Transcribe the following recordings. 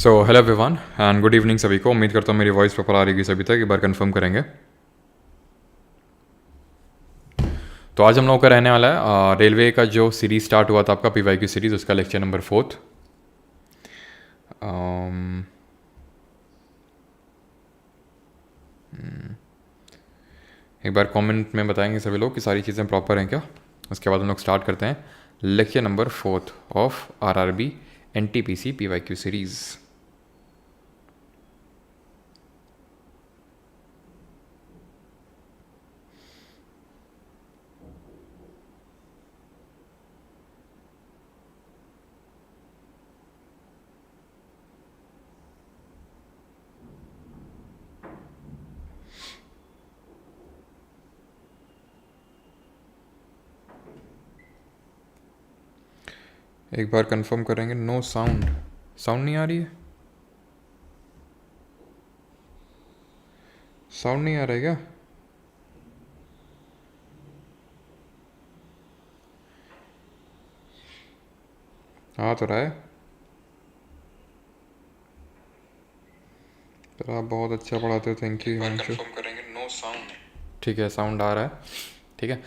So hello everyone and good evening सभी को। उम्मीद करता हूँ मेरी वॉइस प्रॉपर आ रही है सभी तक। एक बार कंफर्म करेंगे। तो आज हम लोगों का रहने वाला है रेलवे का जो सीरीज स्टार्ट हुआ था आपका पीवाईक्यू सीरीज, उसका लेक्चर नंबर 4। एक बार कमेंट में बताएंगे सभी लोग कि सारी चीज़ें प्रॉपर हैं क्या। उसके बाद हम लोग स्टार्ट करते हैं lecture number 4 of RRB NTPC PYQ series. एक बार कंफर्म करेंगे। नो साउंड, साउंड नहीं आ रही है। साउंड नहीं आ रहा है क्या? आ तो रहा है। सर आप बहुत अच्छा पढ़ाते हो, थैंक यू। कंफर्म करेंगे। नो साउंड, ठीक है, साउंड आ रहा है। ठीक है,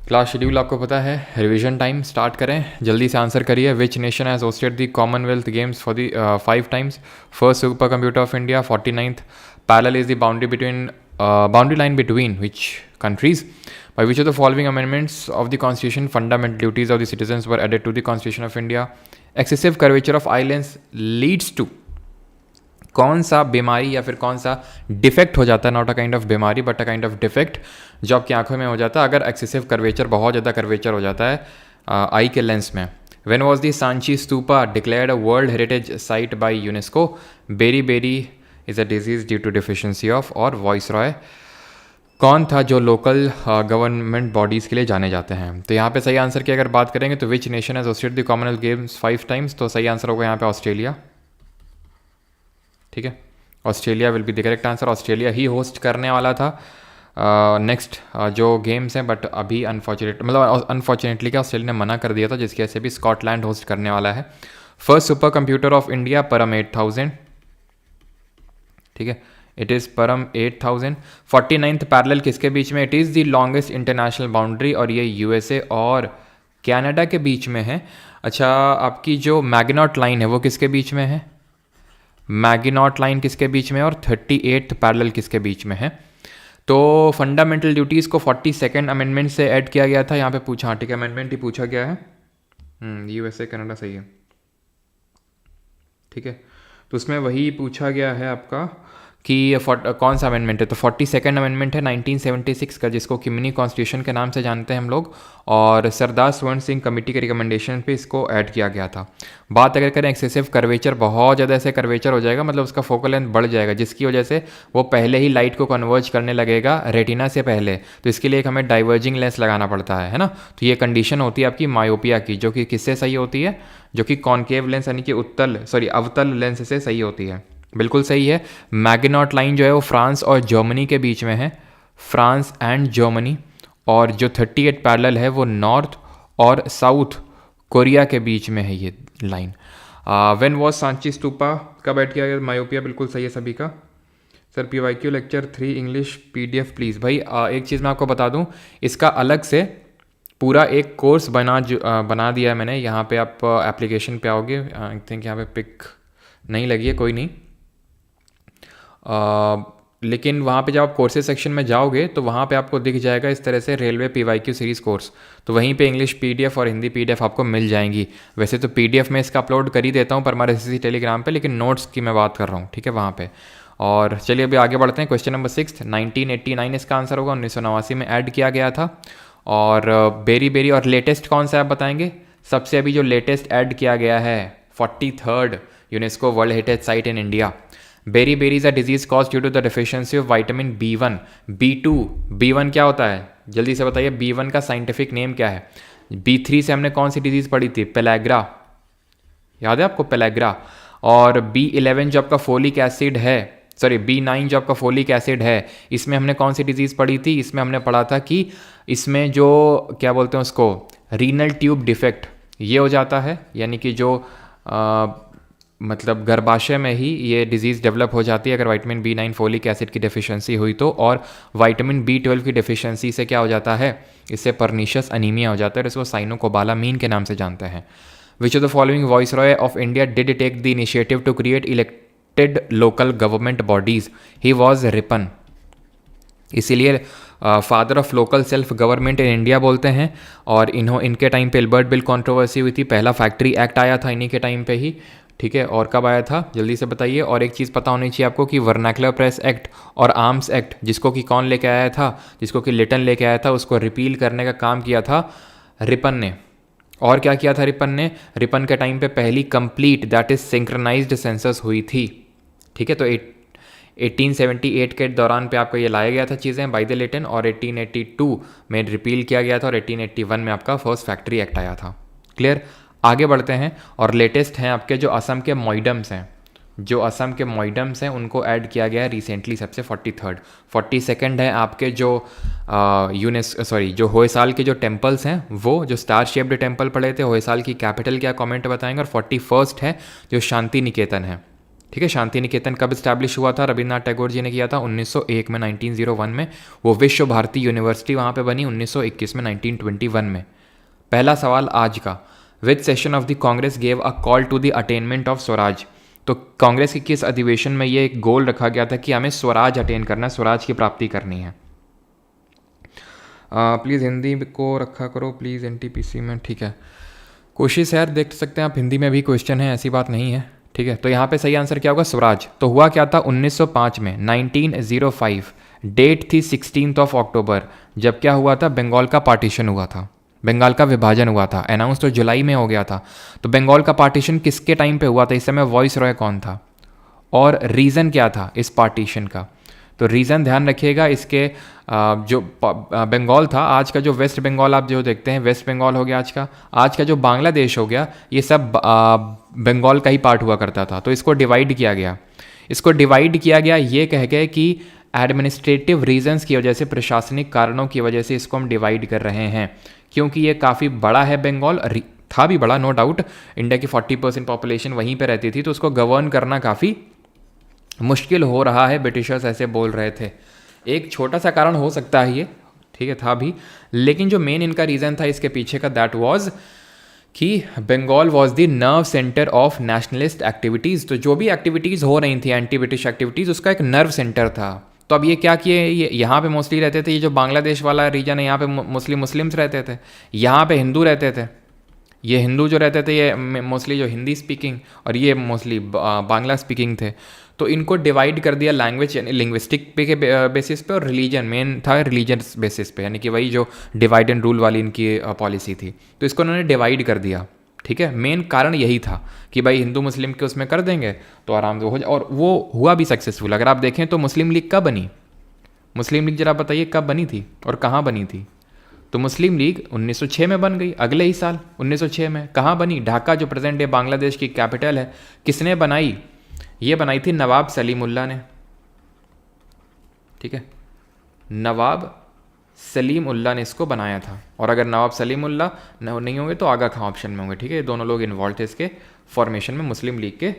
क्लास शेड्यूल आपको पता है। रिवीजन टाइम स्टार्ट करें, जल्दी से आंसर करिए। Which nation has hosted the Commonwealth games for the 5 times? First super computer of India, 49th parallel is the boundary line between which countries? By which of the following amendments of the Constitution fundamental duties of the citizens were added to the Constitution of India? Excessive curvature of islands leads to कौन सा बीमारी या फिर कौन सा defect हो जाता है? नॉट अ काइंड ऑफ बीमारी but a kind of defect जो आपकी आंखों में हो जाता है अगर एक्सेसिव कर्वेचर, बहुत ज़्यादा कर्वेचर हो जाता है आई के लेंस में। When was the Sanchi Stupa declared a world heritage site by UNESCO? Beriberi is a disease due to deficiency of. और वॉइस रॉय कौन था जो लोकल गवर्नमेंट बॉडीज़ के लिए जाने जाते हैं? तो यहाँ पे सही आंसर की अगर बात करेंगे तो which nation has hosted the Commonwealth games 5 times? तो सही आंसर होगा यहाँ पे ऑस्ट्रेलिया। ठीक है, Australia will be the correct answer. Australia he host करने वाला था नेक्स्ट जो गेम्स हैं, बट अभी अनफॉर्चुनेटली क्या ऑस्ट्रेलिया ने मना कर दिया था, जिसकी वजह से भी स्कॉटलैंड होस्ट करने वाला है। First super computer of India, परम 8000। ठीक है, इट इज़ परम 8000। 49th पैरेलल किसके बीच में? It is the longest international boundary और ये यूएसए और कनाडा के बीच में है। अच्छा, आपकी जो मैग्नॉट लाइन है वो किसके बीच में है? मैगिनॉट लाइन किसके बीच में? और 38th पैरेलल किसके बीच में है? तो फंडामेंटल ड्यूटीज़ को 42nd अमेंडमेंट से ऐड किया गया था। यहाँ पे पूछा, ठीक है, अमेंडमेंट ही पूछा गया है। यूएसए कनाडा सही है। ठीक है, तो उसमें वही पूछा गया है आपका कि कौन सा अमेंडमेंट है। तो 42nd अमेंडमेंट है 1976 का, जिसको किमिनी कॉन्स्टिट्यूशन के नाम से जानते हैं हम लोग, और सरदार स्वर्ण सिंह कमेटी के रिकमेंडेशन पे इसको ऐड किया गया था। बात अगर करें एक्सेसिव कर्वेचर, बहुत ज़्यादा ऐसे कर्वेचर हो जाएगा, मतलब उसका फोकल लेंथ बढ़ जाएगा, जिसकी वजह से वो पहले ही लाइट को कन्वर्ज करने लगेगा रेटिना से पहले। तो इसके लिए एक हमें डाइवर्जिंग लेंस लगाना पड़ता है ना। तो ये कंडीशन होती है आपकी मायोपिया की, जो कि किससे सही होती है? जो कि कॉनकेव लेंस यानी कि अवतल लेंस से सही होती है। बिल्कुल सही है। मैग्नॉट लाइन जो है वो फ्रांस और जर्मनी के बीच में है, फ्रांस एंड जर्मनी। और जो 38 पैरेलल है वो नॉर्थ और साउथ कोरिया के बीच में है ये line. When was Sanchi stupa कब ऐड किया गया? मायोपिया बिल्कुल सही है सभी का। Sir PYQ lecture 3 English PDF please. भाई एक चीज़ मैं आपको बता दूं, इसका अलग से पूरा एक कोर्स बना दिया है मैंने। यहाँ पे आप एप्लीकेशन पे आओगे, आई थिंक यहाँ पे पिक नहीं लगी है, कोई नहीं। लेकिन वहाँ पे जब आप कोर्सेज सेक्शन में जाओगे तो वहाँ पे आपको दिख जाएगा इस तरह से रेलवे पीवाईक्यू सीरीज़ कोर्स। तो वहीं पे इंग्लिश पीडीएफ और हिंदी पीडीएफ आपको मिल जाएंगी। वैसे तो पीडीएफ में इसका अपलोड कर ही देता हूँ परमारसी टेलीग्राम पे, लेकिन नोट्स की मैं बात कर रहा हूँ, ठीक है, वहाँ पे। और चलिए अभी आगे बढ़ते हैं। क्वेश्चन नंबर 6, 1989 इसका आंसर होगा। 1989 में ऐड किया गया था। और बेरी बेरी और लेटेस्ट कौन सा आप बताएंगे? सबसे अभी जो लेटेस्ट ऐड किया गया है 43rd UNESCO world heritage site in India. Beriberi is a disease caused due to the deficiency of vitamin B1, B2। B1 क्या होता है जल्दी से बताइए? B1 का साइंटिफिक नेम क्या है? B3 से हमने कौन सी डिजीज पढ़ी थी? पेलैग्रा, याद है आपको? पेलैग्रा। और B11 जो आपका फोलिक एसिड है, सॉरी B9 जो आपका फोलिक एसिड है, इसमें हमने कौन सी डिजीज़ पढ़ी थी? इसमें हमने पढ़ा था कि इसमें जो क्या बोलते हैं उसको, रीनल ट्यूब डिफेक्ट, ये हो जाता है। यानी कि जो मतलब गर्भाशय में ही ये डिजीज़ डेवलप हो जाती है अगर विटामिन B9 फोलिक एसिड की डेफिशिएंसी हुई तो, और विटामिन B12 की डेफिशिएंसी से क्या हो जाता है, इससे परनीशियस अनीमिया हो जाता है, इसको साइनोकोबालामीन के नाम से जानते हैं। Which of the following viceroy of India did take the initiative to create elected local government bodies? He was Ripon. इसीलिए father of local self government in India बोलते हैं। और इनके टाइम पे इल्बर्ट बिल कंट्रोवर्सी हुई थी, पहला factory act आया था इन्हीं के टाइम पे ही, ठीक है। और कब आया था जल्दी से बताइए। और एक चीज़ पता होनी चाहिए आपको कि वर्नाकुलर प्रेस एक्ट और आर्म्स एक्ट, जिसको कि कौन लेके आया था, जिसको कि लिटन लेके आया था, उसको रिपील करने का काम किया था रिपन ने। और क्या किया था रिपन ने? रिपन के टाइम पे पहली complete that is synchronised census हुई थी, ठीक है। तो 1878 के दौरान पे आपको ये लाया गया था चीज़ें बाय द लिटन, और 1882 में रिपील किया गया था, और 1881 में आपका फर्स्ट फैक्ट्री एक्ट आया था। क्लियर? आगे बढ़ते हैं। और लेटेस्ट हैं आपके जो असम के मॉइडम्स हैं, जो असम के मॉइडम्स हैं उनको ऐड किया गया है रिसेंटली सबसे 43rd। 42nd है आपके जो जो होयसाल के जो टेम्पल्स हैं, वो जो स्टार शेप्ड टेम्पल पड़े थे, होयसाल की कैपिटल क्या, कमेंट बताएंगे। और 41st है जो शांति निकेतन है, ठीक है। शांति निकेतन कब इस्टेब्लिश हुआ था? रविन्द्रनाथ टैगोर जी ने किया था 1901 में, 1901 में। वो विश्व भारती यूनिवर्सिटी वहाँ पे बनी 1921 में, 1921 में। पहला सवाल आज का, which session of the Congress gave a call to the attainment of Swaraj? तो कांग्रेस के किस अधिवेशन में ये एक गोल रखा गया था कि हमें स्वराज अटेन करना है, स्वराज की प्राप्ति करनी है? प्लीज़ हिंदी को रखा करो प्लीज़ NTPC में, ठीक है। कोशिश यार देख सकते हैं आप, हिंदी में भी क्वेश्चन है, ऐसी बात नहीं है, ठीक है। तो यहाँ पे सही आंसर क्या होगा? स्वराज। तो हुआ क्या था 1905 में, 1905 डेट थी 16 अक्टूबर, जब क्या हुआ था, बंगाल का पार्टीशन हुआ था, बंगाल का विभाजन हुआ था। अनाउंस तो जुलाई में हो गया था। तो बंगाल का पार्टीशन किसके टाइम पे हुआ था? इस समय वॉइस रॉय कौन था? और रीज़न क्या था इस पार्टीशन का? तो रीज़न ध्यान रखिएगा, इसके जो बंगाल था, आज का जो वेस्ट बंगाल आप जो देखते हैं, वेस्ट बंगाल हो गया आज का जो बांग्लादेश हो गया, ये सब बंगाल का ही पार्ट हुआ करता था। तो इसको डिवाइड किया गया, ये कह गए कि एडमिनिस्ट्रेटिव रीजंस की वजह से, प्रशासनिक कारणों की वजह से इसको हम डिवाइड कर रहे हैं, क्योंकि ये काफ़ी बड़ा है बंगाल, था भी बड़ा नो डाउट, इंडिया की 40% पॉपुलेशन वहीं पे रहती थी, तो उसको गवर्न करना काफ़ी मुश्किल हो रहा है, ब्रिटिशर्स ऐसे बोल रहे थे। एक छोटा सा कारण हो सकता है ये, ठीक है, था भी, लेकिन जो मेन इनका रीज़न था इसके पीछे का, दैट वाज कि Bengal was the nerve centre of nationalist activities. तो जो भी एक्टिविटीज़ हो रही थी, एंटी ब्रिटिश एक्टिविटीज़, उसका एक नर्व सेंटर था। तो अब ये क्या किए, ये यहाँ पे मोस्टली रहते थे, ये जो बांग्लादेश वाला रीजन है, यहाँ पे मुस्लिम्स रहते थे, यहाँ पे हिंदू रहते थे। ये हिंदू जो रहते थे ये मोस्टली जो हिंदी स्पीकिंग, और ये मोस्टली बांग्ला स्पीकिंग थे। तो इनको डिवाइड कर दिया लैंग्वेज यानी लिंग्विस्टिक पे के बेसिस पे, और रिलीजन मेन था रिलीजियस बेसिस पे, यानी कि वही जो डिवाइड एंड रूल वाली इनकी पॉलिसी थी। तो इसको उन्होंने डिवाइड कर दिया, ठीक है। मेन कारण यही था कि भाई हिंदू मुस्लिम के उसमें कर देंगे तो आराम से हो जाए, और वो हुआ भी सक्सेसफुल। अगर आप देखें तो मुस्लिम लीग कब बनी, मुस्लिम लीग जरा बताइए कब बनी थी और कहाँ बनी थी? तो मुस्लिम लीग 1906 में बन गई, अगले ही साल 1906 में। कहाँ बनी? ढाका, जो प्रेजेंट डे बांग्लादेश की कैपिटल है। किसने बनाई? ये बनाई थी नवाब सलीमुल्लाह ने, ठीक है, नवाब सलीमुल्लाह ने इसको बनाया था। और अगर नवाब सलीमुल्लाह नहीं होंगे तो आगा खां ऑप्शन में होंगे, ठीक है। दोनों लोग इन्वॉल्व थे इसके फॉर्मेशन में, मुस्लिम लीग के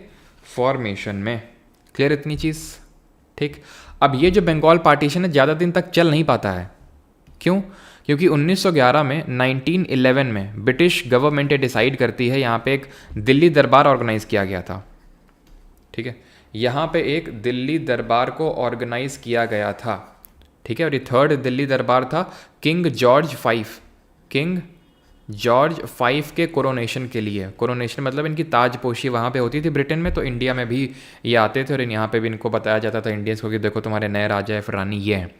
फॉर्मेशन में। क्लियर इतनी चीज़? ठीक। अब ये जो बंगाल पार्टीशन है ज़्यादा दिन तक चल नहीं पाता है, क्यों? क्योंकि 1911 में, 1911 में ब्रिटिश गवर्नमेंट डिसाइड करती है, यहाँ पे एक दिल्ली दरबार ऑर्गेनाइज किया गया था, ठीक है। यहाँ पे एक दिल्ली दरबार को ऑर्गेनाइज किया गया था, ठीक है। और ये 3rd दिल्ली दरबार था किंग जॉर्ज 5 के कोरोनेशन के लिए। कोरोनेशन मतलब इनकी ताजपोशी वहाँ पे होती थी ब्रिटेन में, तो इंडिया में भी ये आते थे और यहाँ पे भी इनको बताया जाता था इंडियंस को कि देखो तुम्हारे नए राजा है, फिर रानी ये है।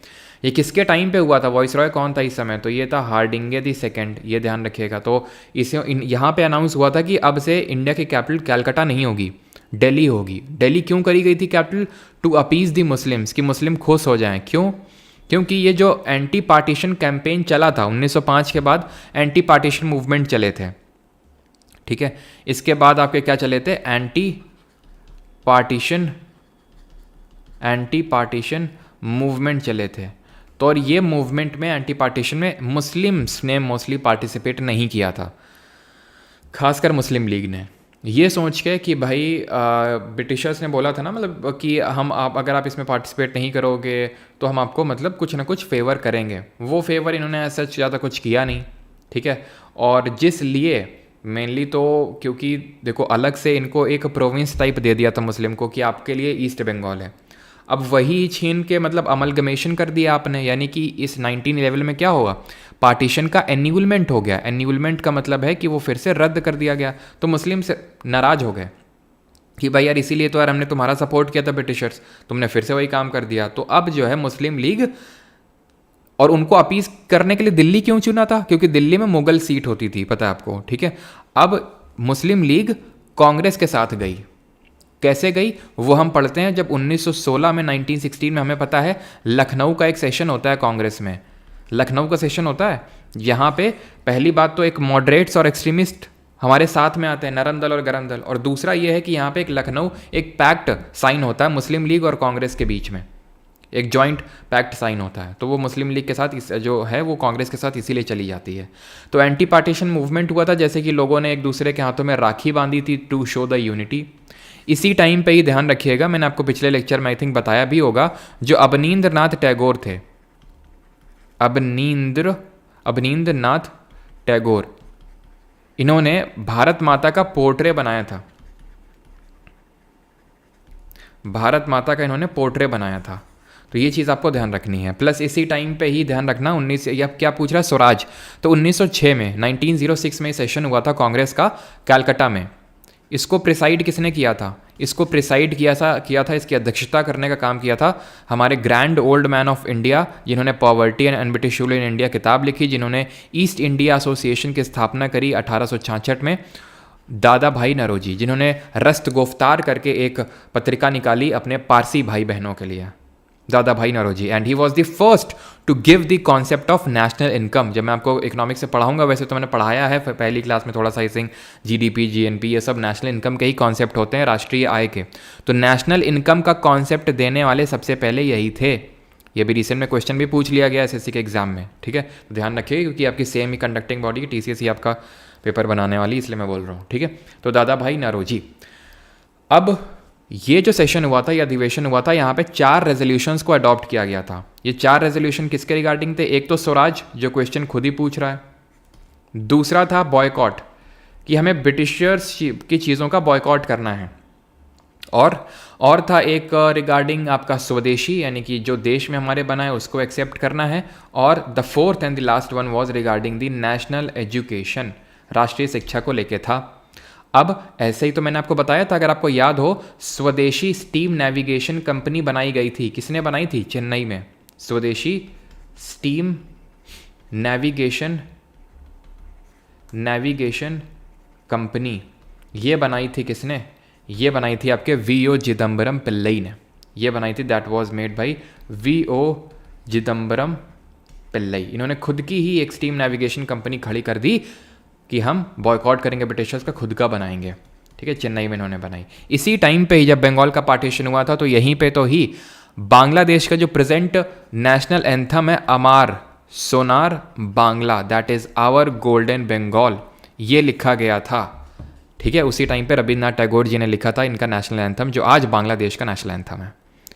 ये किसके टाइम पे हुआ था? वॉइसरॉय कौन था इस समय? तो ये था हार्डिंगे द सेकंड, ये ध्यान रखिएगा। तो इसे यहाँ पे अनाउंस हुआ था कि अब से इंडिया की कैपिटल कैलकाटा नहीं होगी, दिल्ली होगी। दिल्ली क्यों करी गई थी capital? To appease the Muslims, कि मुस्लिम खुश हो जाएं। क्यों? क्योंकि ये जो एंटी पार्टीशन कैंपेन चला था 1905 के बाद, एंटी पार्टीशन मूवमेंट चले थे, ठीक है। इसके बाद आपके क्या चले थे? एंटी पार्टीशन मूवमेंट चले थे। तो और ये मूवमेंट में, एंटी पार्टीशन में, मुस्लिम्स ने मोस्टली पार्टिसिपेट नहीं किया था, खासकर मुस्लिम लीग ने। ये सोच के कि भाई ब्रिटिशर्स ने बोला था ना, मतलब कि हम आप अगर आप इसमें पार्टिसिपेट नहीं करोगे तो हम आपको मतलब कुछ ना कुछ फेवर करेंगे। वो फेवर इन्होंने ऐसा ज़्यादा कुछ किया नहीं, ठीक है। और जिस लिए मेनली तो क्योंकि देखो अलग से इनको एक प्रोविंस टाइप दे दिया था मुस्लिम को कि आपके लिए ईस्ट बंगाल है। अब वही छीन के मतलब अमलगमेशन कर दिया आपने, यानी कि इस 1911 में क्या होगा, पार्टीशन का एन्यूलमेंट हो गया। एन्यूलमेंट का मतलब है कि वो फिर से रद्द कर दिया गया। तो मुस्लिम से नाराज़ हो गए कि भाई यार इसीलिए तो यार हमने तुम्हारा सपोर्ट किया था ब्रिटिशर्स, तुमने फिर से वही काम कर दिया। तो अब जो है मुस्लिम लीग, और उनको अपीस करने के लिए दिल्ली क्यों चुना था, क्योंकि दिल्ली में मुगल सीट होती थी, पता है आपको, ठीक है। अब मुस्लिम लीग कांग्रेस के साथ गई। कैसे गई वो हम पढ़ते हैं, जब 1916 में 1916 में हमें पता है लखनऊ का एक सेशन होता है कांग्रेस में। लखनऊ का सेशन होता है, यहाँ पे पहली बात तो एक मॉडरेट्स और एक्सट्रीमिस्ट हमारे साथ में आते हैं, नरम दल और गरम दल। और दूसरा ये है कि यहाँ पे एक लखनऊ एक पैक्ट साइन होता है मुस्लिम लीग और कांग्रेस के बीच में, एक जॉइंट पैक्ट साइन होता है। तो वो मुस्लिम लीग के साथ जो है वो कांग्रेस के साथ इसीलिए चली जाती है। तो एंटी पार्टीशन मूवमेंट हुआ था, जैसे कि लोगों ने एक दूसरे के हाथों में राखी बांधी थी टू शो द यूनिटी। इसी टाइम पे ही ध्यान रखिएगा, मैंने आपको पिछले लेक्चर में आई थिंक बताया भी होगा, जो अवनींद्रनाथ टैगोर थे, अवनींद्रनाथ टैगोर, इन्होंने भारत माता का पोर्ट्रे बनाया था। भारत माता का इन्होंने पोर्ट्रे बनाया था। तो ये चीज़ आपको ध्यान रखनी है। प्लस इसी टाइम पे ही ध्यान रखना 19 या क्या पूछ रहा है स्वराज, तो 1906 में 1906 में सेशन हुआ था कांग्रेस का कैलकाटा में। इसको प्रिसाइड किसने किया था, इसको प्रिसाइड किया था, इसकी अध्यक्षता करने का काम किया था हमारे grand old man of India, जिन्होंने poverty and un-British rule in India किताब लिखी, जिन्होंने ईस्ट इंडिया एसोसिएशन की स्थापना करी 1866 में, दादा भाई नौरोजी, जिन्होंने रस्त गोफ्तार करके एक पत्रिका निकाली अपने पारसी भाई बहनों के लिए, Dadabhai Naoroji. And he was the first to give the concept of national income. जब मैं आपको इकोनॉमिक्स से पढ़ाऊंगा, वैसे तो मैंने पढ़ाया है पहली क्लास में थोड़ा सा, आई जीडीपी जीएनपी ये सब नेशनल इनकम के ही कॉन्सेप्ट होते हैं, राष्ट्रीय आय के। तो नेशनल इनकम का कॉन्सेप्ट देने वाले सबसे पहले यही थे। ये भी रिसेंट में क्वेश्चन भी पूछ लिया गया एसएससी के एग्जाम में, ठीक है। तो ध्यान रखिए, क्योंकि आपकी सेम ही कंडक्टिंग बॉडी की टीसीएस ही आपका पेपर बनाने वाली, इसलिए मैं बोल रहा हूँ, ठीक है। तो दादा भाई नौरोजी। अब ये जो सेशन हुआ था, ये अधिवेशन हुआ था, यहाँ पे 4 रेजोल्यूशंस को अडॉप्ट किया गया था। ये 4 रेजोल्यूशन किसके रिगार्डिंग थे, एक तो स्वराज, जो क्वेश्चन खुद ही पूछ रहा है। दूसरा था बॉयकॉट, कि हमें ब्रिटिशर्स की चीज़ों का बॉयकॉट करना है। और था एक रिगार्डिंग आपका स्वदेशी, यानी कि जो देश में हमारे बना है उसको एक्सेप्ट करना है। और the fourth and the last one was regarding the national education, राष्ट्रीय शिक्षा को लेके था। अब ऐसे ही तो मैंने आपको बताया था, अगर आपको याद हो, स्वदेशी स्टीम नेविगेशन कंपनी बनाई गई थी। किसने बनाई थी, चेन्नई में। स्वदेशी स्टीम नेविगेशन कंपनी ये बनाई थी किसने, ये बनाई थी आपके वीओ चिदम्बरम पिल्लई ने, ये बनाई थी। That was made by VO Chidambaram Pillai. इन्होंने खुद की ही एक स्टीम नेविगेशन कंपनी खड़ी कर दी कि हम बॉयकॉट करेंगे ब्रिटिशर्स का, खुद का बनाएंगे, ठीक है। चेन्नई में इन्होंने बनाई। इसी टाइम पे ही जब बंगाल का पार्टीशन हुआ था, तो यहीं पे तो ही बांग्लादेश का जो प्रेजेंट नेशनल एंथम है, Amar Sonar Bangla, that is our golden Bengal, ये लिखा गया था, ठीक है। उसी टाइम पे रविन्द्रनाथ टैगोर जी ने लिखा था इनका नेशनल एंथम, जो आज बांग्लादेश का नेशनल एंथम है।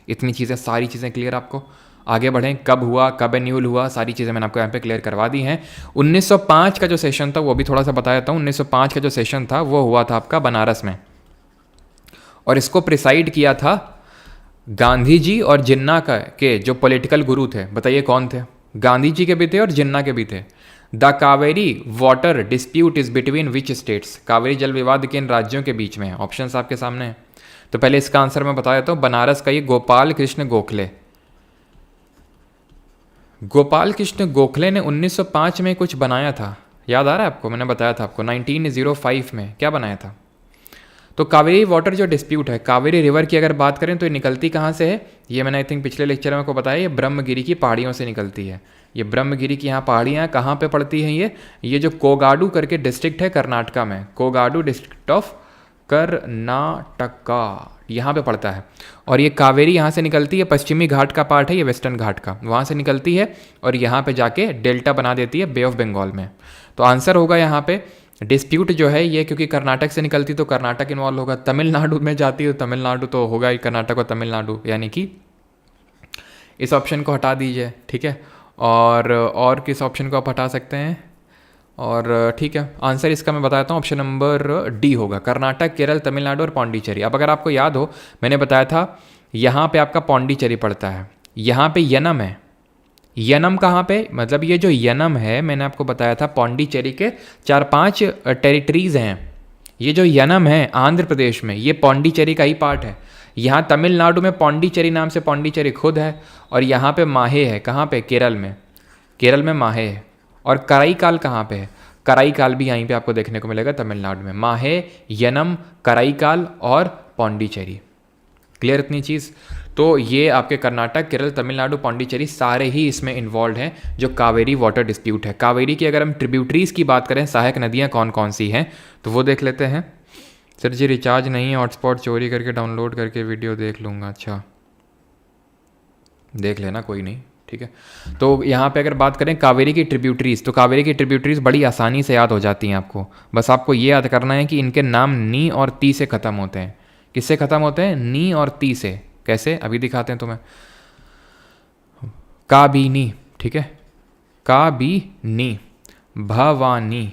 इतनी चीज़ें, सारी चीज़ें क्लियर आपको। आगे बढ़ें, कब हुआ, कब एन्यूल हुआ, सारी चीज़ें मैंने आपको यहाँ पे क्लियर करवा दी हैं। 1905 का जो सेशन था वो भी थोड़ा सा बता देता हूँ। 1905 का जो सेशन था वो हुआ था आपका बनारस में, और इसको प्रिसाइड किया था गांधी जी और जिन्ना के जो पॉलिटिकल गुरु थे। बताइए कौन थे, गांधी जी के भी थे और जिन्ना के भी थे। The Kaveri water dispute is between which states, Kaveri जल विवाद किन राज्यों के बीच में है। ऑप्शंस आपके सामने हैं। तो पहले इसका आंसर मैं बता देता हूँ, बनारस का ये गोपाल कृष्ण गोखले। गोपाल कृष्ण गोखले ने 1905 में कुछ बनाया था, याद आ रहा है आपको, मैंने बताया था आपको 1905 में क्या बनाया था। तो कावेरी वाटर जो डिस्प्यूट है, कावेरी रिवर की अगर बात करें तो ये निकलती कहाँ से है, ये मैंने आई थिंक पिछले लेक्चर में आपको बताया, ये ब्रह्मगिरी की पहाड़ियों से निकलती है। ये ब्रह्मगिरी की यहाँ पहाड़ियाँ कहाँ पे पड़ती हैं, ये जो कोगाडू करके डिस्ट्रिक्ट है कर्नाटका में, कोगाडू डिस्ट्रिक्ट ऑफ कर्नाटका, यहाँ पे पड़ता है। और ये कावेरी यहाँ से निकलती है, पश्चिमी घाट का पार्ट है ये, वेस्टर्न घाट का, वहाँ से निकलती है और यहाँ पे जाके डेल्टा बना देती है बे ऑफ बंगाल में। तो आंसर होगा यहाँ पे डिस्प्यूट जो है ये क्योंकि कर्नाटक से निकलती तो कर्नाटक इन्वॉल्व होगा, तमिलनाडु में जाती है तो तमिलनाडु तो होगा ही, कर्नाटक और तमिलनाडु, यानी कि इस ऑप्शन को हटा दीजिए, ठीक है। और किस ऑप्शन को आप हटा सकते हैं, और ठीक है, आंसर इसका मैं बताता हूँ, ऑप्शन नंबर डी होगा, कर्नाटक, केरल, तमिलनाडु और पौंडीचेरी। अब अगर आपको याद हो, मैंने बताया था यहाँ पे आपका पौंडीचेरी पड़ता है, यहाँ पे यनम है। यनम कहाँ पे, मतलब ये जो यनम है मैंने आपको बताया था पौंडीचेरी के 4-5 टेरिटरीज हैं। ये जो यनम है आंध्र प्रदेश में, ये पौंडीचेरी का ही पार्ट है। यहाँ तमिलनाडु में पौंडीचेरी नाम से पौंडीचेरी खुद है, और यहाँ पे माहे है, कहाँ पे, केरल में, केरल में माहे है। और कराईकाल कहाँ पे है, कराईकाल भी यहीं पे आपको देखने को मिलेगा तमिलनाडु में। माहे, यनम, कराईकाल और पौंडीचेरी। क्लियर इतनी चीज़। तो ये आपके कर्नाटक, केरल, तमिलनाडु, पौंडीचेरी सारे ही इसमें इन्वॉल्व हैं जो कावेरी वाटर डिस्प्यूट है। कावेरी की अगर हम ट्रिब्यूटरीज की बात करें, सहायक नदियाँ कौन कौन सी हैं, तो वो देख लेते हैं। सर जी रिचार्ज नहीं है, हॉटस्पॉट चोरी करके डाउनलोड करके वीडियो देख लूँगा। अच्छा, देख लेना, कोई नहीं, ठीक है। तो यहाँ पे अगर बात करें कावेरी की ट्रिब्यूटरीज, तो कावेरी की ट्रिब्यूटरीज बड़ी आसानी से याद हो जाती हैं आपको। बस आपको ये याद करना है कि इनके नाम नी और ती से ख़त्म होते हैं। किससे ख़त्म होते हैं, नी और ती से। कैसे, अभी दिखाते हैं तुम्हें। काबिनी, ठीक है, काबिनी, भवानी,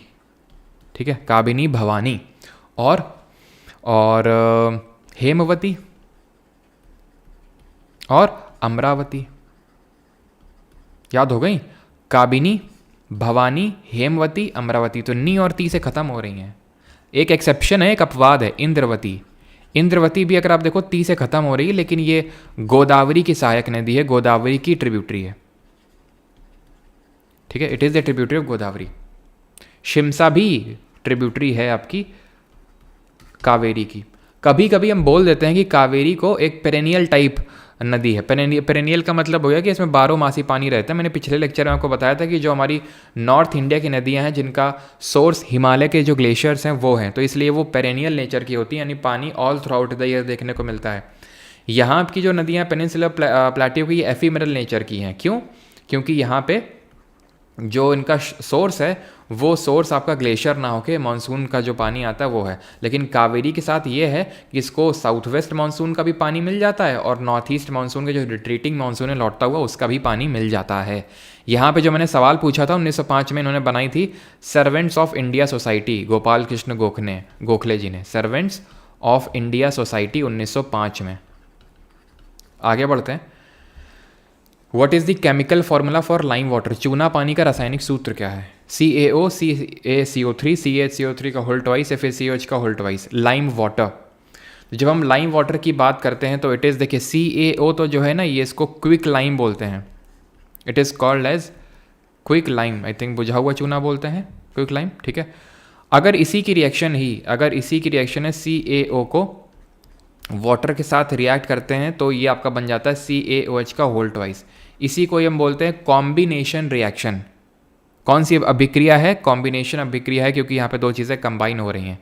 ठीक है, काबिनी, भवानी, और हेमवती और अमरावती। याद हो गई, काबिनी, भवानी, हेमवती, अमरावती। तो नी और ती से ख़त्म हो रही हैं। एक एक्सेप्शन है, एक अपवाद है, इंद्रवती। इंद्रवती भी अगर आप देखो ती से ख़त्म हो रही है, लेकिन ये गोदावरी की सहायक नदी है, गोदावरी की ट्रिब्यूटरी है, ठीक है, it is the tributary of Godavari. Shimsha भी ट्रिब्यूटरी है आपकी कावेरी की। कभी कभी हम बोल देते हैं कि कावेरी को एक पेरेनियल टाइप नदी है। पेरेनियल का मतलब हो गया कि इसमें 12 मासी पानी रहता है। मैंने पिछले लेक्चर में आपको बताया था कि जो हमारी नॉर्थ इंडिया की नदियां हैं जिनका सोर्स हिमालय के जो ग्लेशियर्स हैं वो हैं, तो इसलिए वो पेरेनियल नेचर की होती हैं, यानी पानी all through out the year देखने को मिलता है। यहाँ की जो नदियाँ पेनिनसुलर प्लेट्यू की एफीमेरल नेचर की हैं। क्यों, क्योंकि यहाँ पे जो इनका सोर्स है वो सोर्स आपका ग्लेशियर ना होके मानसून का जो पानी आता है वो है। लेकिन कावेरी के साथ ये है कि इसको साउथ वेस्ट मानसून का भी पानी मिल जाता है, और नॉर्थ ईस्ट मानसून के जो रिट्रीटिंग मानसून है लौटता हुआ उसका भी पानी मिल जाता है। यहाँ पे जो मैंने सवाल पूछा था 1905 में इन्होंने बनाई थी servants of India society, Gopal Krishna Gokhale ji ने, सर्वेंट्स ऑफ इंडिया सोसाइटी 1905 में। आगे बढ़ते हैं। What is the chemical formula for lime water, चूना पानी का रासायनिक सूत्र क्या है? CaO, CaCO3, CaCO3 का होल ट्वाइस, FeCOH का होल ट्वाइस, लाइम वाटर। जब हम लाइम वाटर की बात करते हैं तो इट इज़, देखिए CaO तो जो है ना ये इसको क्विक लाइम बोलते हैं, it is called as quicklime, I think बुझा हुआ चूना बोलते हैं क्विक लाइम, ठीक है। अगर इसी की रिएक्शन है CaO को वाटर के साथ रिएक्ट करते हैं तो ये आपका बन जाता है CaOH का होल ट्वाइस। इसी को हम बोलते हैं कॉम्बिनेशन रिएक्शन। कौन सी अभिक्रिया है? कॉम्बिनेशन अभिक्रिया है, क्योंकि यहाँ पे दो चीज़ें कंबाइन हो रही हैं।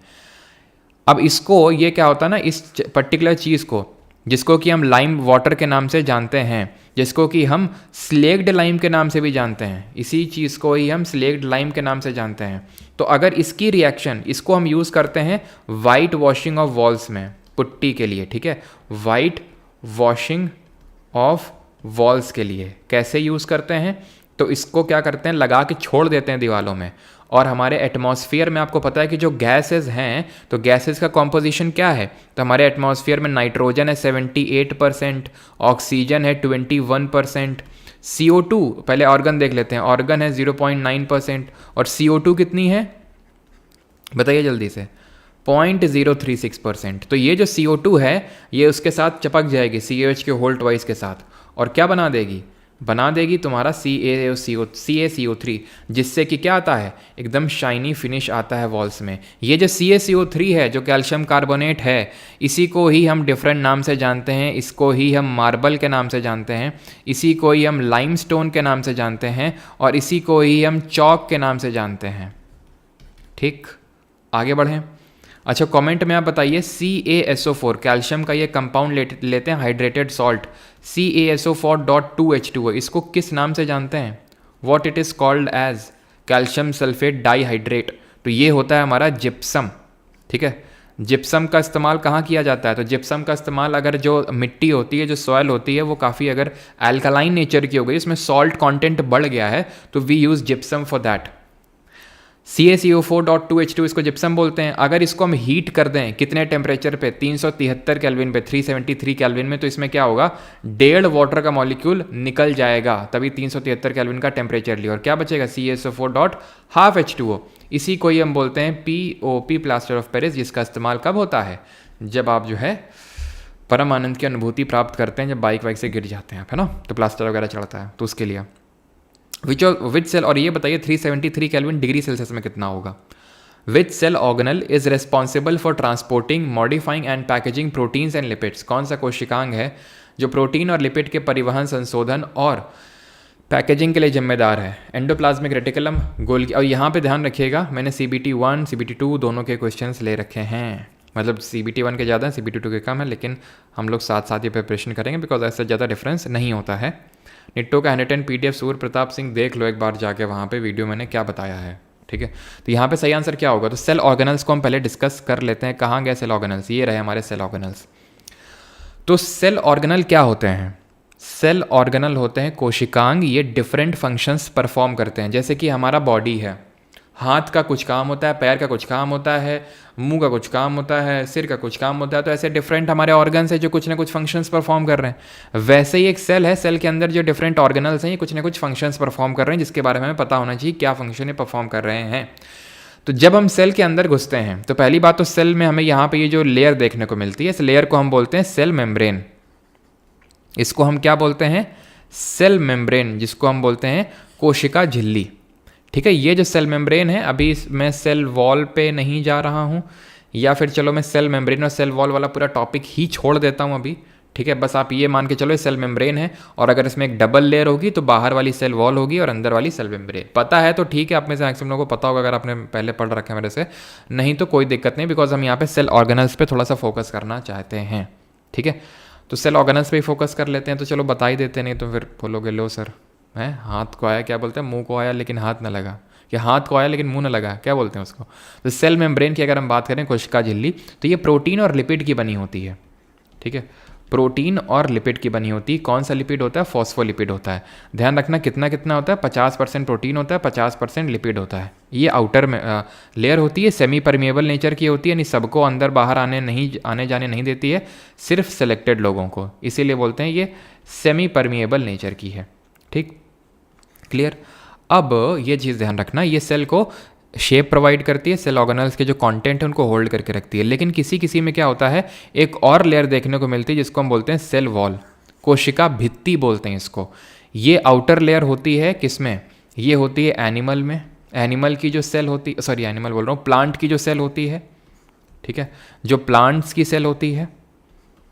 अब इसको, ये क्या होता है ना, इस पर्टिकुलर चीज़ को जिसको कि हम लाइम वाटर के नाम से जानते हैं, जिसको कि हम स्लेक्ड लाइम के नाम से भी जानते हैं, इसी चीज़ को ही हम स्लेक्ड लाइम के नाम से जानते हैं। तो अगर इसकी रिएक्शन, इसको हम यूज़ करते हैं वाइट वॉशिंग ऑफ वॉल्स में, पुट्टी के लिए, ठीक है, वाइट वॉशिंग ऑफ वॉल्स के लिए कैसे यूज़ करते हैं? तो इसको क्या करते हैं, लगा के छोड़ देते हैं दीवारों में, और हमारे एटमॉस्फेयर में आपको पता है कि जो गैसेस हैं, तो गैसेस का कॉम्पोजिशन क्या है? तो हमारे एटमॉस्फेयर में नाइट्रोजन है 78%, ऑक्सीजन है 21%, CO2, पहले ऑर्गन देख लेते हैं, ऑर्गन है 0.9%, और CO2 कितनी है बताइए जल्दी से, 0.036%। तो ये जो CO2 है ये उसके साथ चपक जाएगी CaOH के होल ट्वाइस के साथ, और क्या बना देगी तुम्हारा CaCO3, जिससे कि क्या आता है, एकदम शाइनी फिनिश आता है वॉल्स में। ये जो CaCO3 है, जो कैल्शियम कार्बोनेट है, इसी को ही हम डिफरेंट नाम से जानते हैं, इसको ही हम मार्बल के नाम से जानते हैं, इसी को ही हम लाइमस्टोन के नाम से जानते हैं, और इसी को ही हम चॉक के नाम से जानते हैं। ठीक, आगे बढ़ें। अच्छा, कमेंट में आप बताइए CaSO4, कैल्शियम का ये कंपाउंड लेते हैं हाइड्रेटेड सॉल्ट, CaSO4.2H2O, इसको किस नाम से जानते हैं? What it is called as calcium sulphate dihydrate. तो ये होता है हमारा जिप्सम। ठीक है, जिप्सम का इस्तेमाल कहाँ किया जाता है? तो जिप्सम का इस्तेमाल अगर जो मिट्टी होती है, जो सॉयल होती है, वो काफ़ी अगर अल्कलाइन नेचर की हो गई, इसमें सॉल्ट कंटेंट बढ़ गया है, तो we use gypsum for that. CaCO4.2H2 इसको जिप्सम बोलते हैं। अगर इसको हम हीट कर दें कितने टेम्परेचर पे? 373 केल्विन पे, 373 केल्विन में, तो इसमें क्या होगा? 1.5 वाटर का मॉलिक्यूल निकल जाएगा, तभी 373 केल्विन का टेम्परेचर लिया, और क्या बचेगा? CaSO4.12H2O। इसी को ही हम बोलते हैं POP, प्लास्टर ऑफ पेरिस, जिसका इस्तेमाल कब होता है? जब आप जो है परम आनंद की अनुभूति प्राप्त करते हैं, जब बाइक वाइक से गिर जाते हैं, है ना, तो प्लास्टर वगैरह चढ़ता है, तो उसके लिए विच सेल, और ये बताइए 373 केल्विन डिग्री सेल्सियस में कितना होगा? Which cell organelle is responsible for transporting, modifying and packaging proteins and lipids? कौन सा कोशिकांग है जो प्रोटीन और लिपिड के परिवहन, संशोधन और पैकेजिंग के लिए जिम्मेदार है? Endoplasmic reticulum, Golgi. और यहाँ पे ध्यान रखिएगा, मैंने CBT1 CBT2 दोनों के क्वेश्चंस ले रखे हैं, मतलब CBT1 के ज़्यादा हैं, CBT2 के कम है, लेकिन हम लोग साथ साथ ये प्रिपरेशन करेंगे बिकॉज ऐसे ज़्यादा डिफरेंस नहीं होता है। निट्टो का हैंडरिटन PDF सूर्य प्रताप सिंह देख लो एक बार जाके, वहाँ पे वीडियो मैंने क्या बताया है। ठीक है, तो यहाँ पे सही आंसर क्या होगा? तो सेल ऑर्गेनल्स को हम पहले डिस्कस कर लेते हैं। कहाँ गए सेल ऑर्गेनल्स? ये रहे हमारे सेल ऑर्गेनल्स। तो सेल ऑर्गेनल क्या होते हैं? सेल ऑर्गेनल होते हैं कोशिकांग। ये डिफरेंट फंक्शंस परफॉर्म करते हैं। जैसे कि हमारा बॉडी है, हाथ का कुछ काम होता है, पैर का कुछ काम होता है, मुंह का कुछ काम होता है, सिर का कुछ काम होता है, तो ऐसे डिफरेंट हमारे ऑर्गन्स हैं जो कुछ ना कुछ फंक्शंस परफॉर्म कर रहे हैं। वैसे ही एक सेल है, सेल के अंदर जो डिफरेंट ऑर्गेनल्स हैं, ये कुछ ना कुछ फंक्शंस परफॉर्म कर रहे हैं, जिसके बारे में हमें पता होना चाहिए क्या फंक्शन ये परफॉर्म कर रहे हैं। तो जब हम सेल के अंदर घुसते हैं, तो पहली बात तो सेल में हमें यहाँ पे ये जो लेयर देखने को मिलती है, इस लेयर को हम बोलते हैं सेल मेम्ब्रेन। इसको हम क्या बोलते हैं? सेल मेम्ब्रेन, जिसको हम बोलते हैं कोशिका झिल्ली। ठीक है, ये जो सेल मेम्ब्रेन है, अभी मैं सेल वॉल पे नहीं जा रहा हूँ, या फिर चलो मैं सेल मेम्ब्रेन और सेल वॉल वाला पूरा टॉपिक ही छोड़ देता हूँ अभी। ठीक है, बस आप ये मान के चलो ये सेल मेम्ब्रेन है, और अगर इसमें एक डबल लेयर होगी तो बाहर वाली सेल वॉल होगी और अंदर वाली सेल मेम्ब्रेन। पता है तो ठीक है, आप में से मैक्सिमम लोगों को पता होगा अगर आपने पहले पढ़ रखा है मेरे से, नहीं तो कोई दिक्कत नहीं, बिकॉज हम यहाँ पे सेल ऑर्गेनल्स पे थोड़ा सा फोकस करना चाहते हैं। ठीक है, तो सेल ऑर्गेनल्स पे ही फोकस कर लेते हैं। तो चलो बता ही देते, नहीं तो फिर बोलोगे लो सर है हाथ को आया, क्या बोलते हैं, मुंह को आया लेकिन हाथ न लगा, या हाथ को आया लेकिन मुंह न लगा, क्या बोलते हैं उसको? तो सेल मेम्ब्रेन की अगर हम बात करें, कोशिका झिल्ली, तो ये प्रोटीन और लिपिड की बनी होती है। ठीक है, प्रोटीन और लिपिड की बनी होती है। कौन सा लिपिड होता है? फॉस्फोलिपिड होता है। ध्यान रखना कितना कितना होता है? 50% प्रोटीन होता है, 50% लिपिड होता है। ये आउटर में लेयर होती है, सेमी परमिएबल नेचर की होती है, यानी सबको अंदर बाहर आने जाने नहीं देती है, सिर्फ सेलेक्टेड लोगों को, इसीलिए बोलते हैं ये सेमी परमिएबल नेचर की है। ठीक, क्लियर? अब ये चीज़ ध्यान रखना, ये सेल को शेप प्रोवाइड करती है, सेल ऑर्गेनल्स के जो कंटेंट है उनको होल्ड करके रखती है। लेकिन किसी किसी में क्या होता है, एक और लेयर देखने को मिलती है जिसको हम बोलते हैं सेल वॉल, कोशिका भित्ति बोलते हैं इसको। ये आउटर लेयर होती है किसमें? ये होती है एनिमल में। एनिमल की जो सेल होती, सॉरी एनिमल बोल रहा हूँ, प्लांट की जो सेल होती है, ठीक है, जो प्लांट्स की सेल होती है,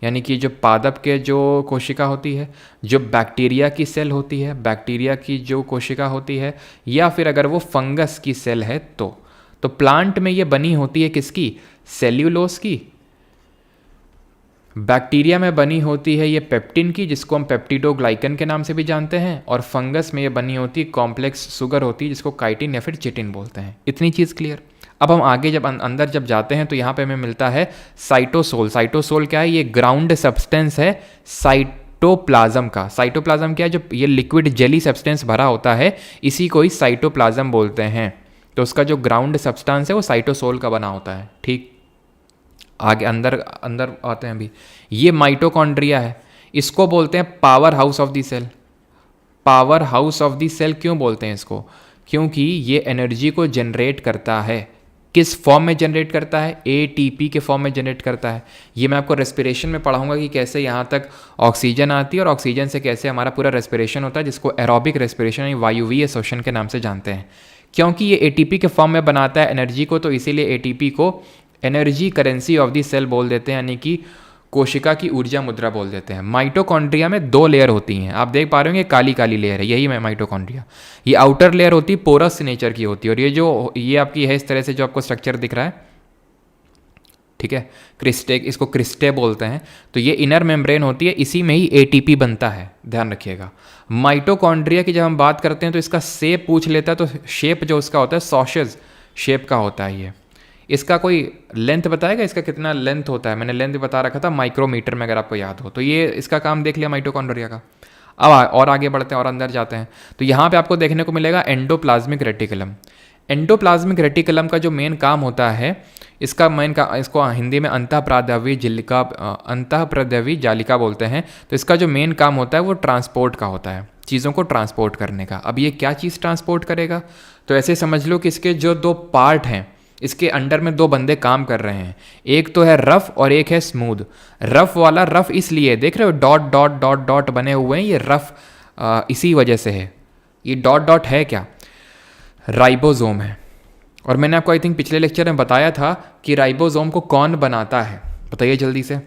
यानी कि जो पादप के जो कोशिका होती है, जो बैक्टीरिया की सेल होती है, बैक्टीरिया की जो कोशिका होती है, या फिर अगर वो फंगस की सेल है तो प्लांट में ये बनी होती है किसकी? सेल्यूलोज की। बैक्टीरिया में बनी होती है ये पेप्टिन की, जिसको हम पेप्टिडोग्लाइकन के नाम से भी जानते हैं, और फंगस में ये बनी होती है कॉम्प्लेक्स शुगर होती है, जिसको काइटिन या फिर चिटिन बोलते हैं। इतनी चीज़ क्लियर? अब हम आगे जब अंदर जब जाते हैं तो यहाँ पे हमें मिलता है साइटोसोल। साइटोसोल क्या है? ये ग्राउंड सब्सटेंस है साइटोप्लाज्म का। साइटोप्लाज्म क्या है? जो ये लिक्विड जेली सब्सटेंस भरा होता है, इसी को ही साइटोप्लाज्म बोलते हैं। तो उसका जो ग्राउंड सब्सटेंस है वो साइटोसोल का बना होता है। ठीक, आगे अंदर आते हैं अभी। ये माइटोकॉन्ड्रिया है, इसको बोलते हैं powerhouse of the cell. Powerhouse of the cell क्यों बोलते हैं इसको? क्योंकि ये एनर्जी को जनरेट करता है। किस फॉर्म में जनरेट करता है? ATP के फॉर्म में जनरेट करता है। ये मैं आपको रेस्पिरेशन में पढ़ाऊंगा कि कैसे यहाँ तक ऑक्सीजन आती है और ऑक्सीजन से कैसे हमारा पूरा रेस्पिरेशन होता है, जिसको एरोबिक रेस्पिरेशन या वायुवीय श्वसन के नाम से जानते हैं। क्योंकि ये ATP के फॉर्म में बनाता है एनर्जी को, तो इसीलिए ATP को energy currency of the cell बोल देते हैं, यानी कि कोशिका की ऊर्जा मुद्रा बोल देते हैं। माइटोकॉन्ड्रिया में 2 लेयर होती हैं, आप देख पा रहे होंगे, काली काली लेयर है, यही माइटोकॉन्ड्रिया। ये आउटर लेयर होती है, पोरस नेचर की होती है, और ये आपकी है इस तरह से जो आपको स्ट्रक्चर दिख रहा है, ठीक है, क्रिस्टे, इसको क्रिस्टे बोलते हैं। तो ये इनर मेम्ब्रेन होती है, इसी में ही ATP बनता है, ध्यान रखिएगा। माइटोकॉन्ड्रिया की जब हम बात करते हैं तो इसका शेप पूछ लेता है, तो शेप जो उसका होता है सॉसेज शेप का होता है ये। इसका कोई लेंथ बताएगा, इसका कितना लेंथ होता है? मैंने लेंथ बता रखा था माइक्रोमीटर में, अगर आपको याद हो। तो ये इसका काम देख लिया माइटोकॉन्ड्रिया का। अब और आगे बढ़ते हैं और अंदर जाते हैं। तो यहाँ पे आपको देखने को मिलेगा एंडोप्लाज्मिक रेटिकुलम। एंडोप्लाज्मिक रेटिकुलम का जो मेन काम होता है, इसका मेन का, इसको हिंदी में अंतःप्रद्रवी जालिका बोलते हैं। तो इसका जो मेन काम होता है वो ट्रांसपोर्ट का होता है, चीज़ों को ट्रांसपोर्ट करने का। अब ये क्या चीज़ ट्रांसपोर्ट करेगा? तो ऐसे समझ लो कि इसके जो दो पार्ट हैं, इसके अंडर में दो बंदे काम कर रहे हैं। एक तो है रफ और एक है स्मूथ। रफ वाला, रफ इसलिए देख रहे हो डॉट डॉट डॉट डॉट बने हुए हैं, ये रफ इसी वजह से है। ये डॉट डॉट है क्या? राइबोसोम है। और मैंने आपको आई थिंक पिछले लेक्चर में बताया था कि राइबोसोम को कौन बनाता है, बताइए जल्दी से।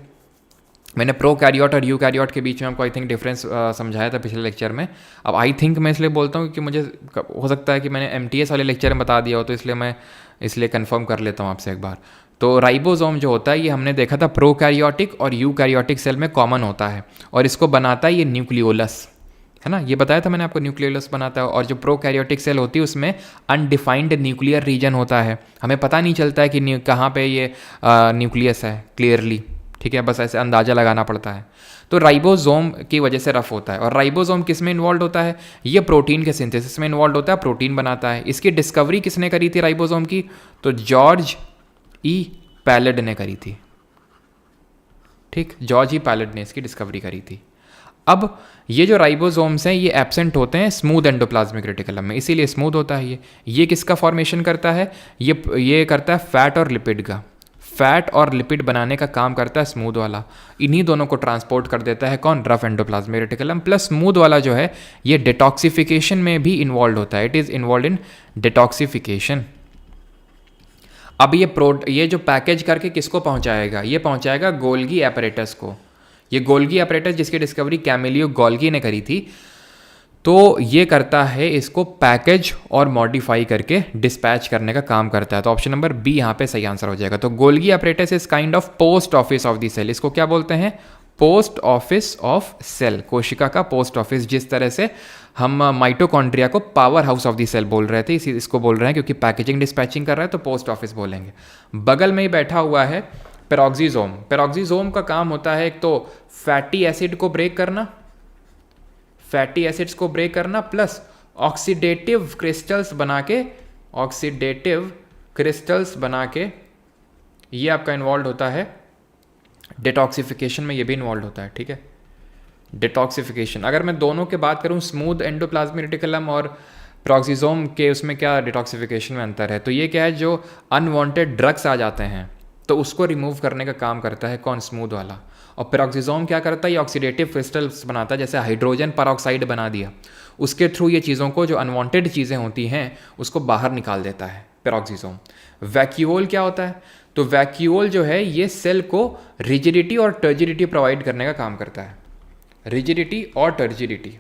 मैंने प्रोकैरियोट और यूकैरियोट के बीच में आपको आई थिंक डिफरेंस समझाया था पिछले लेक्चर में। अब आई थिंक मैं इसलिए बोलता हूँ कि मुझे हो सकता है कि मैंने MTS वाले लेक्चर में बता दिया हो, तो इसलिए मैं कंफर्म कर लेता हूँ आपसे एक बार। तो राइबोसोम जो होता है ये हमने देखा था प्रोकैरियोटिक और यूकैरियोटिक सेल में कॉमन होता है, और इसको बनाता है ये न्यूक्लियोलस, है ना। ये बताया था मैंने आपको, न्यूक्लियोलस बनाता है। और जो प्रोकैरियोटिक सेल होती है उसमें अनडिफाइंड न्यूक्लियर रीजन होता है, हमें पता नहीं चलता है कि कहाँ पे ये न्यूक्लियस है क्लियरली, ठीक है, बस ऐसे अंदाज़ा लगाना पड़ता है। तो राइबोसोम की वजह से रफ होता है। और राइबोसोम किस में इन्वॉल्व होता है? ये प्रोटीन के सिंथेसिस में इन्वॉल्व होता है, प्रोटीन बनाता है। इसकी डिस्कवरी किसने करी थी राइबोसोम की? तो जॉर्ज ई पैलेड ने करी थी, ठीक, जॉर्ज ई पैलेड ने इसकी डिस्कवरी करी थी। अब ये जो राइबोसोम्स हैं ये एब्सेंट होते हैं स्मूथ एंडोप्लाज्मिक रेटिकुलम में, इसीलिए स्मूथ होता है ये किसका फॉर्मेशन करता है? ये करता है फैट और लिपिड का। फैट और लिपिड बनाने का काम करता है स्मूथ वाला। इन्हीं दोनों को ट्रांसपोर्ट कर देता है कौन? Rough endoplasmic reticulum. Plus smooth वाला जो है ये डिटॉक्सिफिकेशन में भी इन्वॉल्व होता है, it is involve in detoxification. अब ये जो पैकेज करके किसको पहुंचाएगा? ये पहुंचाएगा गोल्गी एपरेटस को। ये गोल्गी एपरेटस जिसकी डिस्कवरी कैमिलियो गोल्गी ने करी थी, तो ये करता है इसको पैकेज और मॉडिफाई करके डिस्पैच करने का काम करता है। तो ऑप्शन नंबर बी यहाँ पे सही आंसर हो जाएगा। तो Golgi apparatus is kind of post office of the cell. इसको क्या बोलते हैं? पोस्ट ऑफिस ऑफ सेल, कोशिका का पोस्ट ऑफिस। जिस तरह से हम माइटोकॉन्ड्रिया को powerhouse of the cell बोल रहे थे, इसको बोल रहे हैं क्योंकि पैकेजिंग डिस्पैचिंग कर रहा है तो पोस्ट ऑफिस बोलेंगे। बगल में ही बैठा हुआ है पेरोक्सिसोम। पेरोक्सिसोम का काम होता है एक तो फैटी एसिड को ब्रेक करना, फैटी एसिड्स को ब्रेक करना, प्लस ऑक्सीडेटिव क्रिस्टल्स बना के ये आपका इन्वॉल्व होता है डिटॉक्सिफिकेशन में, ये भी इन्वॉल्व होता है, ठीक है। डिटॉक्सिफिकेशन, अगर मैं दोनों के बात करूं स्मूथ एंडोप्लाज्मिक रेटिकुलम और पेरोक्सिसोम के, उसमें क्या डिटॉक्सिफिकेशन में अंतर है? तो ये क्या है, जो अनवांटेड ड्रग्स आ जाते हैं तो उसको रिमूव करने का काम करता है कौन? स्मूथ वाला। और पेरोक्सिसोम क्या करता है? ये ऑक्सीडेटिव क्रिस्टल्स बनाता है, जैसे हाइड्रोजन परऑक्साइड बना दिया, उसके थ्रू ये चीज़ों को, जो अनवांटेड चीज़ें होती हैं उसको बाहर निकाल देता है पेरोक्सिसोम। वैक्यूओल क्या होता है? तो वैक्यूओल जो है ये सेल को रिजिडिटी और टर्जिडिटी प्रोवाइड करने का काम करता है। रिजिडिटी और टर्जिडिटी।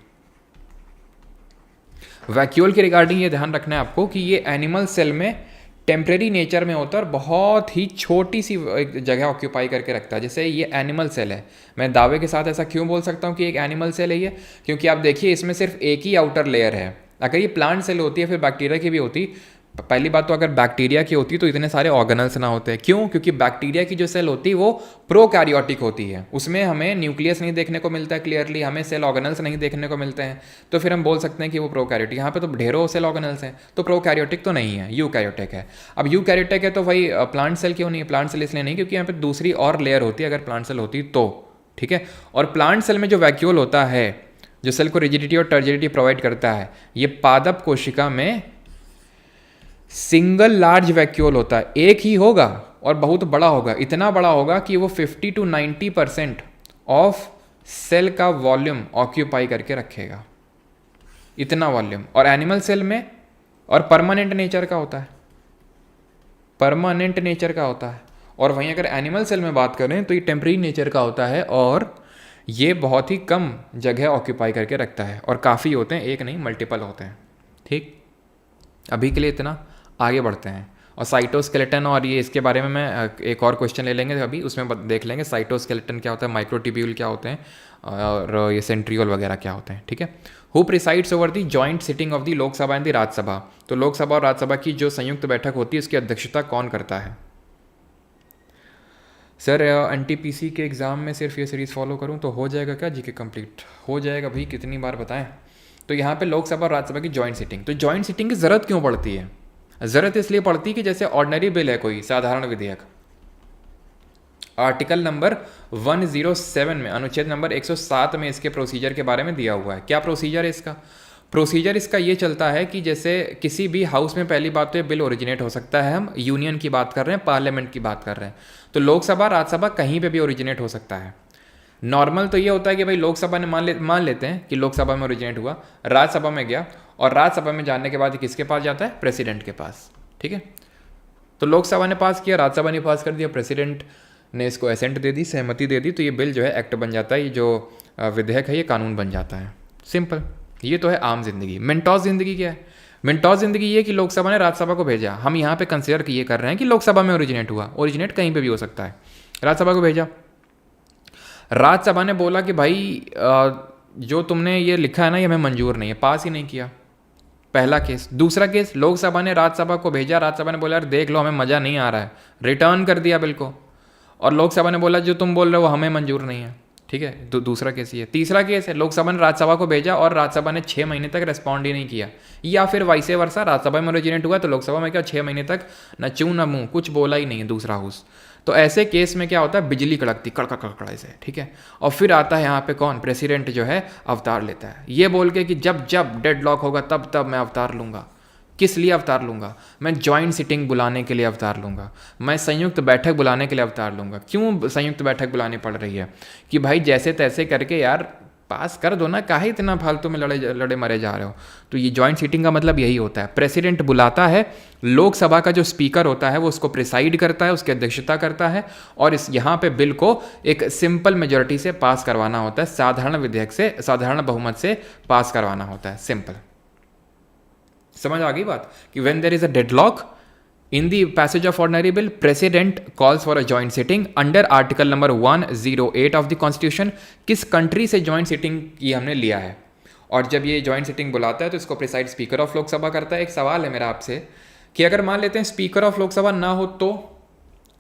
वैक्यूल के रिगार्डिंग ये ध्यान रखना है आपको कि ये एनिमल सेल में टेम्परेरी नेचर में होता है और बहुत ही छोटी सी जगह ऑक्यूपाई करके रखता है। जैसे ये एनिमल सेल है, मैं दावे के साथ ऐसा क्यों बोल सकता हूँ कि एक एनिमल सेल है ये? क्योंकि आप देखिए इसमें सिर्फ एक ही आउटर लेयर है। अगर ये प्लांट सेल होती है, फिर बैक्टीरिया की भी होती, पहली बात तो अगर बैक्टीरिया की होती तो इतने सारे ऑर्गेनल्स ना होते। क्यों? क्योंकि बैक्टीरिया की जो सेल होती है वो प्रोकैरियोटिक होती है, उसमें हमें न्यूक्लियस नहीं देखने को मिलता है क्लियरली, हमें सेल ऑर्गेनल्स नहीं देखने को मिलते हैं, तो फिर हम बोल सकते हैं कि वो प्रोकैरियोटिक। यहाँ पे तो ढेरों सेल ऑर्गेनल्स हैं, तो प्रोकैरियोटिक तो नहीं है, यूकैरियोटिक है। अब यूकैरियोटिक है तो भाई प्लांट सेल क्यों नहीं है? प्लांट सेल इसलिए नहीं क्योंकि यहाँ पे दूसरी और लेयर होती है, अगर प्लांट सेल होती तो, ठीक है। और प्लांट सेल में जो वैक्यूल होता है, जो सेल को रिजिडिटी और टर्जिडिटी प्रोवाइड करता है, ये पादप कोशिका में सिंगल लार्ज वैक्यूल होता है, एक ही होगा और बहुत बड़ा होगा, इतना बड़ा होगा कि वो 50 to 90% ऑफ सेल का वॉल्यूम ऑक्यूपाई करके रखेगा, इतना वॉल्यूम। और एनिमल सेल में और परमानेंट नेचर का होता है, परमानेंट नेचर का होता है। और वहीं अगर एनिमल सेल में बात करें तो ये टेम्परेरी नेचर का होता है और ये बहुत ही कम जगह ऑक्यूपाई करके रखता है, और काफ़ी होते हैं, एक नहीं मल्टीपल होते हैं, ठीक। अभी के लिए इतना, आगे बढ़ते हैं। और साइटोस्केलेटन, और ये इसके बारे में मैं एक और क्वेश्चन ले लेंगे अभी, उसमें देख लेंगे साइटोस्केलेटन क्या होता है, माइक्रोट्यूब्यूल क्या होते हैं, और ये सेंट्रियोल वगैरह क्या होते हैं, ठीक है। Who presides over the joint sitting of the Lok Sabha and the Rajya Sabha, तो लोकसभा और राज्यसभा की जो संयुक्त बैठक होती है उसकी अध्यक्षता कौन करता है? सर एनटीपीसी के एग्ज़ाम में सिर्फ ये सीरीज़ फॉलो करूँ तो हो जाएगा क्या जीके कंप्लीट? हो जाएगा भाई, कितनी बार बताएं। तो यहाँ पे लोकसभा और राज्यसभा की जॉइंट सिटिंग, तो जॉइंट सिटिंग की ज़रूरत क्यों पड़ती है? ज़रूरत इसलिए पड़ती है कि जैसे ऑर्डिनरी बिल है कोई साधारण विधेयक, आर्टिकल नंबर 107 में, अनुच्छेद नंबर 107 में इसके प्रोसीजर के बारे में दिया हुआ है। क्या प्रोसीजर है इसका? प्रोसीजर इसका ये चलता है कि जैसे किसी भी हाउस में पहली बात तो बिल ओरिजिनेट हो सकता है, हम यूनियन की बात कर रहे हैं, पार्लियामेंट की बात कर रहे हैं, तो लोकसभा राज्यसभा कहीं पे भी ओरिजिनेट हो सकता है। नॉर्मल तो ये होता है कि भाई लोकसभा ने मान लेते हैं कि लोकसभा में ओरिजिनेट हुआ, राज्यसभा में गया, और राज्यसभा में जाने के बाद किसके पास जाता है? प्रेसिडेंट के पास, ठीक है। तो लोकसभा ने पास किया, राज्यसभा ने पास कर दिया, प्रेसिडेंट ने इसको एसेंट दे दी, सहमति दे दी, तो ये बिल जो है एक्ट बन जाता है, ये जो विधेयक है ये कानून बन जाता है। सिंपल, ये तो है आम जिंदगी। मिनटॉस जिंदगी क्या है? मिनटॉस जिंदगी ये कि लोकसभा ने राज्यसभा को भेजा, हम यहाँ पे कंसिडर ये कर रहे हैं कि लोकसभा में ओरिजिनेट हुआ, ओरिजिनेट कहीं पे भी हो सकता है, राज्यसभा को भेजा, राज्यसभा ने बोला कि भाई जो तुमने ये लिखा है ना ये हमें मंजूर नहीं है, पास ही नहीं किया, पहला केस। दूसरा केस, लोकसभा ने राज्यसभा को भेजा, राज्यसभा ने बोला यार देख लो हमें मज़ा नहीं आ रहा है, रिटर्न कर दिया बिल को, और लोकसभा ने बोला जो तुम बोल रहे हो हमें मंजूर नहीं है, ठीक है। दूसरा केस ये। तीसरा केस है, लोकसभा ने राज्यसभा को भेजा और राज्यसभा ने 6 महीने तक रिस्पॉन्ड ही नहीं किया, या फिर वाइसे वर्षा, राज्यसभा में ओरिजिनेट हुआ तो लोकसभा में क्या 6 महीने तक न चू न मुँह, कुछ बोला ही नहीं है दूसरा हाउस। तो ऐसे केस में क्या होता है? बिजली कड़कती, कड़का कड़कड़ा से, ठीक है। और फिर आता है यहाँ पे कौन? प्रेसिडेंट जो है अवतार लेता है, ये बोल के कि जब जब डेडलॉक होगा तब तब मैं अवतार लूँगा। किस लिए अवतार लूँगा? मैं जॉइंट सिटिंग बुलाने के लिए अवतार लूँगा, मैं संयुक्त बैठक बुलाने के लिए अवतार लूँगा। क्यों संयुक्त बैठक बुलानी पड़ रही है? कि भाई जैसे तैसे करके यार पास कर दो ना, काहे इतना फालतू में लड़े मरे जा रहे हो। तो ये जॉइंट सीटिंग का मतलब यही होता है, प्रेसिडेंट बुलाता है, लोकसभा का जो स्पीकर होता है वो उसको प्रिसाइड करता है, उसकी अध्यक्षता करता है, और इस यहाँ पे बिल को एक सिंपल मेजोरिटी से पास करवाना होता है, साधारण विधेयक से, साधारण बहुमत से पास करवाना होता है। सिंपल, समझ आ गई बात? कि when there is a deadlock in the passage of ordinary bill, president calls for a joint sitting under article number 108 of the constitution। किस कंट्री से joint sitting की हमने लिया है, और जब ये joint sitting बुलाता है तो इसको प्रिसाइड स्पीकर ऑफ लोकसभा करता है। एक सवाल है मेरा आपसे कि अगर मान लेते हैं स्पीकर ऑफ लोकसभा ना हो तो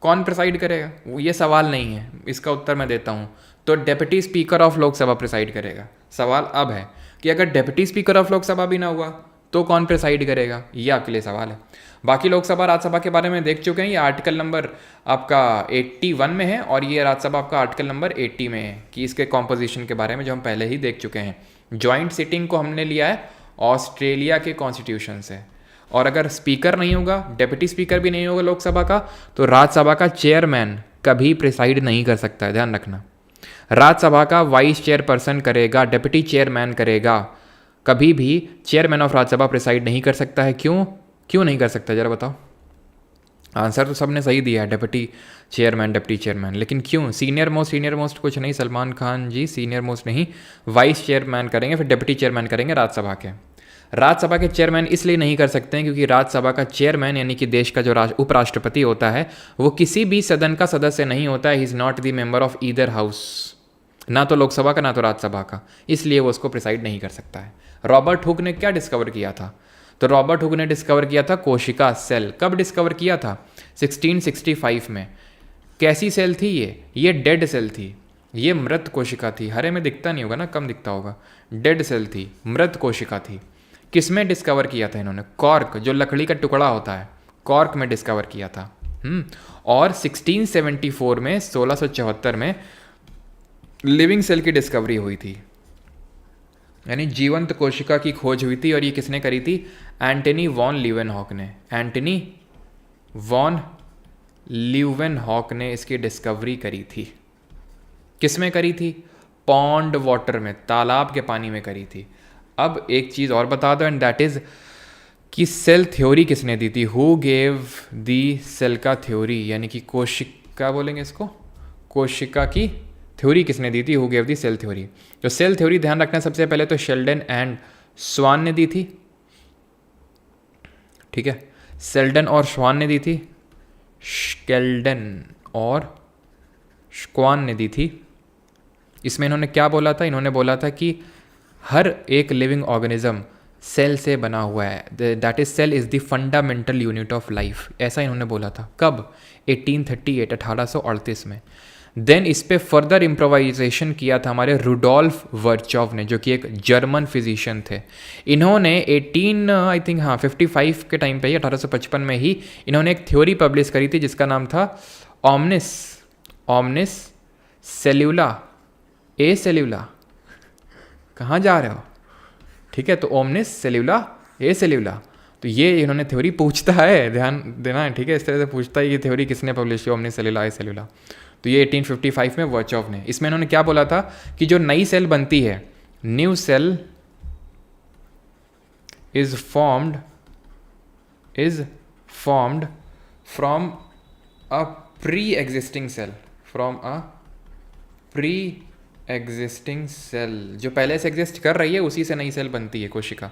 कौन प्रिसाइड करेगा? वो ये सवाल नहीं है, इसका उत्तर मैं देता हूँ। तो deputy speaker of Lok Sabha preside करेगा। सवाल अब है कि अगर डेप्यूटी स्पीकर ऑफ लोकसभा भी ना हुआ तो कौन प्रिसाइड करेगा? ये आपके लिए सवाल है। बाकी लोकसभा राज्यसभा के बारे में देख चुके हैं, ये आर्टिकल नंबर आपका 81 में है, और ये राज्यसभा आपका आर्टिकल नंबर 80 में है, कि इसके कॉम्पोजिशन के बारे में जो हम पहले ही देख चुके हैं। जॉइंट सिटिंग को हमने लिया है ऑस्ट्रेलिया के कॉन्स्टिट्यूशन से, और अगर स्पीकर नहीं होगा, डेप्यूटी स्पीकर भी नहीं होगा लोकसभा का, तो राज्यसभा का चेयरमैन कभी प्रिसाइड नहीं कर सकता है, ध्यान रखना। राज्यसभा का वाइस चेयरपर्सन करेगा, डेप्यूटी चेयरमैन करेगा, कभी भी चेयरमैन ऑफ राज्यसभा प्रिसाइड नहीं कर सकता है। क्यों नहीं कर सकता, जरा बताओ? आंसर तो सबने सही दिया है, डेप्यूटी चेयरमैन, डेप्यूटी चेयरमैन, लेकिन क्यों? सीनियर मोस्ट कुछ नहीं, सलमान खान जी सीनियर मोस्ट नहीं, वाइस चेयरमैन करेंगे, फिर डेप्यूटी चेयरमैन करेंगे राज्यसभा के। राज्यसभा के चेयरमैन इसलिए नहीं कर सकते हैं क्योंकि राज्यसभा का चेयरमैन यानी कि देश का जो उपराष्ट्रपति होता है वो किसी भी सदन का सदस्य नहीं होता है। He is not the member of either house, ना तो लोकसभा का ना तो राज्यसभा का, इसलिए वो उसको प्रिसाइड नहीं कर सकता है। रॉबर्ट हुक ने क्या डिस्कवर किया था? तो रॉबर्ट हुक ने डिस्कवर किया था कोशिका सेल। कब डिस्कवर किया था? 1665 में। कैसी सेल थी ये डेड सेल थी, ये मृत कोशिका थी। हरे में दिखता नहीं होगा ना, कम दिखता होगा। डेड सेल थी, मृत कोशिका थी। किसमें डिस्कवर किया था इन्होंने? कॉर्क, जो लकड़ी का टुकड़ा होता है, कॉर्क में डिस्कवर किया था। और 1674 में, 1674 में लिविंग सेल की डिस्कवरी हुई थी, यानी जीवंत कोशिका की खोज हुई थी। और ये किसने करी थी? एंटनी वॉन लीवेनहॉक ने। एंटनी वॉन लीवेनहॉक ने इसकी डिस्कवरी करी थी। किसमें करी थी? पॉन्ड वाटर में, तालाब के पानी में करी थी। अब एक चीज़ और बता दो, एंड दैट इज़ कि सेल थ्योरी किसने दी थी? हु गेव दी सेल का थ्योरी, यानी कि कोशिका बोलेंगे इसको, कोशिका की थ्योरी किसने दी थी? Who gave the cell theory. तो सेल थ्योरी ध्यान रखना, सबसे पहले तो शेल्डन एंड स्वान ने दी थी, ठीक है। सेल्डन और श्वान ने दी थी, स्केल्डन और श्क्वान ने दी थी। इसमें इन्होंने क्या बोला था? इन्होंने बोला था कि हर एक लिविंग ऑर्गेनिज्म सेल से बना हुआ है, that is cell is the fundamental unit of life, ऐसा इन्होंने बोला था। कब? 1838, 1838 में। देन इस पे फर्दर इम्प्रोवाइजेशन किया था हमारे रुडोल्फ वर्चोव ने, जो कि एक जर्मन फिजिशियन थे। इन्होंने 55 के टाइम पे ही, 1855 में ही इन्होंने एक थ्योरी पब्लिश करी थी जिसका नाम था ऑमनिस सेल्यूला ए सेल्यूला। कहाँ जा रहे हो? ठीक है, तो ओमनिस सेल्यूला ए सेल्यूला, तो ये इन्होंने थ्योरी पूछता है, ध्यान देना है, ठीक है, इस तरह से पूछता है ये थ्योरी किसने पब्लिश की, ओमनिस सेल्यूला ए सेल्यूला। तो ये 1855 में वर्चोव ने, इसमें इन्होंने क्या बोला था कि जो नई सेल बनती है, new cell is formed from a pre existing cell, existing cell, जो पहले से एग्जिस्ट कर रही है उसी से नई सेल बनती है, कोशिका।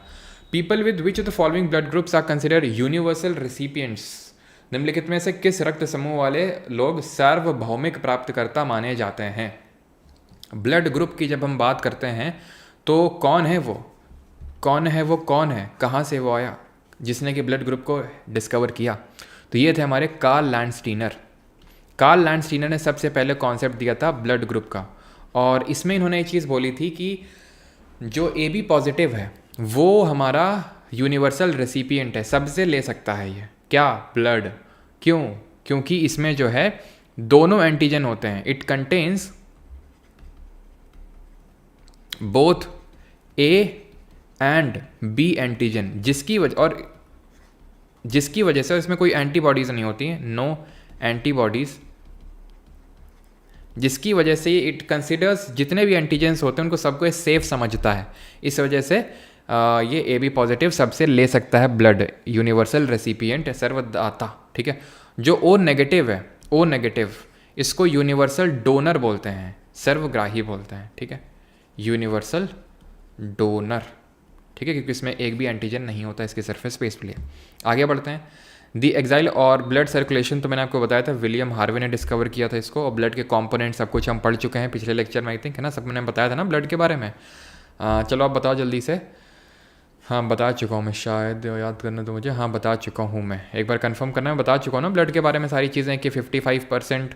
People with which of the following blood groups are considered universal recipients, निम्नलिखित में से किस रक्त समूह वाले लोग सार्वभौमिक प्राप्तकर्ता माने जाते हैं? ब्लड ग्रुप की जब हम बात करते हैं तो कौन है वो, कौन है, कहाँ से वो आया जिसने कि ब्लड ग्रुप को डिस्कवर किया? तो ये थे हमारे कार्ल लैंडस्टीनर। कार्ल लैंडस्टीनर ने सबसे पहले कॉन्सेप्ट दिया था ब्लड ग्रुप का, और इसमें इन्होंने ये चीज़ बोली थी कि जो AB पॉजिटिव है वो हमारा यूनिवर्सल रेसिपिएंट है, सबसे ले सकता है ये क्या, ब्लड। क्यों? क्योंकि इसमें जो है दोनों एंटीजन होते हैं, it contains both A and B antigen, जिसकी वजह से इसमें कोई एंटीबॉडीज नहीं होती हैं, नो एंटीबॉडीज, जिसकी वजह से इट कंसिडर्स जितने भी एंटीजेंस होते हैं उनको सबको सेफ समझता है। इस वजह से ये AB पॉजिटिव सबसे ले सकता है ब्लड, यूनिवर्सल रेसिपिएंट, सर्वदाता, ठीक है। जो O नेगेटिव है, O नेगेटिव, इसको यूनिवर्सल डोनर बोलते हैं, सर्वग्राही बोलते हैं, ठीक है, यूनिवर्सल डोनर, ठीक है, क्योंकि इसमें एक भी एंटीजन नहीं होता इसके सरफेस पे, इसलिए। आगे बढ़ते हैं। दी एक्साइल और ब्लड सर्कुलेशन, तो मैंने आपको बताया था विलियम हार्वे ने डिस्कवर किया था इसको, और ब्लड के कंपोनेंट सब कुछ हम पढ़ चुके हैं पिछले लेक्चर में, आई थिंक, है ना, सब मैंने बताया था ना ब्लड के बारे में। चलो आप बताओ जल्दी से। हाँ बता चुका हूँ मैं, शायद याद करना तो मुझे, हाँ बता चुका हूँ मैं, एक बार कंफर्म करना, मैं बता चुका हूँ ना ब्लड के बारे में सारी चीज़ें, कि 55%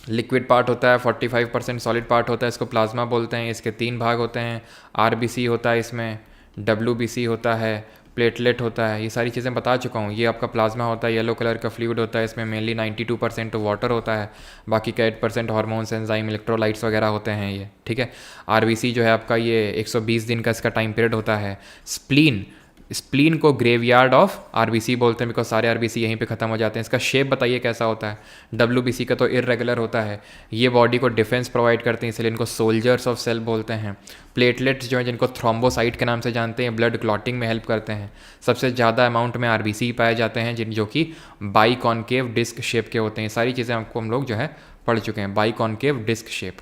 लिक्विड पार्ट होता है, 45% सॉलिड पार्ट होता है, इसको प्लाज्मा बोलते हैं, इसके 3 भाग होते हैं, RBC होता है इसमें, WBC होता है, प्लेटलेट होता है, ये सारी चीज़ें बता चुका हूँ। ये आपका प्लाज्मा होता है, येलो कलर का फ्लूइड होता है, इसमें मेनली 92% तो वाटर होता है, बाकी का 8% हार्मोन्स, एंजाइम, इलेक्ट्रोलाइट्स वगैरह होते हैं ये, ठीक है। RBC जो है आपका, ये 120 दिन का इसका टाइम पीरियड होता है। स्प्लीन को ग्रेवयार्ड ऑफ RBC बोलते हैं, बिकॉज सारे RBC यहीं पे ख़त्म हो जाते हैं। इसका शेप बताइए कैसा होता है? WBC का तो इरेगुलर होता है। ये बॉडी को डिफेंस प्रोवाइड करते हैं, इसलिए इनको सोल्जर्स ऑफ सेल बोलते हैं। प्लेटलेट्स जो हैं, जिनको थ्रोम्बोसाइट के नाम से जानते हैं, ब्लड क्लॉटिंग में हेल्प करते हैं। सबसे ज़्यादा अमाउंट में RBC पाए जाते हैं, जो कि बाई कॉन्केव डिस्क शेप के होते हैं। सारी चीज़ें आपको हम लोग जो है पढ़ चुके हैं, बाई कॉन्केव डिस्क शेप,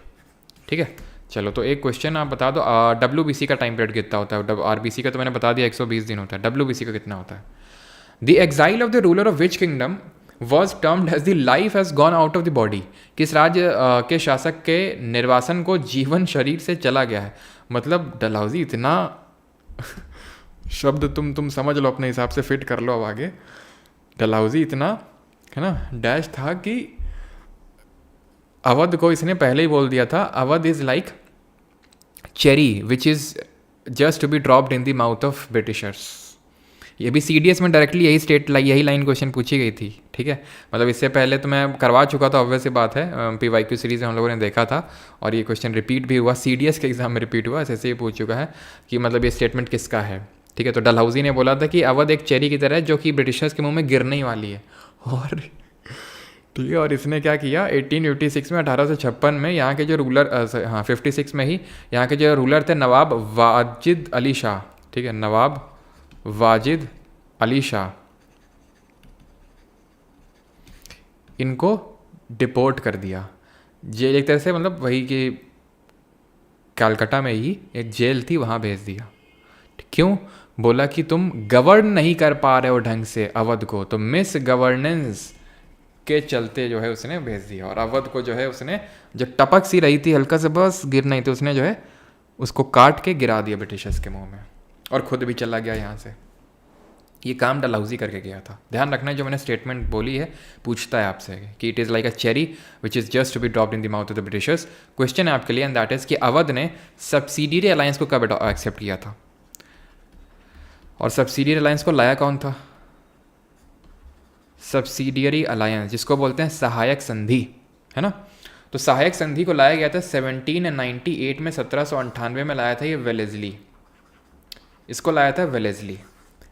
ठीक है। चलो, तो एक क्वेश्चन आप बता दो, WBC का टाइम पीरियड कितना होता है? RBC का तो मैंने बता दिया 120 दिन होता है, WBC का कितना होता है? The exile of the ruler of which kingdom was termed as the life has gone out of the body, किस राज्य के शासक के निर्वासन को जीवन शरीर से चला गया है? मतलब डलहौजी इतना शब्द तुम समझ लो, अपने हिसाब से फिट कर लो अब आगे। डलहौजी इतना, है ना, डैश था कि अवध को इसने पहले ही बोल दिया था, Awadh is like cherry which is just to be dropped in the mouth of Britishers. ये भी CDS में डायरेक्टली यही लाइन क्वेश्चन पूछी गई थी, ठीक है। मतलब इससे पहले तो मैं करवा चुका था, ऑब्वियस सी बात है, PYQ सीरीज़ में हम लोगों ने देखा था, और ये क्वेश्चन रिपीट भी हुआ, CDS के एग्जाम में रिपीट हुआ, ऐसे ही पूछ चुका है कि मतलब ये स्टेटमेंट किसका है, ठीक है। तो डलहौजी ने बोला था कि अवध एक चेरी की तरह है जो कि ब्रिटिशर्स के मुँह में गिरने ही वाली है, और ठीक है। और इसने क्या किया, 1856 में, 1856 में यहाँ के जो रूलर, 56 में ही यहाँ के जो रूलर थे नवाब वाजिद अली शाह, ठीक है, नवाब वाजिद अली शाह, इनको डिपोर्ट कर दिया जेल, एक तरह से, मतलब वही कि कलकत्ता में ही एक जेल थी, वहाँ भेज दिया। क्यों? बोला कि तुम गवर्न नहीं कर पा रहे हो ढंग से अवध को, तो मिस गवर्नेंस के चलते जो है उसने भेज दिया। और अवध को जो है उसने, जो टपक सी रही थी हल्का से बस गिर नहीं, तो उसने जो है उसको काट के गिरा दिया ब्रिटिशर्स के मुंह में, और खुद भी चला गया यहाँ से। ये काम डलहौजी करके गया था। ध्यान रखना, जो मैंने स्टेटमेंट बोली है पूछता है आपसे कि it is like a cherry which is just to be dropped in the mouth of the Britishers. Question है आपके लिए, एंड दैट इज़ कि अवध ने सब्सिडियरी अलायंस को कब एक्सेप्ट किया था, और सब्सिडियरी अलायंस को लाया कौन था? सब्सिडियरी अलायंस जिसको बोलते हैं सहायक संधि, है ना। तो सहायक संधि को लाया गया था 1798 में, 1798 में लाया था ये वेलेस्ली, इसको लाया था वेलेस्ली,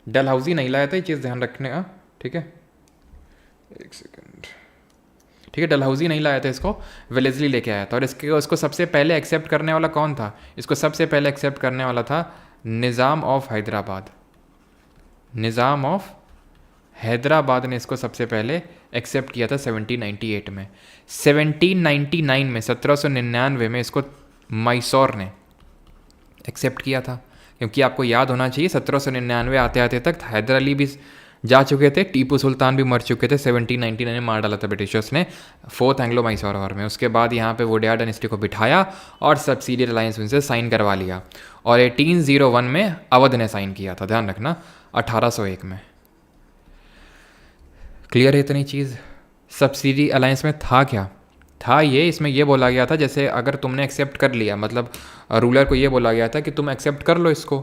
डलहौजी नहीं लाया था, ये चीज़ ध्यान रखने का, ठीक है। एक सेकंड, ठीक है, डलहौजी नहीं लाया था इसको, वेलेस्ली लेके आया था। और उसको सबसे पहले एक्सेप्ट करने वाला कौन था? इसको सबसे पहले एक्सेप्ट करने वाला था निज़ाम ऑफ हैदराबाद। निज़ाम ऑफ हैदराबाद ने इसको सबसे पहले एक्सेप्ट किया था 1798 में। 1799 में, 1799 में इसको मैसूर ने एक्सेप्ट किया था, क्योंकि आपको याद होना चाहिए 1799 आते आते तक हैदर अली भी जा चुके थे, टीपू सुल्तान भी मर चुके थे। 1799 में मार डाला था ब्रिटिशर्स ने फोर्थ एंग्लो मैसूर वॉर में। उसके बाद यहाँ पे वोडियार डायनेस्टी को बिठाया और सब्सिडियरी अलायंस उनसे साइन करवा लिया, और 1801 में अवध ने साइन किया था, ध्यान रखना, 1801 में। क्लियर है इतनी चीज़? सब्सिडी अलायंस में था क्या? था ये, इसमें ये बोला गया था जैसे अगर तुमने एक्सेप्ट कर लिया, मतलब रूलर को ये बोला गया था कि तुम एक्सेप्ट कर लो इसको,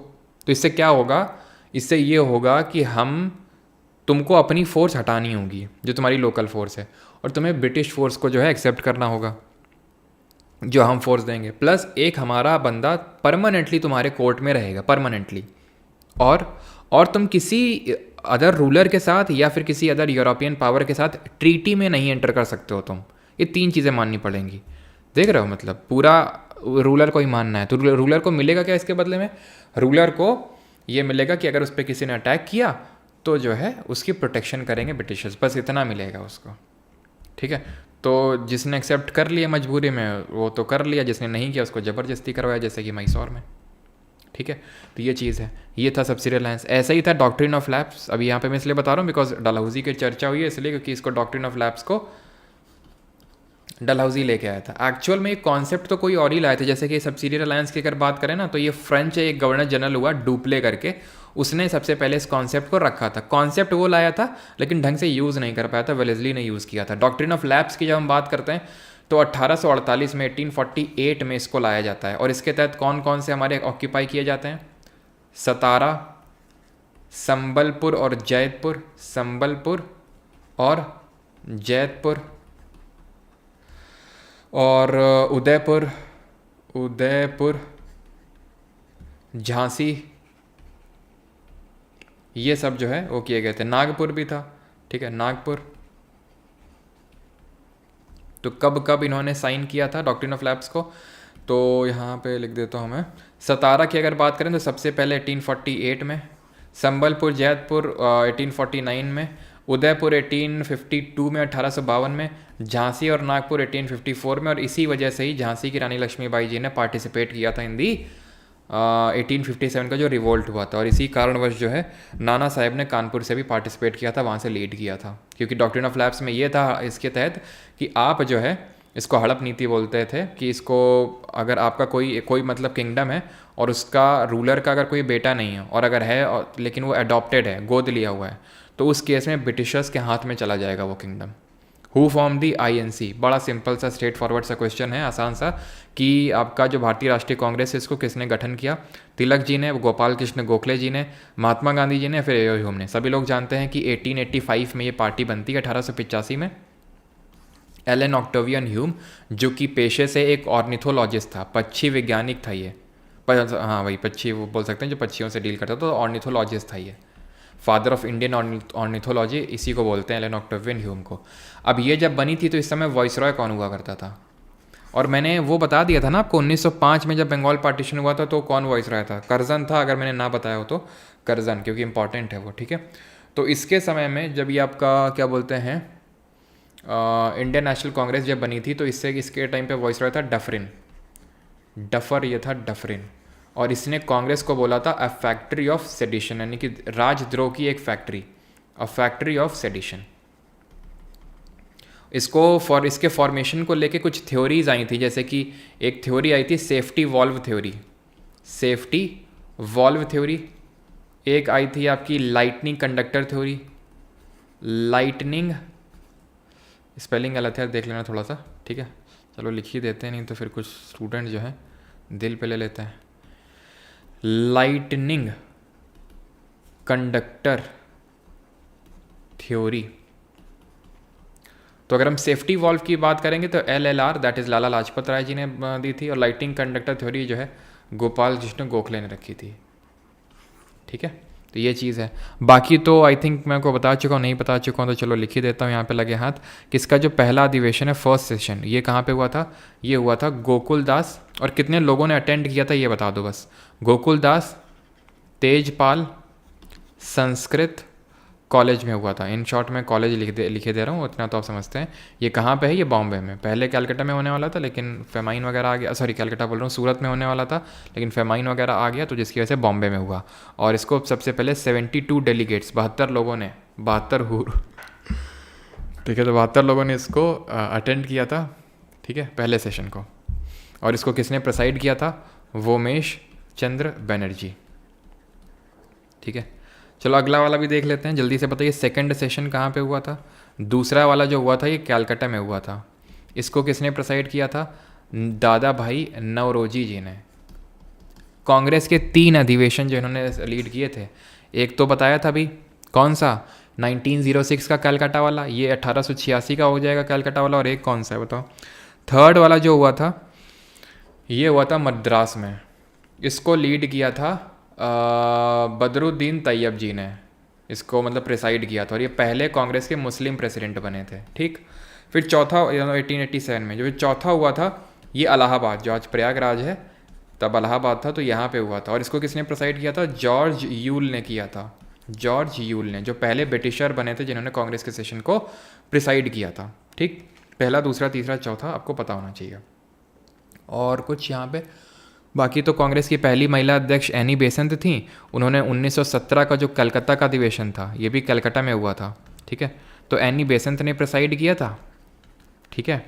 तो इससे क्या होगा? इससे ये होगा कि हम तुमको अपनी फ़ोर्स हटानी होगी जो तुम्हारी लोकल फ़ोर्स है, और तुम्हें ब्रिटिश फ़ोर्स को जो है एक्सेप्ट करना होगा जो हम फोर्स देंगे, प्लस एक हमारा बंदा परमानेंटली तुम्हारे कोर्ट में रहेगा, परमानेंटली। और तुम किसी अदर रूलर के साथ या फिर किसी अदर यूरोपियन पावर के साथ ट्रीटी में नहीं एंटर कर सकते हो तुम। ये 3 चीज़ें माननी पड़ेंगी। देख रहे हो, मतलब पूरा रूलर को ही मानना है। तो रूलर को मिलेगा क्या इसके बदले में? रूलर को ये मिलेगा कि अगर उस पर किसी ने अटैक किया तो जो है उसकी प्रोटेक्शन करेंगे ब्रिटिशर्स, बस इतना मिलेगा उसको, ठीक है। तो जिसने एक्सेप्ट कर लिया मजबूरी में वो तो कर लिया, जिसने नहीं किया उसको ज़बरदस्ती करवाया, जैसे कि मैसूर में, ठीक है। तो ये चीज़ है, ये था सब्सिडी अलायंस। ऐसा ही था डॉक्ट्रिन ऑफ लैप्स। अभी यहाँ पे मैं इसलिए बता रहा हूँ बिकॉज डलहौजी की चर्चा हुई है, इसलिए क्योंकि इसको डॉक्ट्रिन ऑफ लैप्स को डलहौजी लेके आया था। एक्चुअल में ये कॉन्सेप्ट तो कोई और ही लाया था, जैसे कि सब्सिडी अलायंस की अगर बात करें ना, तो ये फ्रेंच एक गवर्नर जनरल हुआ डुप्ले करके, उसने सबसे पहले इस कॉन्सेप्ट को रखा था। कॉन्सेप्ट वो लाया था लेकिन ढंग से यूज़ नहीं कर पाया था, वेलेस्ली ने यूज़ किया था। डॉक्ट्रिन ऑफ लैप्स की जब हम बात करते हैं तो 1848 में, 1848 में इसको लाया जाता है। और इसके तहत कौन कौन से हमारे ऑक्यूपाई किए जाते हैं? सतारा, संबलपुर और जैतपुर, संबलपुर और जैतपुर, और उदयपुर, उदयपुर, झांसी, ये सब जो है वो किए गए थे। नागपुर भी था, ठीक है, नागपुर। तो कब कब इन्होंने साइन किया था डॉक्ट्रिन ऑफ लैप्स को? तो यहाँ पे लिख देता हूँ मैं। सतारा की अगर बात करें तो सबसे पहले 1848 में, संबलपुर जैतपुर 1849 में, उदयपुर 1852 में, 1852 में, झांसी और नागपुर 1854 में। और इसी वजह से ही झांसी की रानी लक्ष्मीबाई जी ने पार्टिसिपेट किया था इन दी 1857 का जो रिवोल्ट हुआ था। और इसी कारणवश जो है नाना साहेब ने कानपुर से भी पार्टिसिपेट किया था, वहाँ से लीड किया था, क्योंकि डॉक्ट्रिन ऑफ लैप्स में ये था इसके तहत कि आप जो है इसको हड़प नीति बोलते थे, कि इसको अगर आपका कोई मतलब किंगडम है और उसका रूलर का अगर कोई बेटा नहीं है, और अगर है लेकिन वो अडॉप्टेड है, गोद लिया हुआ है, तो उस केस में ब्रिटिशर्स के हाथ में चला जाएगा वो kingdom. Who form the INC? बड़ा सिंपल सा स्ट्रेट फॉरवर्ड सा क्वेश्चन है, आसान सा, कि आपका जो भारतीय राष्ट्रीय कांग्रेस है इसको किसने गठन किया? तिलक जी ने, गोपाल कृष्ण गोखले जी ने, महात्मा गांधी जी ने, फिर एओ ह्यूम ने। सभी लोग जानते हैं कि 1885 में ये पार्टी बनती है, 1885 में। एलन ऑक्टेवियन ह्यूम, जो कि पेशे से एक ऑर्निथोलॉजिस्ट था, पक्षी वैज्ञानिक था ये, हाँ वही पक्षी, वो बोल सकते हैं जो पक्षियों से डील करता था, तो ऑर्निथोलॉजिस्ट था ये, फादर ऑफ इंडियन ऑर्निथोलॉजी इसी को बोलते हैं, एलन ऑक्टेवियन ह्यूम को। अब ये जब बनी थी तो इस समय वॉइसरॉय कौन हुआ करता था? और मैंने वो बता दिया था ना आपको, 1905 में जब बंगाल पार्टीशन हुआ था तो कौन वॉइसरॉय था? कर्जन था, अगर मैंने ना बताया हो तो कर्जन, क्योंकि इंपॉर्टेंट है वो, ठीक है। तो इसके समय में जब ये आपका क्या बोलते हैं इंडियन नेशनल कांग्रेस जब बनी थी, तो इसके टाइम पे वॉइसरॉय था डफरिन, डफर, ये था डफरिन। और इसने कांग्रेस को बोला था अ फैक्ट्री ऑफ सेडिशन, यानी कि राजद्रोह की एक factory, a factory of sedition. इसके फॉर्मेशन को लेके कुछ थ्योरीज आई थी, जैसे कि एक थ्योरी आई थी safety valve theory, safety valve theory. एक आई थी आपकी lightning conductor theory, lightning, spelling गलत है देख लेना थोड़ा सा, ठीक है, चलो लिख ही देते हैं, नहीं तो फिर कुछ स्टूडेंट जो है दिल पे ले लेते हैं। Lightning conductor theory. तो अगर हम सेफ्टी वॉल्व की बात करेंगे तो LLR that is Lala Lajpat Rai ji ने दी थी, और लाइटिंग कंडक्टर थ्योरी जो है गोपाल कृष्ण गोखले ने रखी थी, ठीक है। तो ये चीज़ है। बाकी तो आई थिंक मैं को बता चुका हूँ, नहीं बता चुका हूँ तो चलो लिख ही देता हूँ यहाँ पे लगे हाथ कि इसका जो पहला अधिवेशन है, फर्स्ट सेशन, ये कहाँ पे हुआ था? ये हुआ था गोकुल दास, और कितने लोगों ने अटेंड किया था ये बता दो बस। गोकुल दास तेजपाल संस्कृत कॉलेज में हुआ था। इन शॉर्ट में कॉलेज लिखे दे रहा हूँ, उतना तो आप समझते हैं। ये कहाँ पे है? ये बॉम्बे में। पहले कैलकाटा में होने वाला था, लेकिन फेमाइन वगैरह आ गया, सॉरी कैलकाटा बोल रहा हूँ, सूरत में होने वाला था, लेकिन फेमाइन वगैरह आ गया तो जिसकी वजह से बॉम्बे में हुआ। और इसको सबसे पहले 72 डेलीगेट्स, 72 लोगों ने, 72 हूर, ठीक है, तो 72 लोगों ने इसको अटेंड किया था, ठीक है, पहले सेशन को। और इसको किसने प्रेसाइड किया था? वोमेश चंद्र बनर्जी, ठीक है। चलो अगला वाला भी देख लेते हैं, जल्दी से बताइए सेकंड सेशन कहाँ पे हुआ था? दूसरा वाला जो हुआ था ये कैलकाटा में हुआ था। इसको किसने प्रेसाइड किया था? दादा भाई नवरोजी जी ने। कांग्रेस के 3 अधिवेशन जो इन्होंने लीड किए थे, एक तो बताया था अभी, कौन सा? 1906 का कैलकाटा वाला, ये 1886 का हो जाएगा कैलकाटा वाला, और एक कौन सा है बताओ? थर्ड वाला जो हुआ था ये हुआ था मद्रास में। इसको लीड किया था बदरुद्दीन तैयब जी ने, इसको मतलब प्रेसाइड किया था, और ये पहले कांग्रेस के मुस्लिम प्रेसिडेंट बने थे, ठीक। फिर चौथा 1887 में जो चौथा हुआ था ये इलाहाबाद, जो आज प्रयागराज है, तब इलाहाबाद था, तो यहाँ पे हुआ था। और इसको किसने प्रेसाइड किया था? जॉर्ज यूल ने किया था, जॉर्ज यूल ने, जो पहले ब्रिटिशर बने थे जिन्होंने कांग्रेस के सेशन को प्रिसाइड किया था, ठीक। पहला, दूसरा, तीसरा, चौथा आपको पता होना चाहिए। और कुछ यहाँ पे बाकी तो कांग्रेस की पहली महिला अध्यक्ष एनी बेसेंट थी। उन्होंने 1917 का जो कलकत्ता का अधिवेशन था ये भी कलकत्ता में हुआ था, ठीक है, तो एनी बेसेंट ने प्रेसाइड किया था, ठीक है।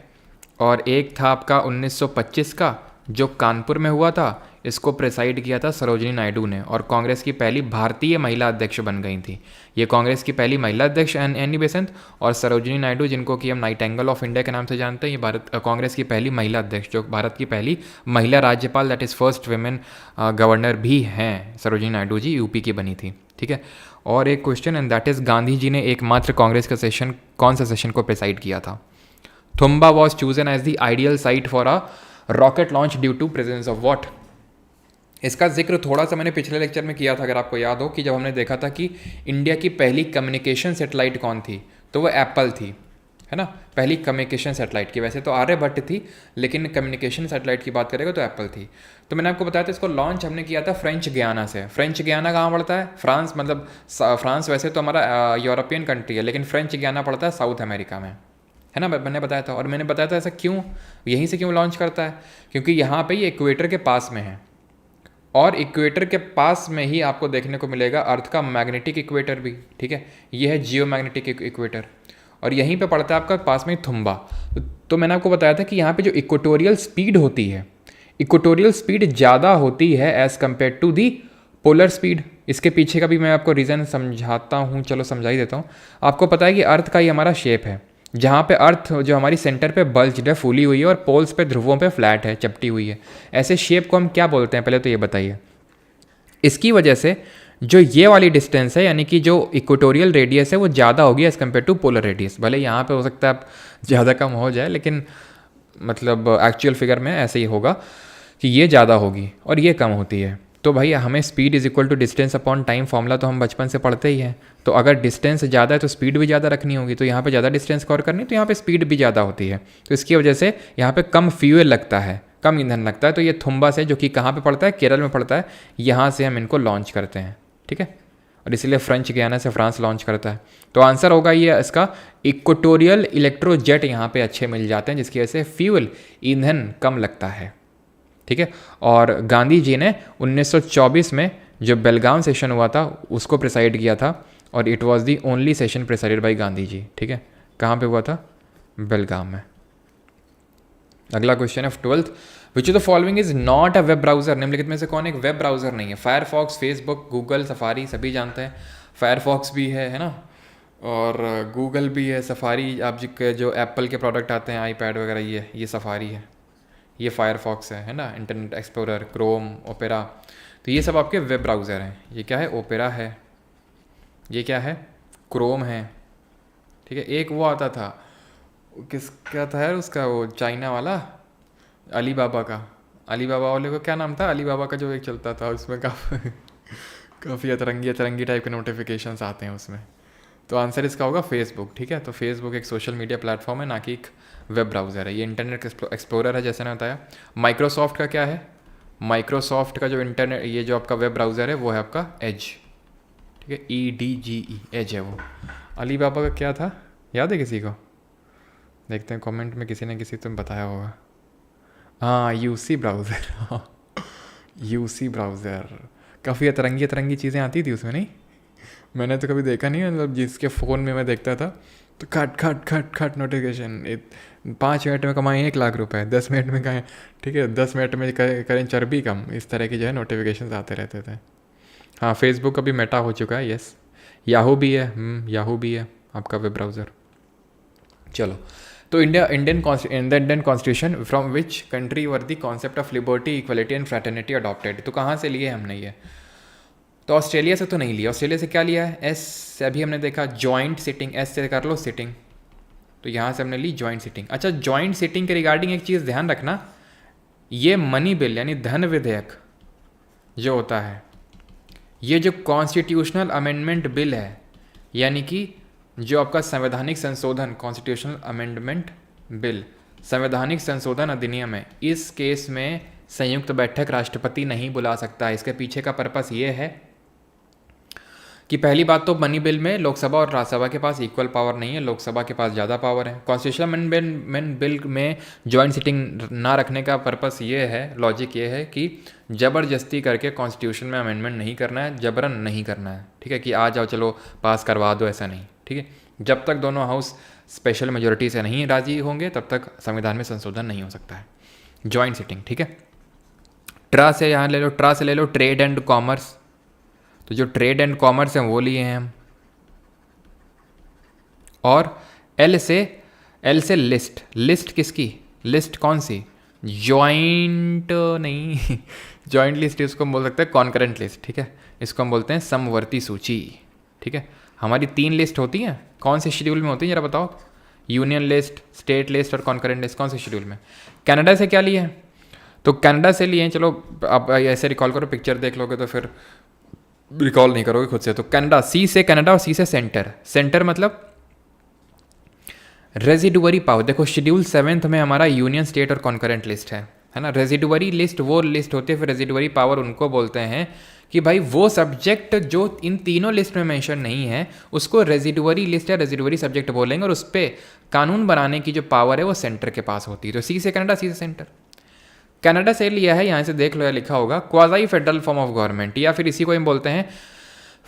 और एक था आपका 1925 का जो कानपुर में हुआ था, इसको प्रेसाइड किया था सरोजिनी नायडू ने, और कांग्रेस की पहली भारतीय महिला अध्यक्ष बन गई थी। ये कांग्रेस की पहली महिला अध्यक्ष एनी बेसेंट, और सरोजिनी नायडू जिनको कि हम नाइटेंगल ऑफ इंडिया के नाम से जानते हैं, ये भारत कांग्रेस की पहली महिला अध्यक्ष, जो भारत की पहली महिला राज्यपाल, that is first women governor भी हैं, सरोजिनी नायडू जी यूपी की बनी थी, ठीक है। और एक question, and that is Gandhi ji ने एकमात्र कांग्रेस का सेशन, कौन सा सेशन को प्रेसाइड किया था? Thumba was chosen as the ideal site for a rocket launch due to presence of what? इसका जिक्र थोड़ा सा मैंने पिछले लेक्चर में किया था, अगर आपको याद हो, कि जब हमने देखा था कि इंडिया की पहली कम्युनिकेशन सैटेलाइट कौन थी, तो वो एप्पल थी, है ना, पहली कम्युनिकेशन सैटेलाइट की। वैसे तो आर्यभट्ट थी, लेकिन कम्युनिकेशन सैटेलाइट की बात करेगा तो एप्पल थी। तो मैंने आपको बताया था इसको लॉन्च हमने किया था फ्रेंच गयाना से। फ्रेंच गयाना कहाँ पड़ता है? फ्रांस, मतलब फ्रांस वैसे तो हमारा यूरोपियन कंट्री है, लेकिन फ्रेंच गयाना पड़ता है साउथ अमेरिका में, है ना, मैंने बताया था। और मैंने बताया था ऐसा क्यों, यहीं से क्यों लॉन्च करता है? क्योंकि यहाँ पे ये इक्वेटर के पास में है, और इक्वेटर के पास में ही आपको देखने को मिलेगा अर्थ का मैग्नेटिक इक्वेटर भी, ठीक है, ये है जियो मैग्नेटिक इक्वेटर, और यहीं पे पड़ता है आपका पास में थुम्बा। तो मैंने आपको बताया था कि यहाँ पे जो इक्वेटोरियल स्पीड होती है, इक्वेटोरियल स्पीड ज़्यादा होती है as compare to the polar speed. इसके पीछे का भी मैं आपको रीज़न समझाता हूँ, चलो समझा ही देता हूँ। आपको पता है कि अर्थ का ही हमारा शेप है, जहाँ पे अर्थ जो हमारी सेंटर पे बल्ज्ड है, फूली हुई है, और पोल्स पे, ध्रुवों पे फ्लैट है, चपटी हुई है। ऐसे शेप को हम क्या बोलते हैं, पहले तो ये बताइए। इसकी वजह से जो ये वाली डिस्टेंस है, यानी कि जो इक्वेटोरियल रेडियस है, वो ज़्यादा होगी as compare to polar radius. भले यहाँ पे हो सकता है ज़्यादा कम हो जाए, लेकिन मतलब एक्चुअल फिगर में ऐसे ही होगा कि ये ज़्यादा होगी और ये कम होती है। तो भाई हमें speed is equal to distance upon time formula तो हम बचपन से पढ़ते ही हैं। तो अगर डिस्टेंस ज़्यादा है तो स्पीड भी ज़्यादा रखनी होगी, तो यहाँ पे ज़्यादा डिस्टेंस कवर करनी, तो यहाँ पे स्पीड भी ज़्यादा होती है। तो इसकी वजह से यहाँ पे कम फ्यूल लगता है, कम ईंधन लगता है। तो ये थुम्बा से, जो कि कहाँ पे पड़ता है, केरल में पड़ता है, यहाँ से हम इनको लॉन्च करते हैं, ठीक है। और इसीलिए फ्रेंच गयाना से फ्रांस लॉन्च करता है। तो आंसर होगा ये इसका, इक्वेटोरियल इलेक्ट्रोजेट यहाँ पे अच्छे मिल जाते हैं, जिसकी वजह से फ्यूल, ईंधन कम लगता है, ठीक है। और गांधी जी ने 1924 में जो बेलगाम सेशन हुआ था उसको प्रिसाइड किया था, और it was the only session presided by Gandhi ji, ठीक है। कहाँ पे हुआ था? बेलगाम में। अगला क्वेश्चन है 12th, which of the following is not a web browser? निम्नलिखित में से कौन एक वेब ब्राउजर नहीं है? फायरफॉक्स, फेसबुक, गूगल, सफारी, सभी जानते हैं। फायरफॉक्स भी है ना, और गूगल भी है, सफारी आप जो एप्पल के प्रोडक्ट आते हैं आईपैड वगैरह, ये सफारी है, ये फायरफॉक्स है ना, इंटरनेट एक्सप्लोरर, क्रोम, ओपेरा। तो ये सब आपके वेब ब्राउज़र हैं। ये क्या है? ओपेरा है। ये क्या है? क्रोम है, ठीक है। एक वो आता था, किस क्या था यार उसका, वो चाइना वाला, अलीबाबा का। अलीबाबा वाले को क्या नाम था? अलीबाबा का जो एक चलता था, उसमें काफ़ी अतरंगी अतरंगी टाइप के नोटिफिकेशंस आते हैं उसमें। तो आंसर इसका होगा फेसबुक, ठीक है। तो फेसबुक एक सोशल मीडिया प्लेटफॉर्म है, ना कि एक वेब ब्राउज़र है। ये इंटरनेट एक्सप्लोरर है, जैसे मैंने बताया। माइक्रोसॉफ्ट का क्या है? माइक्रोसॉफ्ट का जो इंटरनेट, ये जो आपका वेब ब्राउज़र है वो है आपका एज, ठीक है। EDGE, एज है वो। अलीबाबा का क्या था, याद है किसी को? देखते हैं कमेंट में, किसी ने किसी तुम बताया होगा। हाँ, UC ब्राउज़र। UC ब्राउज़र, काफ़ी अतरंगी अतरंगी चीज़ें आती थी उसमें, नहीं? मैंने तो कभी देखा नहीं है, मतलब जिसके फ़ोन में मैं देखता था तो खट खट खट खट नोटिफिकेशन। 5 मिनट में कमाएं 1 लाख रुपए, 10 मिनट में कहें, ठीक है, 10 मिनट में करें चर्बी कम, इस तरह की जो है नोटिफिकेशन आते रहते थे। हाँ, फेसबुक अभी मेटा हो चुका है, यस। याहू भी है, याहू भी है आपका वेब ब्राउज़र। चलो, तो Indian constitution from which country were the concept of liberty, equality and fraternity adopted? तो कहाँ से लिए हमने ये? तो ऑस्ट्रेलिया से तो नहीं लिया। ऑस्ट्रेलिया से क्या लिया है? एस से अभी हमने देखा जॉइंट सिटिंग, एस से कर लो सिटिंग, तो यहाँ से हमने ली जॉइंट सिटिंग। अच्छा, जॉइंट सिटिंग के रिगार्डिंग एक चीज़ ध्यान रखना, ये मनी बिल यानी धन विधेयक जो होता है, ये जो कॉन्स्टिट्यूशनल अमेंडमेंट बिल है, यानी कि जो आपका संवैधानिक संशोधन, कॉन्स्टिट्यूशनल अमेंडमेंट बिल, संवैधानिक संशोधन अधिनियम है, इस केस में संयुक्त बैठक राष्ट्रपति नहीं बुला सकता। इसके पीछे का पर्पस ये है कि पहली बात तो मनी बिल में लोकसभा और राज्यसभा के पास इक्वल पावर नहीं है, लोकसभा के पास ज़्यादा पावर है। कॉन्स्टिट्यूशनल अमेंडमेंट बिल में जॉइंट सिटिंग ना रखने का पर्पस ये है, लॉजिक ये है कि ज़बरदस्ती करके कॉन्स्टिट्यूशन में अमेंडमेंट नहीं करना है, जबरन नहीं करना है, ठीक है, कि आ जाओ चलो पास करवा दो, ऐसा नहीं, ठीक है। जब तक दोनों हाउस स्पेशल मेजोरिटी से नहीं राजी होंगे तब तक संविधान में संशोधन नहीं हो सकता है। जॉइंट सिटिंग, ठीक है। ट्रा से यहाँ ले लो, ट्रा से ले लो ट्रेड एंड कॉमर्स, तो जो ट्रेड एंड कॉमर्स हैं वो लिए हैं हम। और एल से लिस्ट, लिस्ट किसकी? लिस्ट कौन सी? जॉइंट नहीं, जॉइंट लिस्ट इसको हम बोल सकते हैं कॉन्करेंट लिस्ट, ठीक है। इसको हम बोलते हैं समवर्ती सूची, ठीक है। हमारी 3 लिस्ट होती हैं, कौन से शेड्यूल में होती हैं जरा बताओ? यूनियन लिस्ट, स्टेट लिस्ट और कॉन्करेंट लिस्ट, कौन से शेड्यूल में? कनाडा से क्या लिए हैं? तो कनाडा से लिए हैं, चलो आप ऐसे रिकॉल करो, पिक्चर देख लोगे तो फिर रिकॉल नहीं करोगे खुद से। तो कनाडा, सी से कनाडा और सी से सेंटर। सेंटर मतलब रेजिडुअरी पावर। देखो शेड्यूल 7 में हमारा यूनियन, स्टेट और कॉन्करेंट लिस्ट है ना। रेजिडुअरी लिस्ट वो लिस्ट होती है, फिर रेजिडुअरी पावर उनको बोलते हैं कि भाई वो सब्जेक्ट जो इन तीनों लिस्ट में मेंशन नहीं है उसको रेजिडुअरी लिस्ट या रेजिडुअरी सब्जेक्ट बोलेंगे, और उस पर कानून बनाने की जो पावर है वो सेंटर के पास होती है। तो सी से कनाडा, सी से सेंटर। कनाडा से लिया है, यहाँ से देख लो या लिखा होगा quasi federal form of government, या फिर इसी को हम बोलते हैं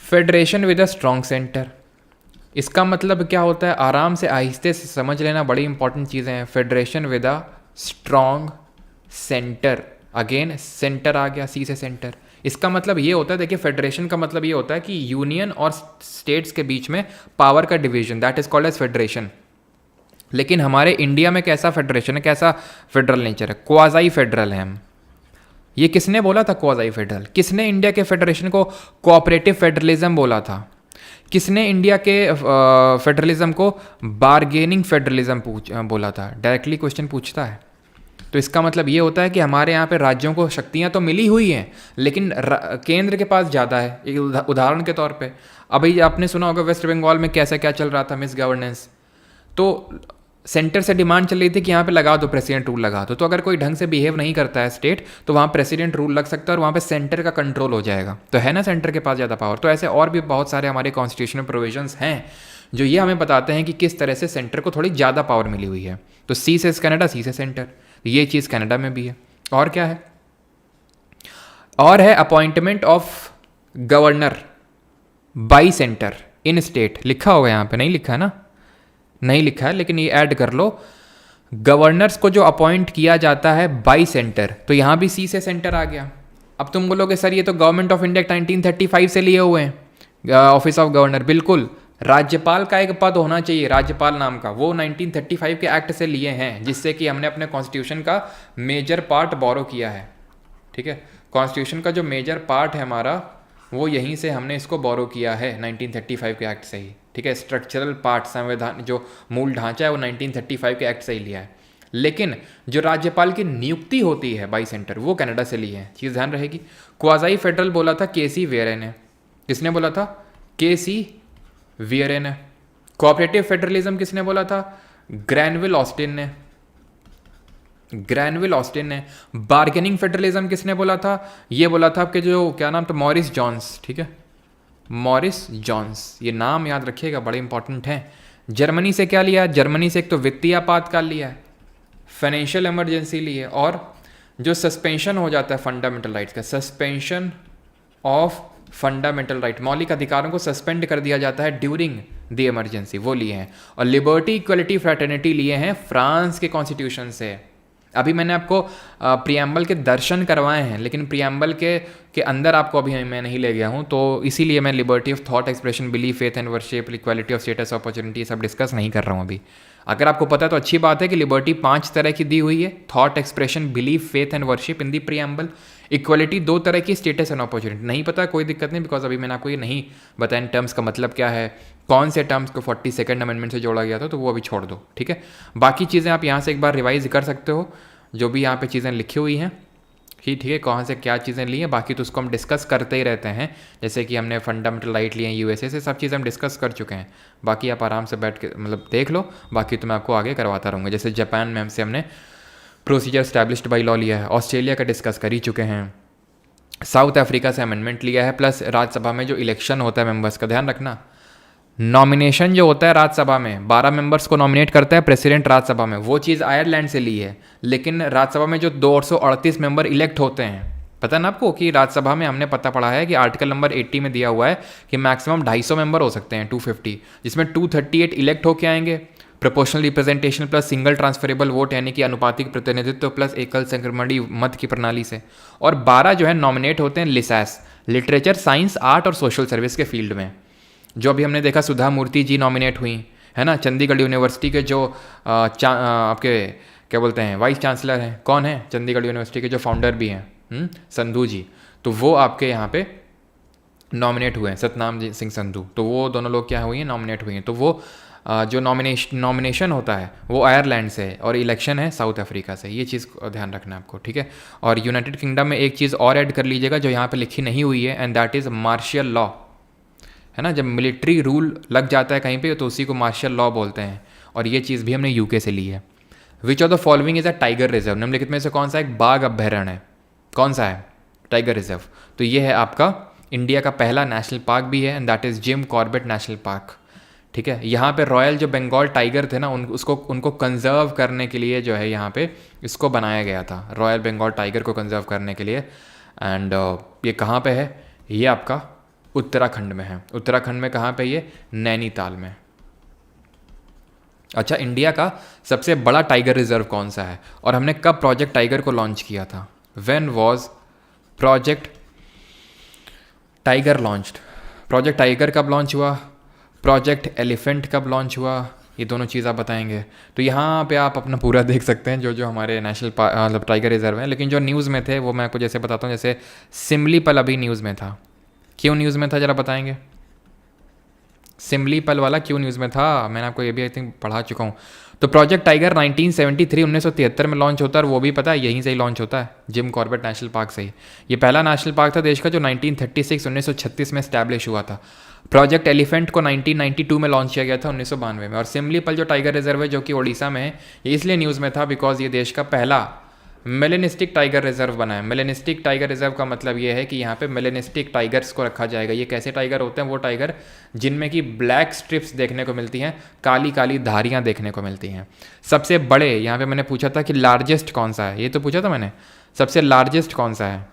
federation with a strong centre. इसका मतलब क्या होता है? आराम से आहिस्ते से समझ लेना, बड़ी इंपॉर्टेंट चीज़ें हैं। Federation with a strong centre, again centre आ गया, सी से सेंटर। इसका मतलब ये होता है, देखिए फेडरेशन का मतलब ये होता है कि यूनियन और स्टेट्स के बीच में पावर का division, that is called as federation. लेकिन हमारे इंडिया में कैसा फेडरेशन है, कैसा फेडरल नेचर है? क्वाज़ाई फेडरल है हम। ये किसने बोला था क्वाज़ाई फेडरल? किसने इंडिया के फेडरेशन को कोऑपरेटिव फेडरलिज्म बोला था? किसने इंडिया के फेडरलिज्म को बार्गेनिंग फेडरलिज्म बोला था? डायरेक्टली क्वेश्चन पूछता है। तो इसका मतलब ये होता है कि हमारे यहाँ पे राज्यों को शक्तियाँ तो मिली हुई हैं, लेकिन केंद्र के पास ज़्यादा है। एक उदाहरण के तौर पे अभी आपने सुना होगा वेस्ट बंगाल में कैसा क्या चल रहा था, मिस गवर्नेंस। तो सेंटर से डिमांड चल रही थी कि यहाँ पे लगा दो, प्रेसिडेंट रूल लगा दो। तो अगर कोई ढंग से बिहेव नहीं करता है स्टेट, तो वहाँ प्रेसिडेंट रूल लग सकता है और वहाँ पे सेंटर का कंट्रोल हो जाएगा। तो है ना सेंटर के पास ज़्यादा पावर। तो ऐसे और भी बहुत सारे हमारे कॉन्स्टिट्यूशनल प्रोविजंस हैं जो ये हमें बताते हैं कि किस तरह से सेंटर को थोड़ी ज़्यादा पावर मिली हुई है। तो सी से कनाडा, सी से सेंटर, ये चीज़ कनाडा में भी है। और क्या है? और है appointment of governor by centre in state, लिखा होगा यहाँ पे, नहीं लिखा है ना, नहीं लिखा है लेकिन ये ऐड कर लो, गवर्नर्स को जो अपॉइंट किया जाता है बाई सेंटर, तो यहाँ भी सी से सेंटर आ गया। अब तुम बोलोगे सर ये तो गवर्नमेंट ऑफ इंडिया 1935 से लिए हुए हैं ऑफिस ऑफ गवर्नर, बिल्कुल राज्यपाल का एक पद होना चाहिए राज्यपाल नाम का, वो 1935 के एक्ट से लिए हैं, जिससे कि हमने अपने कॉन्स्टिट्यूशन का मेजर पार्ट बोरो किया है। ठीक है, कॉन्स्टिट्यूशन का जो मेजर पार्ट है हमारा, वो यहीं से हमने इसको बोरो किया है 1935 के एक्ट से ही। ठीक है, स्ट्रक्चरल पार्ट, संविधान जो मूल ढांचा है वो 1935 के एक्ट से ही लिया है। लेकिन जो राज्यपाल की नियुक्ति होती है बाई सेंटर, वो कनाडा से ली है, चीज़ ध्यान रहेगी। क्वाजाई फेडरल बोला था केसी वेरे ने, किसने बोला था? केसी वियरे ने। कोऑपरेटिव फेडरलिज्म किसने बोला था? ग्रैनविल ऑस्टिन ने, ग्रैनविल ऑस्टिन ने। बार्गेनिंग फेडरलिज्म किसने बोला था? ये बोला था आपके जो क्या नाम था, मॉरिस जॉन्स। ठीक है, मॉरिस जॉन्स, ये नाम याद रखिएगा, बड़े इंपॉर्टेंट हैं। जर्मनी से क्या लिया? जर्मनी से एक तो वित्तीय आपातकाल लिया है, फाइनेंशियल इमरजेंसी ली है, और जो सस्पेंशन हो जाता है फंडामेंटल राइट्स का, सस्पेंशन ऑफ फंडामेंटल राइट, मौलिक अधिकारों को सस्पेंड कर दिया जाता है ड्यूरिंग द इमरजेंसी, वो लिए हैं। और लिबर्टी, इक्वलिटी, फ्रेटर्निटी लिए हैं फ्रांस के कॉन्स्टिट्यूशन से। अभी मैंने आपको प्रियम्बल के दर्शन करवाए हैं, लेकिन प्रियम्बल के अंदर आपको अभी मैं नहीं ले गया हूँ, तो इसीलिए मैं liberty of thought, expression, belief, faith and worship, equality of status, opportunity, सब डिस्कस नहीं कर रहा हूँ अभी। अगर आपको पता है तो अच्छी बात है कि लिबर्टी 5 तरह की दी हुई है, thought, expression, belief, faith and worship in the preamble. Equality 2 तरह की, स्टेटस एंड अपॉर्चुनिटी। नहीं पता कोई दिक्कत नहीं, बिकॉज अभी मैंने आपको ये नहीं बताया इन टर्म्स का मतलब क्या है, कौन से टर्म्स को 42nd अमेंडमेंट से जोड़ा गया था, तो वो अभी छोड़ दो। ठीक है, बाकी चीज़ें आप यहाँ से एक बार रिवाइज कर सकते हो, जो भी यहाँ पे चीज़ें लिखी हुई हैं। ठीक है, कहाँ से क्या चीज़ें ली हैं, बाकी तो उसको हम डिस्कस करते ही रहते हैं। जैसे कि हमने फंडामेंटल राइट लिए हैं यूएसए से, सब चीज़ें हम डिस्कस कर चुके हैं। बाकी आप आराम से बैठ के मतलब देख लो, बाकी तो मैं आपको आगे करवाता रहूँगा। जैसे जापान में हमने प्रोसीजर स्टैब्लिश्ड बाई लॉ लिया है, ऑस्ट्रेलिया का डिस्कस कर ही चुके हैं, साउथ अफ्रीका से अमेंडमेंट लिया है, प्लस राज्यसभा में जो इलेक्शन होता है मेंबर्स का, ध्यान रखना, नॉमिनेशन जो होता है राज्यसभा में 12 मेंबर्स को नॉमिनेट करता है प्रेसिडेंट राज्यसभा में, वो चीज़ आयरलैंड से ली है। लेकिन राज्यसभा में जो 238 मेंबर इलेक्ट होते हैं, पता ना आपको कि राज्यसभा में हमने पता पढ़ा है कि आर्टिकल नंबर 80 में दिया हुआ है कि मैक्सिमम 250 मेंबर हो सकते हैं, 250, जिसमें 238 इलेक्ट होके आएंगे, proportional representation plus single transferable vote, यानी कि अनुपातिक प्रतिनिधित्व प्लस एकल संक्रमणीय मत की प्रणाली से, और 12 जो है नॉमिनेट होते हैं लिसैस, लिटरेचर, साइंस, आर्ट और सोशल सर्विस के फील्ड में। जो अभी हमने देखा सुधा मूर्ति जी नॉमिनेट हुई है ना, चंडीगढ़ यूनिवर्सिटी के जो आपके क्या बोलते हैं वाइस चांसलर हैं, कौन है? चंडीगढ़ यूनिवर्सिटी के जो फाउंडर भी हैं संधू जी, तो वो आपके यहाँ पे नॉमिनेट हुए हैं, सतनाम सिंह संधू, तो वो दोनों लोग क्या हुई हैं, नॉमिनेट हुई हैं। तो वो जो नॉमिनेशन होता है वो आयरलैंड से है और इलेक्शन है साउथ अफ्रीका से, ये चीज़ को ध्यान रखना है आपको। ठीक है, और यूनाइटेड किंगडम में एक चीज़ और ऐड कर लीजिएगा जो यहाँ पे लिखी नहीं हुई है, and that is martial law, है ना। जब मिलिट्री रूल लग जाता है कहीं पे तो उसी को मार्शियल लॉ बोलते हैं, और ये चीज़ भी हमने यूके से ली है। विच of the following is a tiger reserve, निम्नलिखित में से कौन सा एक बाघ अभ्यारण्य है, कौन सा है? Tiger reserve. तो ये है आपका इंडिया का पहला नेशनल पार्क भी है, and that is Jim Corbett national park. ठीक है, यहाँ पे रॉयल जो बंगाल टाइगर थे ना, उनको कंजर्व करने के लिए जो है यहाँ पे इसको बनाया गया था, रॉयल बंगाल टाइगर को कंजर्व करने के लिए। एंड ये कहाँ पे है? ये आपका उत्तराखंड में है। उत्तराखंड में कहाँ पे? ये नैनीताल में। अच्छा, इंडिया का सबसे बड़ा टाइगर रिजर्व कौन सा है, और हमने कब प्रोजेक्ट टाइगर को लॉन्च किया था? When was project tiger launched? Project tiger कब लॉन्च हुआ? प्रोजेक्ट एलिफेंट कब लॉन्च हुआ? ये दोनों चीज़ आप बताएंगे। तो यहाँ पे आप अपना पूरा देख सकते हैं जो जो हमारे नेशनल मतलब टाइगर रिजर्व हैं। लेकिन जो न्यूज़ में थे वो मैं आपको जैसे बताता हूँ, जैसे सिमलीपल अभी न्यूज़ में था। क्यों न्यूज़ में था ज़रा बताएंगे? सिमलीपल वाला क्यों न्यूज़ में था? मैंने आपको ये भी आई थिंक पढ़ा चुका हूँ। तो प्रोजेक्ट टाइगर 1973 में लॉन्च होता है, और वो भी पता है यहीं से ही लॉन्च होता है, जिम कॉर्बेट नेशनल पार्क से ही। ये पहला नेशनल पार्क था देश का जो 1936 में स्टैब्लिश हुआ था। प्रोजेक्ट एलिफेंट को 1992 में लॉन्च किया गया था, 1992 में। और सिमलीपल जो टाइगर रिजर्व है जो कि ओडिशा में है, ये इसलिए न्यूज़ में था बिकॉज ये देश का पहला मेलेनिस्टिक टाइगर रिजर्व बना है। मेलेनिस्टिक टाइगर रिजर्व का मतलब ये है कि यहाँ पे मेलेनिस्टिक टाइगर्स को रखा जाएगा। ये कैसे टाइगर होते हैं? वो टाइगर जिनमें कि ब्लैक स्ट्रिप्स देखने को मिलती हैं, काली काली धारियाँ देखने को मिलती हैं। सबसे बड़े, यहाँ पे मैंने पूछा था कि लार्जेस्ट कौन सा है, ये तो पूछा था मैंने, सबसे लार्जेस्ट कौन सा है?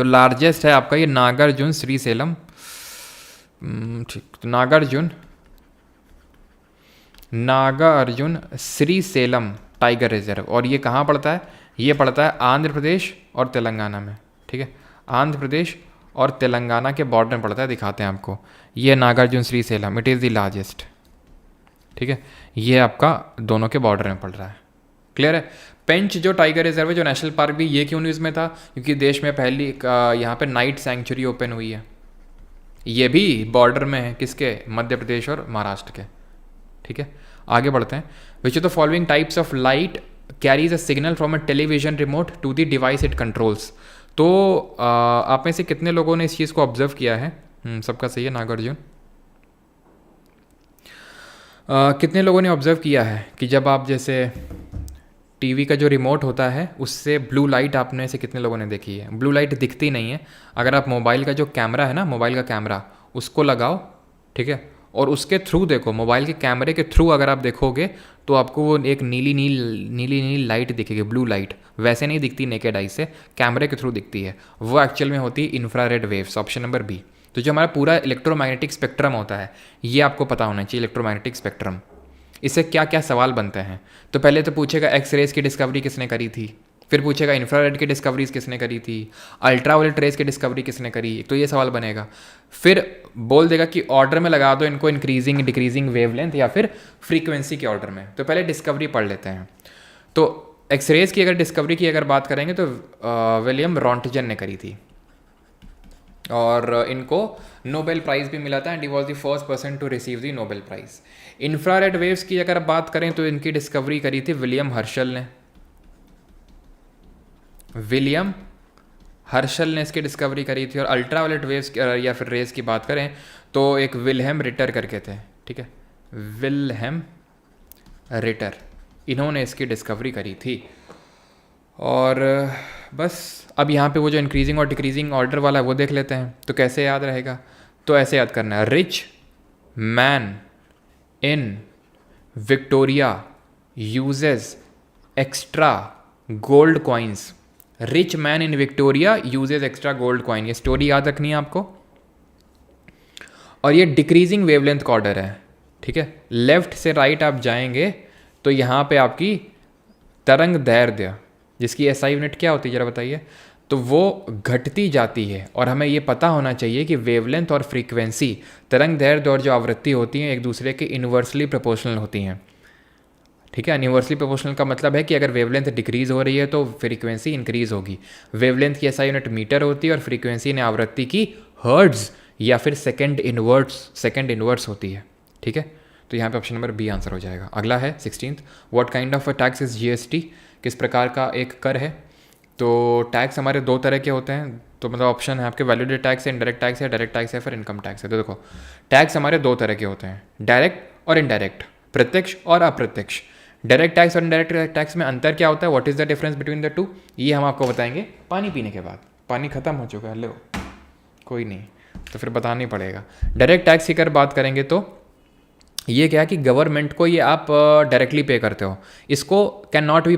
तो लार्जेस्ट है आपका ये नागार्जुन श्रीशैलम। ठीक, तो नागार्जुन श्रीशैलम टाइगर रिजर्व, और ये कहाँ पड़ता है? ये पड़ता है आंध्र प्रदेश और तेलंगाना में। ठीक है, आंध्र प्रदेश और तेलंगाना के बॉर्डर में पड़ता है, दिखाते हैं आपको। ये Nagarjuna Srisailam, it is the largest. ठीक है, ये आपका दोनों के बॉर्डर में पड़ रहा है। क्लियर है? पेंच जो टाइगर रिजर्व है, जो नेशनल पार्क भी, ये क्यों न्यूज़ में था? क्योंकि देश में पहली यहाँ पे नाइट सेंचुरी ओपन हुई है। ये भी बॉर्डर में है, किसके? मध्य प्रदेश और महाराष्ट्र के। ठीक है, आगे बढ़ते हैं। Which of the following types of light carries a signal from a television remote to the device it controls? तो आप में से कितने लोगों ने इस चीज़ को ऑब्जर्व किया है? सबका सही है नागार्जुन। कितने लोगों ने ऑब्जर्व किया है कि जब आप जैसे टीवी का जो रिमोट होता है उससे ब्लू लाइट, आपने से कितने लोगों ने देखी है? ब्लू लाइट दिखती नहीं है। अगर आप मोबाइल का जो कैमरा है ना, मोबाइल का कैमरा, उसको लगाओ, ठीक है, और उसके थ्रू देखो, मोबाइल के कैमरे के थ्रू अगर आप देखोगे तो आपको वो एक नीली लाइट दिखेगी, ब्लू लाइट। वैसे नहीं दिखती नेकेड आई से, कैमरे के थ्रू दिखती है। वो एक्चुअल में होती है infrared waves, option number B. तो जो हमारा पूरा इलेक्ट्रोमैग्नेटिक स्पेक्ट्रम होता है, ये आपको पता होना चाहिए, इलेक्ट्रोमैग्नेटिक स्पेक्ट्रम। इससे क्या क्या सवाल बनते हैं? तो पहले तो पूछेगा एक्स रेज की डिस्कवरी किसने करी थी, फिर पूछेगा इंफ्रारेड की डिस्कवरीज किसने करी थी, अल्ट्रावायलेट रेज की डिस्कवरी किसने करी, तो ये सवाल बनेगा। फिर बोल देगा कि ऑर्डर में लगा दो इनको, इंक्रीजिंग डिक्रीजिंग वेवलेंथ या फिर फ्रीक्वेंसी के ऑर्डर में। तो पहले डिस्कवरी पढ़ लेते हैं। तो एक्सरेज की अगर डिस्कवरी की अगर बात करेंगे तो विलियम रॉन्टजन ने करी थी, और इनको नोबेल प्राइज़ भी मिला था, and he was the first person to receive the Nobel prize. Infrared waves की अगर बात करें तो इनकी डिस्कवरी करी थी विलियम हर्शल ने इसकी डिस्कवरी करी थी। और अल्ट्रावायलेट वेव्स या फिर रेज की बात करें तो एक विल्हेम रिटर करके थे, ठीक है, विल्हेम रिटर, इन्होंने इसकी डिस्कवरी करी थी। और बस अब यहाँ पे वो जो इंक्रीजिंग और डिक्रीजिंग ऑर्डर वाला है वो देख लेते हैं। तो कैसे याद रहेगा? तो ऐसे याद करना है, rich man in Victoria uses extra gold coins. Rich man in Victoria uses extra gold coin, ये स्टोरी याद रखनी है आपको। और ये डिक्रीजिंग वेवलेंथ का ऑर्डर है, ठीक है। लेफ्ट से राइट आप जाएंगे तो यहाँ पे आपकी तरंग दैर्ध्य, जिसकी एसआई यूनिट क्या होती है जरा बताइए, तो वो घटती जाती है। और हमें ये पता होना चाहिए कि वेवलेंथ और फ्रीक्वेंसी, तरंग दैर्ध्य और जो आवृत्ति होती हैं, एक दूसरे के इन्वर्सली प्रोपोर्शनल होती हैं, ठीक है। इन्वर्सली प्रोपोर्शनल का मतलब है कि अगर वेवलेंथ डिक्रीज हो रही है तो फ्रीक्वेंसी इंक्रीज होगी। वेवलेंथ की एसआई यूनिट मीटर होती है और फ्रीक्वेंसी ने आवृत्ति की हर्ट्ज या फिर सेकंड इनवर्स होती है, ठीक है। तो यहाँ पे ऑप्शन नंबर बी आंसर हो जाएगा। अगला है 16th, what kind of a tax is GST? किस प्रकार का एक कर है? तो टैक्स हमारे दो तरह के होते हैं, तो मतलब ऑप्शन है आपके वैल्यू टैक्स है, इनडायरेक्ट टैक्स है, डायरेक्ट टैक्स है, फिर इनकम टैक्स है। तो देखो टैक्स हमारे दो तरह के होते हैं, डायरेक्ट और इनडायरेक्ट, प्रत्यक्ष और अप्रत्यक्ष। डायरेक्ट टैक्स और इनडायरेक्ट टैक्स में अंतर क्या होता है? What is the difference between the two? ये हम आपको बताएंगे पानी पीने के बाद। पानी खत्म हो चुका है, लो कोई नहीं, तो फिर बताना ही पड़ेगा। डायरेक्ट टैक्स की अगर बात करेंगे तो ये क्या है कि गवर्नमेंट को ये आप डायरेक्टली पे करते हो, इसको can not be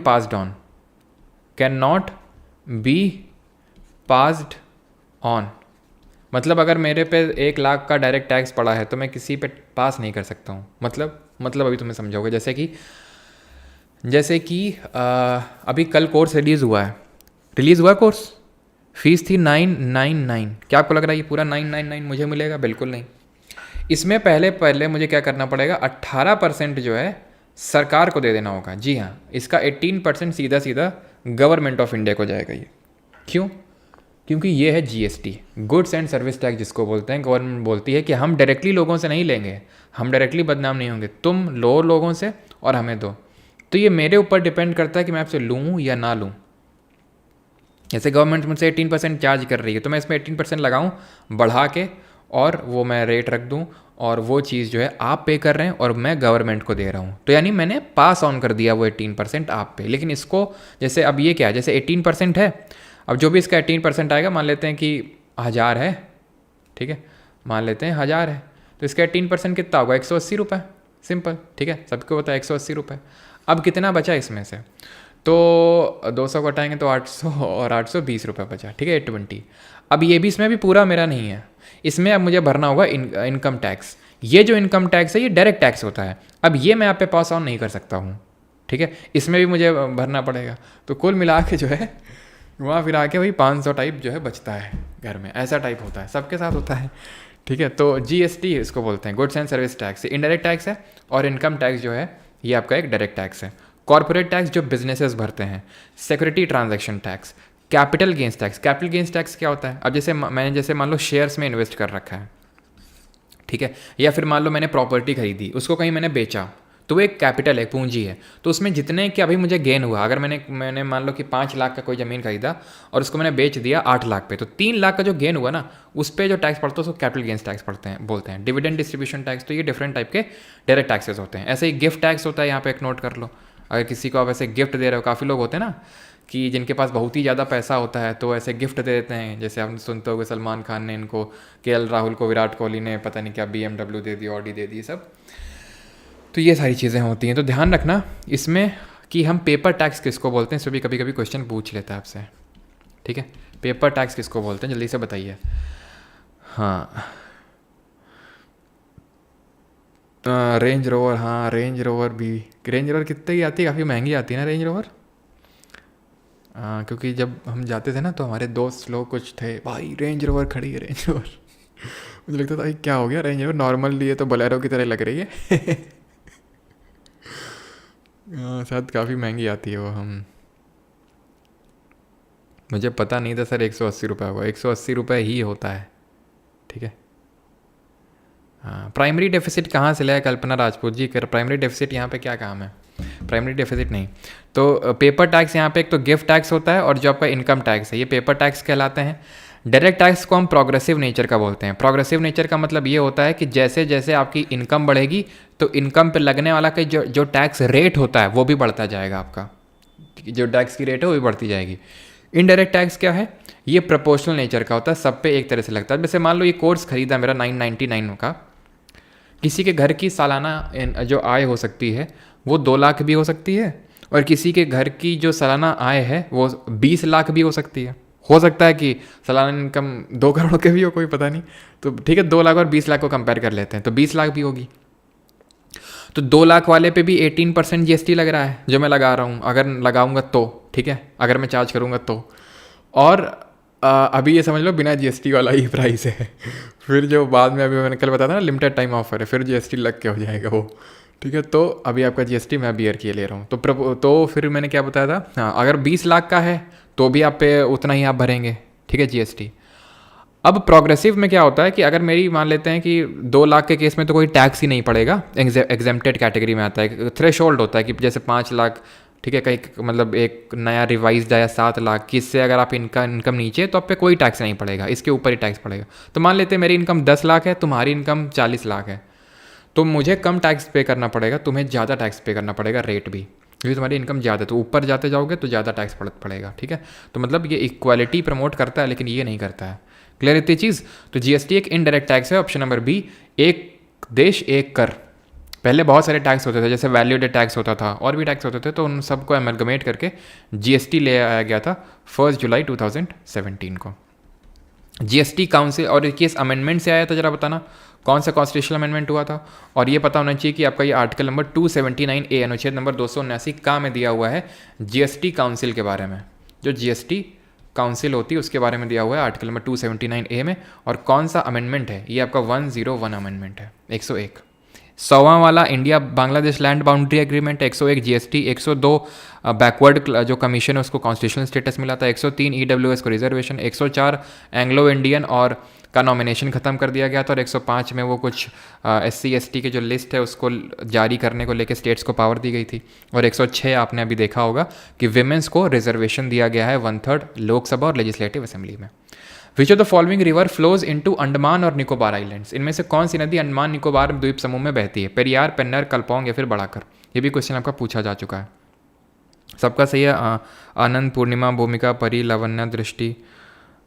passed on. मतलब अगर मेरे पे 1 लाख का डायरेक्ट टैक्स पड़ा है तो मैं किसी पे पास नहीं कर सकता हूँ। मतलब अभी तुम्हें समझाओगे, जैसे कि अभी कल कोर्स रिलीज़ हुआ कोर्स, फीस थी 999। क्या आपको लग रहा है ये पूरा 999 मुझे मिलेगा? बिल्कुल नहीं। इसमें पहले मुझे क्या करना पड़ेगा, 18% जो है सरकार को दे देना होगा। जी हाँ, इसका 18% सीधा गवर्नमेंट ऑफ इंडिया को जाएगा। ये क्यों? क्योंकि ये है GST, goods and service tax, जिसको बोलते हैं। गवर्नमेंट बोलती है कि हम डायरेक्टली लोगों से नहीं लेंगे, हम डायरेक्टली बदनाम नहीं होंगे, तुम लो लोगों से और हमें दो। तो ये मेरे ऊपर डिपेंड करता है कि मैं आपसे लूँ या ना लूँ। जैसे गवर्नमेंट मुझसे 18% चार्ज कर रही है तो मैं इसमें 18% लगाऊँ बढ़ा के, और वो मैं रेट रख दूँ, और वो चीज़ जो है आप पे कर रहे हैं और मैं गवर्नमेंट को दे रहा हूँ। तो यानी मैंने पास ऑन कर दिया वो 18% आप पे। लेकिन इसको जैसे अब ये क्या है, जैसे 18% है, अब जो भी इसका 18% आएगा, मान लेते हैं कि 1000 है, ठीक है, मान लेते हैं 1000 है, तो इसका 18% कितना होगा? 180 रुपये, सिंपल, ठीक है, सबको पता है 180 रुपये। अब कितना बचा इसमें से? तो 200 को हटाएंगे तो 800 और 820 रुपये बचा, ठीक है, 820। अब ये भी इसमें भी पूरा मेरा नहीं है, इसमें अब मुझे भरना होगा इनकम टैक्स। ये जो इनकम टैक्स है ये डायरेक्ट टैक्स होता है, अब ये मैं आप पे पास ऑन नहीं कर सकता हूँ, ठीक है, इसमें भी मुझे भरना पड़ेगा। तो कुल मिला के जो है वहाँ फिर आके वही 500 टाइप जो है बचता है घर में, ऐसा टाइप होता है, सबके साथ होता है, ठीक है। तो जीएसटी इसको बोलते हैं, goods and service tax, indirect tax है, और इनकम टैक्स जो है ये आपका एक डायरेक्ट टैक्स है। कॉर्पोरेट टैक्स जो बिजनेसेस भरते हैं, security transaction tax, capital gains tax. Capital gains tax क्या होता है? अब जैसे मैंने जैसे मान लो शेयर्स में इन्वेस्ट कर रखा है, ठीक है, या फिर मान लो मैंने प्रॉपर्टी खरीदी, उसको कहीं मैंने बेचा, तो वो एक कैपिटल है, पूंजी है। तो उसमें जितने कि अभी मुझे गेन हुआ, अगर मैंने मान लो कि 5 लाख का कोई ज़मीन खरीदा और उसको मैंने बेच दिया 8 लाख पे, तो 3 लाख का जो गेन हुआ ना, उस पर जो टैक्स पड़ता है उसको कैपिटल गेंस टैक्स पड़ते हैं, बोलते हैं। डिविडेंड डिस्ट्रीब्यूशन टैक्स, तो ये डिफरेंट टाइप के डायरेक्ट टैक्सेस होते हैं। ऐसे ही गिफ्ट टैक्स होता है, यहाँ पे एक नोट कर लो। अगर किसी को आप ऐसे गिफ्ट दे रहे हो, काफ़ी लोग होते हैं ना कि जिनके पास बहुत ही ज़्यादा पैसा होता है, तो ऐसे गिफ्ट दे देते हैं। जैसे आप सुनते होगे सलमान खान ने इनको, केएल राहुल को विराट कोहली ने पता नहीं क्या BMW दे दी, ऑडी दे दी, सब। तो ये सारी चीज़ें होती हैं, तो ध्यान रखना इसमें कि हम पेपर टैक्स किसको बोलते हैं, इसमें भी कभी कभी क्वेश्चन पूछ लेता है आपसे, ठीक है। पेपर टैक्स किसको बोलते हैं, जल्दी से बताइए। हाँ, रेंज रोवर, हाँ रेंज रोवर भी, रेंज रोवर कितने की आती है, काफ़ी महंगी आती है ना रेंज रोवर। क्योंकि जब हम जाते थे ना तो हमारे दोस्त लोग कुछ थे, भाई रेंज रोवर खड़ी है, रेंज रोवर। मुझे लगता था क्या हो गया, रेंज रोवर नॉर्मल लिए तो बोलेरो की तरह लग रही है। शायद काफ़ी महंगी आती है वो। हम, मुझे पता नहीं था सर 180 रुपये होगा, 180 रुपये ही होता है, ठीक है। हाँ, प्राइमरी डेफिसिट कहाँ से लाया कल्पना राजपूत जी, कर प्राइमरी डेफिसिट यहाँ पे क्या काम है, प्राइमरी डेफिसिट नहीं। तो पेपर टैक्स यहाँ पे एक तो गिफ्ट टैक्स होता है, और जो आपका इनकम टैक्स है ये पेपर टैक्स कहलाते हैं। डायरेक्ट टैक्स को हम प्रोग्रेसिव नेचर का बोलते हैं। प्रोग्रेसिव नेचर का मतलब ये होता है कि जैसे जैसे आपकी इनकम बढ़ेगी तो इनकम पे लगने वाला का जो टैक्स रेट होता है वो भी बढ़ता जाएगा, आपका जो टैक्स की रेट है वो भी बढ़ती जाएगी। इनडायरेक्ट टैक्स क्या है, ये प्रोपोर्शनल नेचर का होता है, सब पे एक तरह से लगता है। जैसे मान लो ये कोर्स खरीदा मेरा 999 का, किसी के घर की सालाना जो आय हो सकती है वो 2 लाख भी हो सकती है, और किसी के घर की जो सालाना आय है वो 20 लाख भी हो सकती है। हो सकता है कि सालाना इनकम 2 करोड़ के भी हो, कोई पता नहीं। तो ठीक है, 2 लाख और 20 लाख को कंपेयर कर लेते हैं, तो 20 लाख भी होगी। तो 2 लाख वाले पे भी 18% जीएसटी लग रहा है, जो मैं लगा रहा हूँ, अगर लगाऊंगा तो, ठीक है, अगर मैं चार्ज करूँगा तो। और अभी ये समझ लो बिना जीएसटी वाला ही प्राइस है। फिर जो बाद में, अभी मैंने कल बताया था ना लिमिटेड टाइम ऑफर है, फिर जीएसटी लग के हो जाएगा वो, ठीक है। तो अभी आपका जीएसटी मैं बियर किए ले रहा हूँ। तो फिर मैंने क्या बताया था, हाँ, अगर 20 लाख का है तो भी आप पे उतना ही आप भरेंगे, ठीक है, जीएसटी। अब प्रोग्रेसिव में क्या होता है कि अगर मेरी मान लेते हैं कि 2 लाख के केस में तो कोई टैक्स ही नहीं पड़ेगा, एग्जेम्प्टेड कैटेगरी में आता है। थ्रेशोल्ड होता है कि जैसे 5 लाख, ठीक है, कहीं मतलब एक नया रिवाइज्ड आया 7 लाख की, इससे अगर आप इनकम नीचे तो आप पे कोई टैक्स नहीं पड़ेगा, इसके ऊपर ही टैक्स पड़ेगा। तो मान लेते हैं मेरी इनकम 10 लाख है, तुम्हारी इनकम 40 लाख है, तो मुझे कम टैक्स पे करना पड़ेगा, तुम्हें ज़्यादा टैक्स पे करना पड़ेगा, रेट भी, क्योंकि तुम्हारी इनकम ज़्यादा है, तो ऊपर जाते जाओगे तो ज़्यादा टैक्स पड़ेगा, ठीक है। तो मतलब ये इक्वालिटी प्रमोट करता है, लेकिन ये नहीं करता है। क्लियर इतनी चीज़। तो जीएसटी एक इनडायरेक्ट टैक्स है। ऑप्शन नंबर बी, एक देश एक कर। पहले बहुत सारे टैक्स होते थे, जैसे वैल्यू एडेड टैक्स होता था, और भी टैक्स होते थे, तो उन सबको एमलगमेट करके जीएसटी ले आया गया था 1 जुलाई 2017 को। जीएसटी काउंसिल, और किस अमेंडमेंट से आया था जरा बताना, कौन सा कॉन्स्टिट्यूशनल अमेंडमेंट हुआ था। और ये पता होना चाहिए कि आपका ये आर्टिकल नंबर 279A, अनुच्छेद नंबर 279 का में दिया हुआ है जीएसटी काउंसिल के बारे में। जो जीएसटी काउंसिल होती है उसके बारे में दिया हुआ है आर्टिकल नंबर 279A में। और कौन सा अमेंडमेंट है, ये आपका 101 अमेंडमेंट है, 101। 100वां वाला India Bangladesh land boundary agreement, 101 GST, 102 backward जो कमीशन है उसको कॉन्स्टिट्यूशनल स्टेटस मिला था, 103 ईडब्ल्यूएस को रिजर्वेशन, 104 एंग्लो इंडियन और का नॉमिनेशन खत्म कर दिया गया था, और 105 में वो कुछ SC ST के जो लिस्ट है उसको जारी करने को लेकर स्टेट्स को पावर दी गई थी। और 106 आपने अभी देखा होगा कि विमेंस को रिजर्वेशन दिया गया है 1/3 लोकसभा और लेजिस्लेटिव असेंबली में। विच of the following river flows into Andaman और निकोबार आइलैंड्स, इनमें से कौन सी नदी अंडमान निकोबार द्वीप समूह में बहती है, पेरियार, पेन्नर, कल्पोंग या फिर बड़ाकर। ये भी क्वेश्चन आपका पूछा जा चुका है। सबका सही है। आनंद, पूर्णिमा, भूमिका, परी, लावण्या, दृष्टि,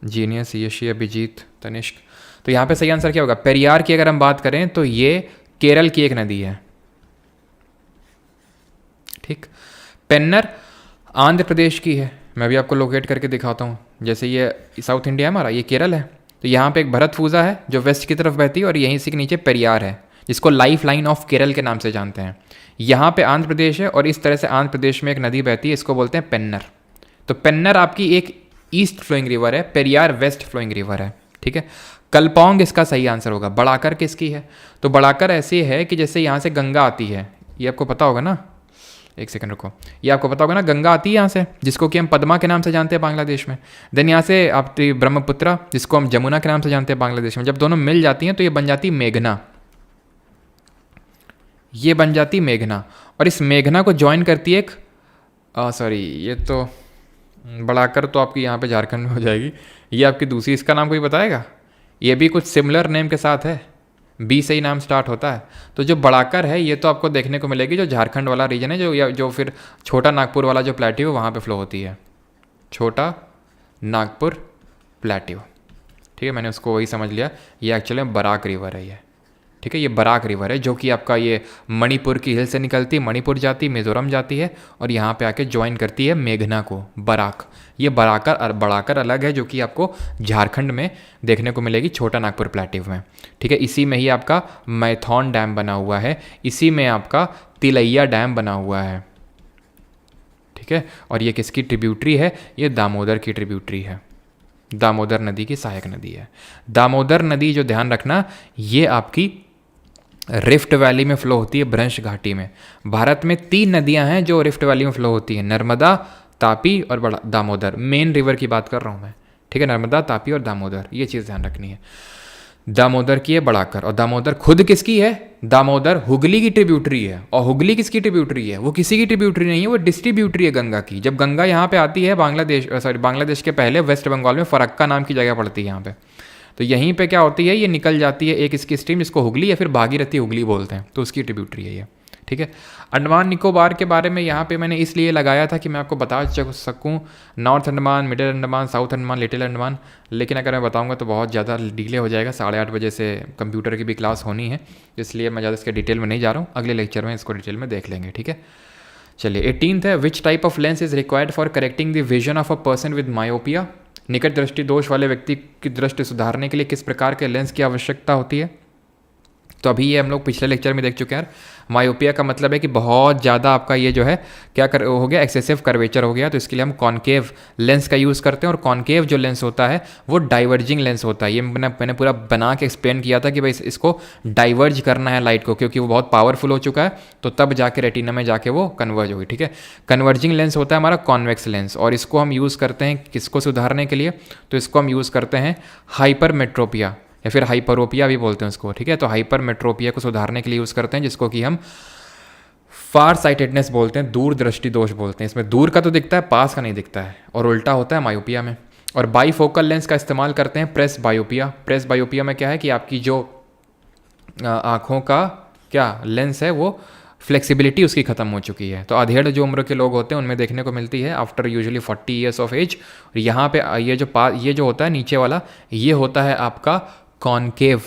जीनियस, यशी, अभिजीत, तनिष्क। तो यहाँ पे सही आंसर क्या होगा, पेरियार की अगर हम बात करें तो ये केरल की एक नदी है, ठीक। पेन्नर आंध्र प्रदेश की है, मैं भी आपको लोकेट करके दिखाता हूँ। जैसे ये साउथ इंडिया है हमारा, ये केरल है, तो यहाँ पे एक भरतपूजा है जो वेस्ट की तरफ बहती है और यहीं से के नीचे पेरियार है जिसको लाइफ लाइन ऑफ केरल के नाम से जानते हैं। यहाँ पे आंध्र प्रदेश है और इस तरह से आंध्र प्रदेश में एक नदी बहती है, इसको बोलते हैं पेन्नर। तो पेन्नर आपकी एक ईस्ट फ्लोइंग रिवर है, पेरियार वेस्ट फ्लोइंग रिवर है, ठीक है। कलपोंग इसका सही आंसर होगा। बढ़ाकर किसकी है? तो बढ़ाकर ऐसी है कि जैसे यहाँ से गंगा आती है, ये आपको पता होगा ना, एक सेकंड रुको, ये आपको पता होगा ना, गंगा आती है यहाँ से जिसको कि हम पद्मा के नाम से जानते हैं बांग्लादेश में। देन यहाँ से आपकी ब्रह्मपुत्रा जिसको हम जमुना के नाम से जानते हैं बांग्लादेश में। जब दोनों मिल जाती हैं तो ये बन जाती मेघना, ये बन जाती मेघना। और इस मेघना को ज्वाइन करती है एक सॉरी, ये तो बढ़ाकर तो आपकी यहाँ पे झारखंड में हो जाएगी, ये आपकी दूसरी, इसका नाम कोई बताएगा? ये भी कुछ सिमिलर नेम के साथ है, बी से ही नाम स्टार्ट होता है। तो जो बढ़ाकर है ये तो आपको देखने को मिलेगी जो झारखंड वाला रीजन है, जो फिर छोटा नागपुर वाला जो प्लेट्यू है वहाँ पे फ्लो होती है, छोटा नागपुर प्लेट्यू, ठीक है। मैंने उसको वही समझ लिया, ये एक्चुअली में बराक रिवर है ये, ठीक है। ये बराक रिवर है जो कि आपका ये मणिपुर की हिल से निकलती है, मणिपुर जाती, मिजोरम जाती है और यहाँ पे आके ज्वाइन करती है मेघना को, बराक। ये बराकर और बढ़ाकर अलग है जो कि आपको झारखंड में देखने को मिलेगी, छोटा नागपुर प्लेट्यू में, ठीक है। इसी में ही आपका मैथॉन डैम बना हुआ है, इसी में आपका तिलैया डैम बना हुआ है, ठीक है। और ये किसकी ट्रिब्यूटरी है? ये दामोदर की ट्रिब्यूटरी है, दामोदर नदी की सहायक नदी है। दामोदर नदी जो ध्यान रखना, ये आपकी रिफ्ट वैली में फ्लो होती है, भ्रंश घाटी में। भारत में 3 नदियां हैं जो रिफ्ट वैली में फ्लो होती है, नर्मदा, तापी और बड़ा दामोदर। मेन रिवर की बात कर रहा हूँ मैं, ठीक है, नर्मदा, तापी और दामोदर, ये चीज़ ध्यान रखनी है। दामोदर की है बढ़ाकर, और दामोदर खुद किसकी है? दामोदर हुगली की ट्रिब्यूटरी है। और हुगली किसकी ट्रिब्यूटरी है? वो किसी की ट्रिब्यूटरी नहीं है, वो डिस्ट्रीब्यूटरी है गंगा की। जब गंगा यहाँ पे आती है बांग्लादेश के पहले वेस्ट बंगाल में फरक्का नाम की जगह पड़ती है यहाँ पे, तो यहीं पे क्या होती है, ये निकल जाती है एक इसकी स्ट्रीम जिसको हुगली या फिर भागीरथी हुगली बोलते हैं, तो उसकी ट्रिब्यूटरी है ये, ठीक है। अंडमान निकोबार के बारे में यहाँ पे मैंने इसलिए लगाया था कि मैं आपको बता सकूँ north Andaman, middle Andaman, south Andaman, little Andaman, लेकिन अगर मैं बताऊँगा तो बहुत ज़्यादा डिले हो जाएगा। 8:30 बजे से कंप्यूटर की भी क्लास होनी है, इसलिए मैं ज़्यादा इसके डिटेल में नहीं जा रहा हूँ, अगले लेक्चर में इसको डिटेल में देख लेंगे, ठीक है। चलिए 18th है, which type of lens is required for correcting the vision of a person with myopia? निकट दृष्टि दोष वाले व्यक्ति की दृष्टि सुधारने के लिए किस प्रकार के लेंस की आवश्यकता होती है? तो अभी ये हम लोग पिछले लेक्चर में देख चुके हैं। मायोपिया का मतलब है कि बहुत ज़्यादा आपका ये जो है क्या हो गया, एक्सेसिव कर्वेचर हो गया, तो इसके लिए हम कॉनकेव लेंस का यूज़ करते हैं। और कॉनकेव जो लेंस होता है वो डाइवर्जिंग लेंस होता है। ये मैंने पूरा बना के एक्सप्लेन किया था कि भाई इसको डाइवर्ज करना है लाइट को, क्योंकि वो बहुत पावरफुल हो चुका है, तो तब जाके रेटिना में जाके वो कन्वर्ज होगी, ठीक है। कन्वर्जिंग लेंस होता है हमारा कॉन्वेक्स लेंस, और इसको हम यूज़ करते हैं किसको सुधारने के लिए? तो इसको हम यूज़ करते हैं हाइपरमेट्रोपिया या फिर हाइपरोपिया भी बोलते हैं उसको, ठीक है। तो हाइपरमेट्रोपिया को सुधारने के लिए यूज़ करते हैं, जिसको कि हम फार साइटेडनेस बोलते हैं, दूर दृष्टि दोष बोलते हैं। इसमें दूर का तो दिखता है, पास का नहीं दिखता है, और उल्टा होता है मायोपिया में। और बाईफोकल लेंस का इस्तेमाल करते हैं प्रेस बायोपिया। प्रेस बायोपिया में क्या है कि आपकी जो आँखों का क्या लेंस है वो फ्लेक्सिबिलिटी उसकी ख़त्म हो चुकी है। तो अधेड़ जो उम्र के लोग होते हैं उनमें देखने को मिलती है after usually 40 years of age. और यहाँ पे ये जो होता है नीचे वाला, ये होता है आपका कॉनकेव,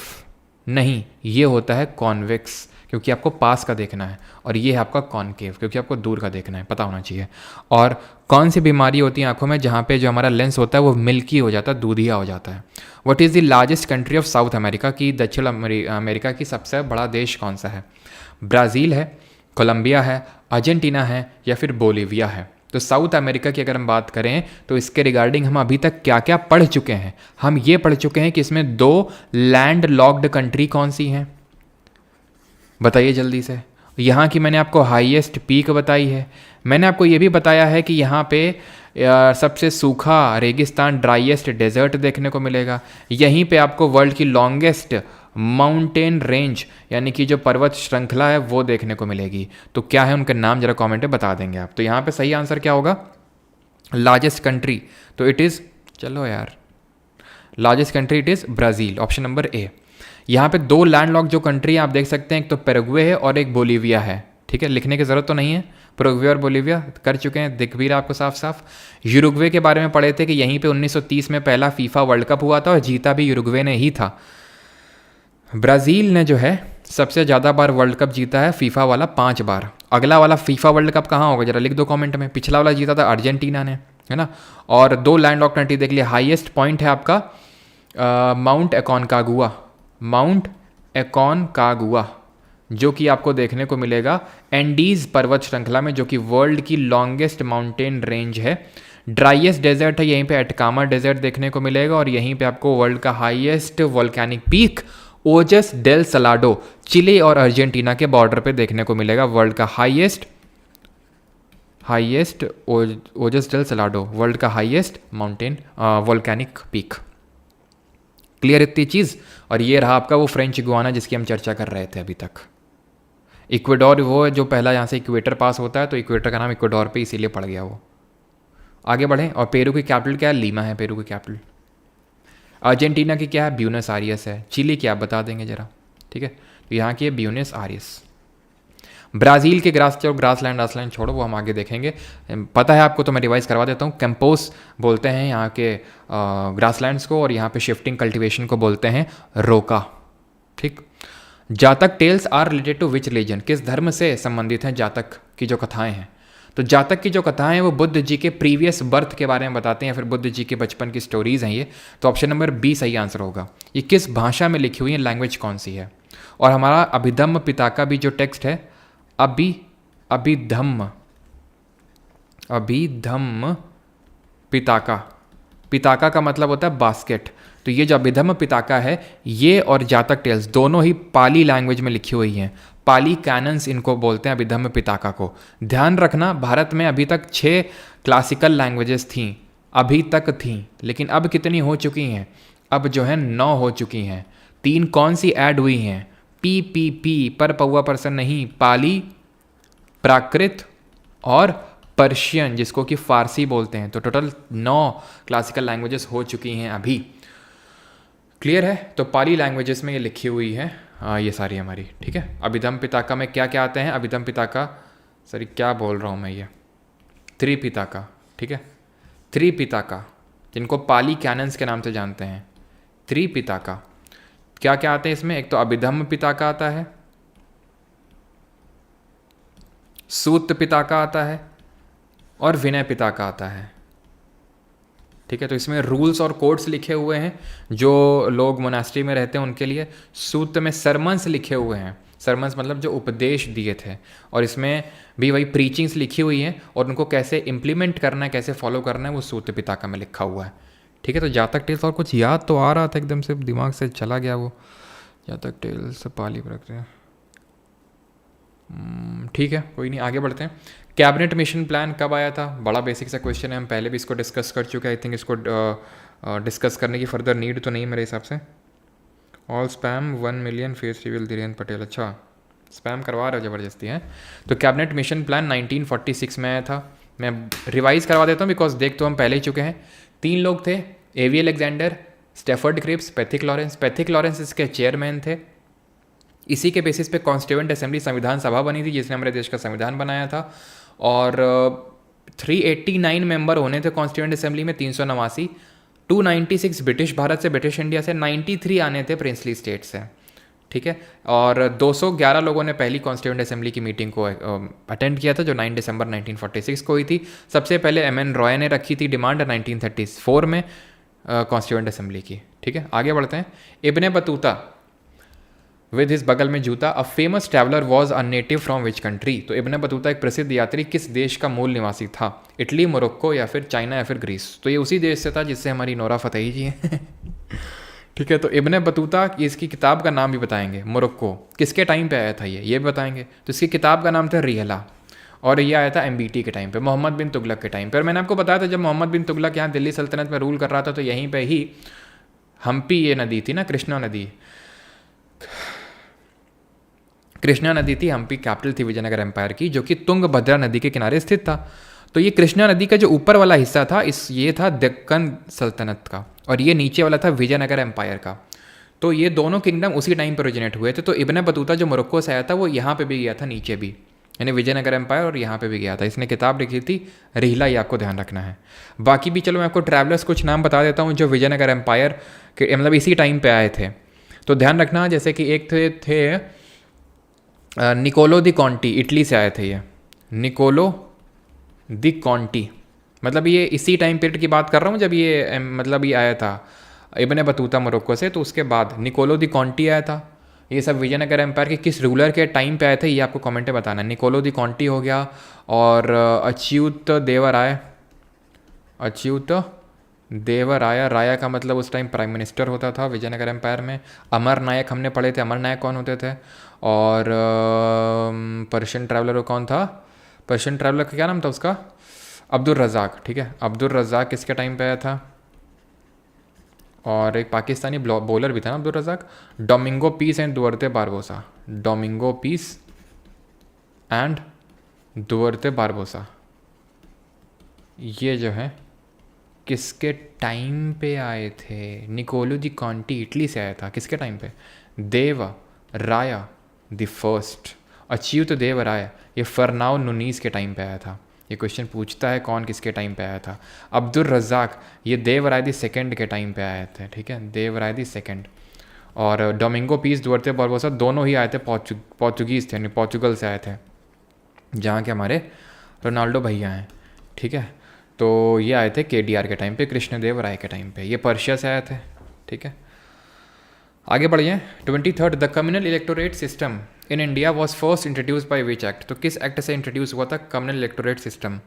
नहीं ये होता है कॉन्वेक्स, क्योंकि आपको पास का देखना है, और ये है आपका कॉनकेव क्योंकि आपको दूर का देखना है, पता होना चाहिए। और कौन सी बीमारी होती है आंखों में जहाँ पे जो हमारा लेंस होता है वो मिल्की हो जाता है, दूधिया हो जाता है? What is the largest country of south America? की दक्षिण अमेरिका की सबसे बड़ा देश कौन सा है? ब्राज़ील है, कोलंबिया है, अर्जेंटीना है या फिर बोलीविया है? तो साउथ अमेरिका की अगर हम बात करें तो इसके रिगार्डिंग हम अभी तक क्या क्या पढ़ चुके हैं? हम ये पढ़ चुके हैं कि इसमें 2 लैंड लॉक्ड कंट्री कौन सी हैं, बताइए जल्दी से। यहाँ की मैंने आपको हाईएस्ट पीक बताई है, मैंने आपको ये भी बताया है कि यहाँ पे सबसे सूखा रेगिस्तान, ड्राइएस्ट डेजर्ट देखने को मिलेगा। यहीं पे आपको वर्ल्ड की लॉन्गेस्ट माउंटेन रेंज यानी कि जो पर्वत श्रृंखला है वो देखने को मिलेगी। तो क्या है उनका नाम, जरा कमेंट में बता देंगे आप। तो यहाँ पे सही आंसर क्या होगा? लार्जेस्ट कंट्री, तो इट इज़, चलो यार, largest country it is Brazil, option number A. यहाँ पे 2 लैंडलॉक जो कंट्री आप देख सकते हैं, एक तो पैराग्वे है और एक बोलीविया है, ठीक है। लिखने की ज़रूरत तो नहीं है, पैराग्वे और बोलीविया कर चुके हैं, दिख भी रहा आपको साफ साफ। यूरुग्वे के बारे में पढ़े थे कि यहीं पे 1930 में पहला फीफा वर्ल्ड कप हुआ था और जीता भी यूरुग्वे ने ही था। ब्राज़ील ने जो है सबसे ज़्यादा बार वर्ल्ड कप जीता है फीफा वाला 5 बार, अगला वाला फीफा वर्ल्ड कप कहाँ होगा, जरा लिख दो कमेंट में। पिछला वाला जीता था अर्जेंटीना ने, है ना। और 2 लैंड लॉक कंट्री देख लिया। हाईएस्ट पॉइंट है आपका माउंट एकोनकागुआ, माउंट एकोनकागुआ, जो कि आपको देखने को मिलेगा एंडीज़ पर्वत श्रृंखला में, जो कि वर्ल्ड की लॉन्गेस्ट माउंटेन रेंज है। ड्राइएस्ट डेजर्ट है यहीं पे एटकामा डेजर्ट देखने को मिलेगा, और यहीं पे आपको वर्ल्ड का हाईएस्ट वोल्केनिक पीक ओजस डेल सलाडो चिली और अर्जेंटीना के बॉर्डर पे देखने को मिलेगा। वर्ल्ड का हाईएस्ट ओजस डेल सलाडो, वर्ल्ड का highest mountain volcanic peak. Clear इतनी चीज़। और ये रहा आपका वो फ्रेंच गुआना जिसकी हम चर्चा कर रहे थे अभी तक। इक्वेडोर वो है जो पहला यहाँ से इक्वेटर पास होता है, तो इक्वेटर का नाम इक्वेडोर पे इसीलिए पड़ गया वो। आगे बढ़ें। और पेरू की कैपिटल क्या है, लीमा है पेरू की कैपिटल। अर्जेंटीना की क्या है, ब्यूनस आयर्स है। चिली की आप बता देंगे जरा, ठीक है, तो यहाँ की है ब्यूनस आयर्स। ब्राज़ील के ग्रासलैंड छोड़ो, वो हम आगे देखेंगे। पता है आपको तो मैं रिवाइज करवा देता हूँ। कैंपोस बोलते हैं यहाँ के ग्रासलैंड्स को, और यहाँ पे शिफ्टिंग कल्टीवेशन को बोलते हैं रोका, ठीक। Jataka tales are related to which religion, किस धर्म से संबंधित हैं जातक की जो कथाएं हैं। तो जातक की जो कथाएं हैं वो बुद्ध जी के प्रीवियस बर्थ के बारे में बताते हैं, फिर बुद्ध जी के बचपन की स्टोरीज हैं ये। तो ऑप्शन नंबर बी सही आंसर होगा। ये किस भाषा में लिखी हुई है, लैंग्वेज कौन सी है। और हमारा अभिधम्म पिताका भी जो टेक्स्ट है, अभिधम्म पिताका का मतलब होता है बास्केट। तो ये जो अभिधम्म पिताका है ये और जातक टेल्स दोनों ही पाली लैंग्वेज में लिखी हुई हैं। पाली कैनन्स इनको बोलते हैं, अभिधम्म पिताका को। ध्यान रखना भारत में अभी तक 6 क्लासिकल लैंग्वेजेस थीं, अभी तक थीं, लेकिन अब कितनी हो चुकी हैं, अब जो है 9 हो चुकी हैं। 3 कौन सी ऐड हुई हैं, पी पर पौवा पर्सन नहीं, पाली, प्राकृत और पर्शियन जिसको कि फारसी बोलते हैं। तो टोटल 9 क्लासिकल लैंग्वेजेस हो चुकी हैं अभी। क्लियर है। तो पाली लैंग्वेजेस में ये लिखी हुई है ये सारी हमारी, ठीक है। अभिधम्म पिताका में क्या क्या आते हैं, अभिधम्म पिताका, सॉरी क्या बोल रहा हूँ मैं, ये त्रिपिताका, ठीक है, त्रिपिताका जिनको पाली कैनन्स के नाम से जानते हैं। त्रिपिताका क्या क्या आते हैं इसमें, एक तो अभिधम्म पिताका आता है, सूत पिताका आता है और विनय पिताका आता है, ठीक है। तो इसमें रूल्स और कोड्स लिखे हुए हैं जो लोग मोनास्ट्री में रहते हैं उनके लिए। सूत में सरमन्स लिखे हुए हैं, सरमन्स मतलब जो उपदेश दिए थे, और इसमें भी वही प्रीचिंग्स लिखी हुई हैं, और उनको कैसे इम्प्लीमेंट करना है, कैसे फॉलो करना है, वो सूत पिताका में लिखा हुआ है, ठीक है। तो जातक टेल्स, और कुछ याद तो आ रहा था एकदम से दिमाग से चला गया वो, जातक टेल्स पाली प्रक्रिया, ठीक है, कोई नहीं, आगे बढ़ते हैं। कैबिनेट मिशन प्लान कब आया था, बड़ा बेसिक सा क्वेश्चन है, हम पहले भी इसको डिस्कस कर चुके हैं। आई थिंक इसको डिस्कस करने की फर्दर नीड तो नहीं मेरे हिसाब से। All spam 1 million face reveal Dhirendra Patel, अच्छा स्पैम करवा रहे हो ज़बरदस्ती है। तो कैबिनेट मिशन प्लान 1946 में आया था। मैं रिवाइज करवा देता हूँ बिकॉज देख तो हम पहले ही चुके हैं। 3 लोग थे, A V Alexander, Stafford Cripps, Pethick Lawrence इसके चेयरमैन थे। इसी के बेसिस पे कॉन्स्टिट्यूएंट असेंबली संविधान सभा बनी थी जिसने हमारे देश का संविधान बनाया था। और 389 मेंबर होने थे कॉन्स्टिट्यूएंट असेंबली में, 389, 296 ब्रिटिश भारत से, ब्रिटिश इंडिया से, 93 आने थे प्रिंसली स्टेट से, ठीक है। और 211 लोगों ने पहली कॉन्स्टिट्यूएंट असेंबली की मीटिंग को अटेंड किया था जो 9 दिसंबर 1946 को हुई थी। सबसे पहले MN रॉय ने रखी थी डिमांड 1934 में कॉन्स्टिट्यूएंट असेंबली की, ठीक है। आगे बढ़ते हैं। इब्ने बतूता विद हिज बगल में जूता, a famous traveller was a native from which country. तो इब्ने बतूता एक प्रसिद्ध यात्री किस देश का मूल निवासी था, इटली, मोरक्को या फिर चाइना या फिर ग्रीस। तो ये उसी देश से था जिससे हमारी नोरा फतेही जी हैं ठीक है। तो इब्ने बतूता इसकी किताब का नाम भी बताएंगे। मोरक्को किसके टाइम पे आया था ये भी बताएंगे। तो इसकी किताब का नाम था रिहला, और ये आया था MBT के टाइम पे, मोहम्मद बिन तुगलक के टाइम पे। और मैंने आपको बताया था जब मोहम्मद बिन तुगलक यहाँ दिल्ली सल्तनत में रूल कर रहा था तो यहीं पे ही हम्पी ये नदी थी ना, कृष्णा नदी थी, हम्पी कैपिटल थी विजयनगर एम्पायर की, जो कि तुंगभद्रा नदी के किनारे स्थित था। तो ये कृष्णा नदी का जो ऊपर वाला हिस्सा था ये था दक्कन सल्तनत का, और ये नीचे वाला था विजयनगर एम्पायर का। तो ये दोनों किंगडम उसी टाइम पर ओरिजिनेट हुए थे। तो इब्ने बतूता जो मोरक्को से आया था वो यहाँ पे भी गया था, नीचे भी, यानी विजयनगर एम्पायर, और यहाँ पे भी गया था। इसने किताब लिखी थी रिहला, ये आपको ध्यान रखना है। बाकी भी चलो मैं आपको ट्रैवलर्स कुछ नाम बता देता हूँ जो विजयनगर एम्पायर के मतलब इसी टाइम पे आए थे। तो ध्यान रखना, जैसे कि एक थे निकोलो दी कॉन्टी, इटली से आए थे ये, निकोलो दी कॉन्टी। मतलब ये इसी टाइम पीरियड की बात कर रहा हूँ जब ये मतलब ये आया था इब्न बतूता मोरक्को से, तो उसके बाद निकोलो दी कॉन्टी आया था। ये सब विजयनगर एम्पायर के किस रूलर के टाइम पे आए थे ये आपको कमेंट में बताना है। निकोलो दी कॉन्टी हो गया, और अच्युत देवराय, अच्युत देवराया, राया का मतलब उस टाइम प्राइम मिनिस्टर होता था विजयनगर एम्पायर में। अमर नायक हमने पढ़े थे, अमर नायक कौन होते थे। और पर्शियन ट्रैवलर कौन था, पर्शियन ट्रैवलर का क्या नाम था उसका, अब्दुल रज़ाक, ठीक है। अब्दुल रज़ाक किसके टाइम पे आया था। और एक पाकिस्तानी बॉलर भी था ना Abdul Razzaq. Domingo Paes and Duarte Barbosa, Domingo Paes and Duarte Barbosa, ये जो है किसके टाइम पे आए थे। निकोलो दी कॉन्टी इटली से आया था, किसके टाइम पे, देव राया द फर्स्ट, अच्युत देव राय, ये फरनाओ नुनीस के टाइम पे आया था। ये क्वेश्चन पूछता है कौन किसके टाइम पे आया था। अब्दुल रज़ाक ये देवराय दी सेकंड के टाइम पे आए थे, ठीक है, देवराय दी सेकंड। और डोमिंगो पीस दुअर्ते बारबोसा दोनों ही आए थे पोर्चुगीज़ थे, यानी पोर्चुगल से आए थे, जहाँ के हमारे रोनाल्डो भैया हैं, ठीक है। तो ये आए थे KDR के टाइम पे, कृष्णदेव राय के टाइम पे, ये पर्शिया से आए थे, ठीक है। आगे बढ़िए। 23rd, the communal electorate system in India was first introduce by which act. तो किस एक्ट से इंट्रोड्यूस हुआ था कम्युनल इलेक्टोरेट सिस्टम,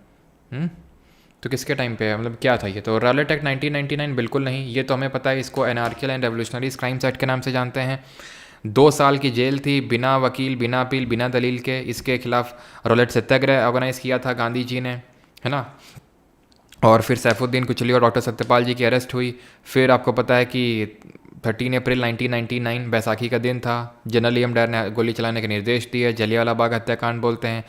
तो किसके टाइम पे है, मतलब क्या था ये। तो रॉलेट एक्ट 1999 बिल्कुल नहीं, ये तो हमें पता है, इसको एनार्कियल एंड रेवोल्यूशनरी क्राइम्स एक्ट के नाम से जानते हैं। 2 साल की जेल थी, बिना वकील, बिना अपील, बिना दलील के। इसके खिलाफ रॉलेट सत्याग्रह ऑर्गेनाइज किया था गांधी जी ने, है ना। और फिर सैफुद्दीन कुचली और डॉक्टर सत्यपाल जी की अरेस्ट हुई। फिर आपको पता है कि 13 अप्रैल 1999 बैसाखी का दिन था, जनरल EM डायर ने गोली चलाने के निर्देश दिए, जलियांवाला बाग हत्याकांड बोलते हैं।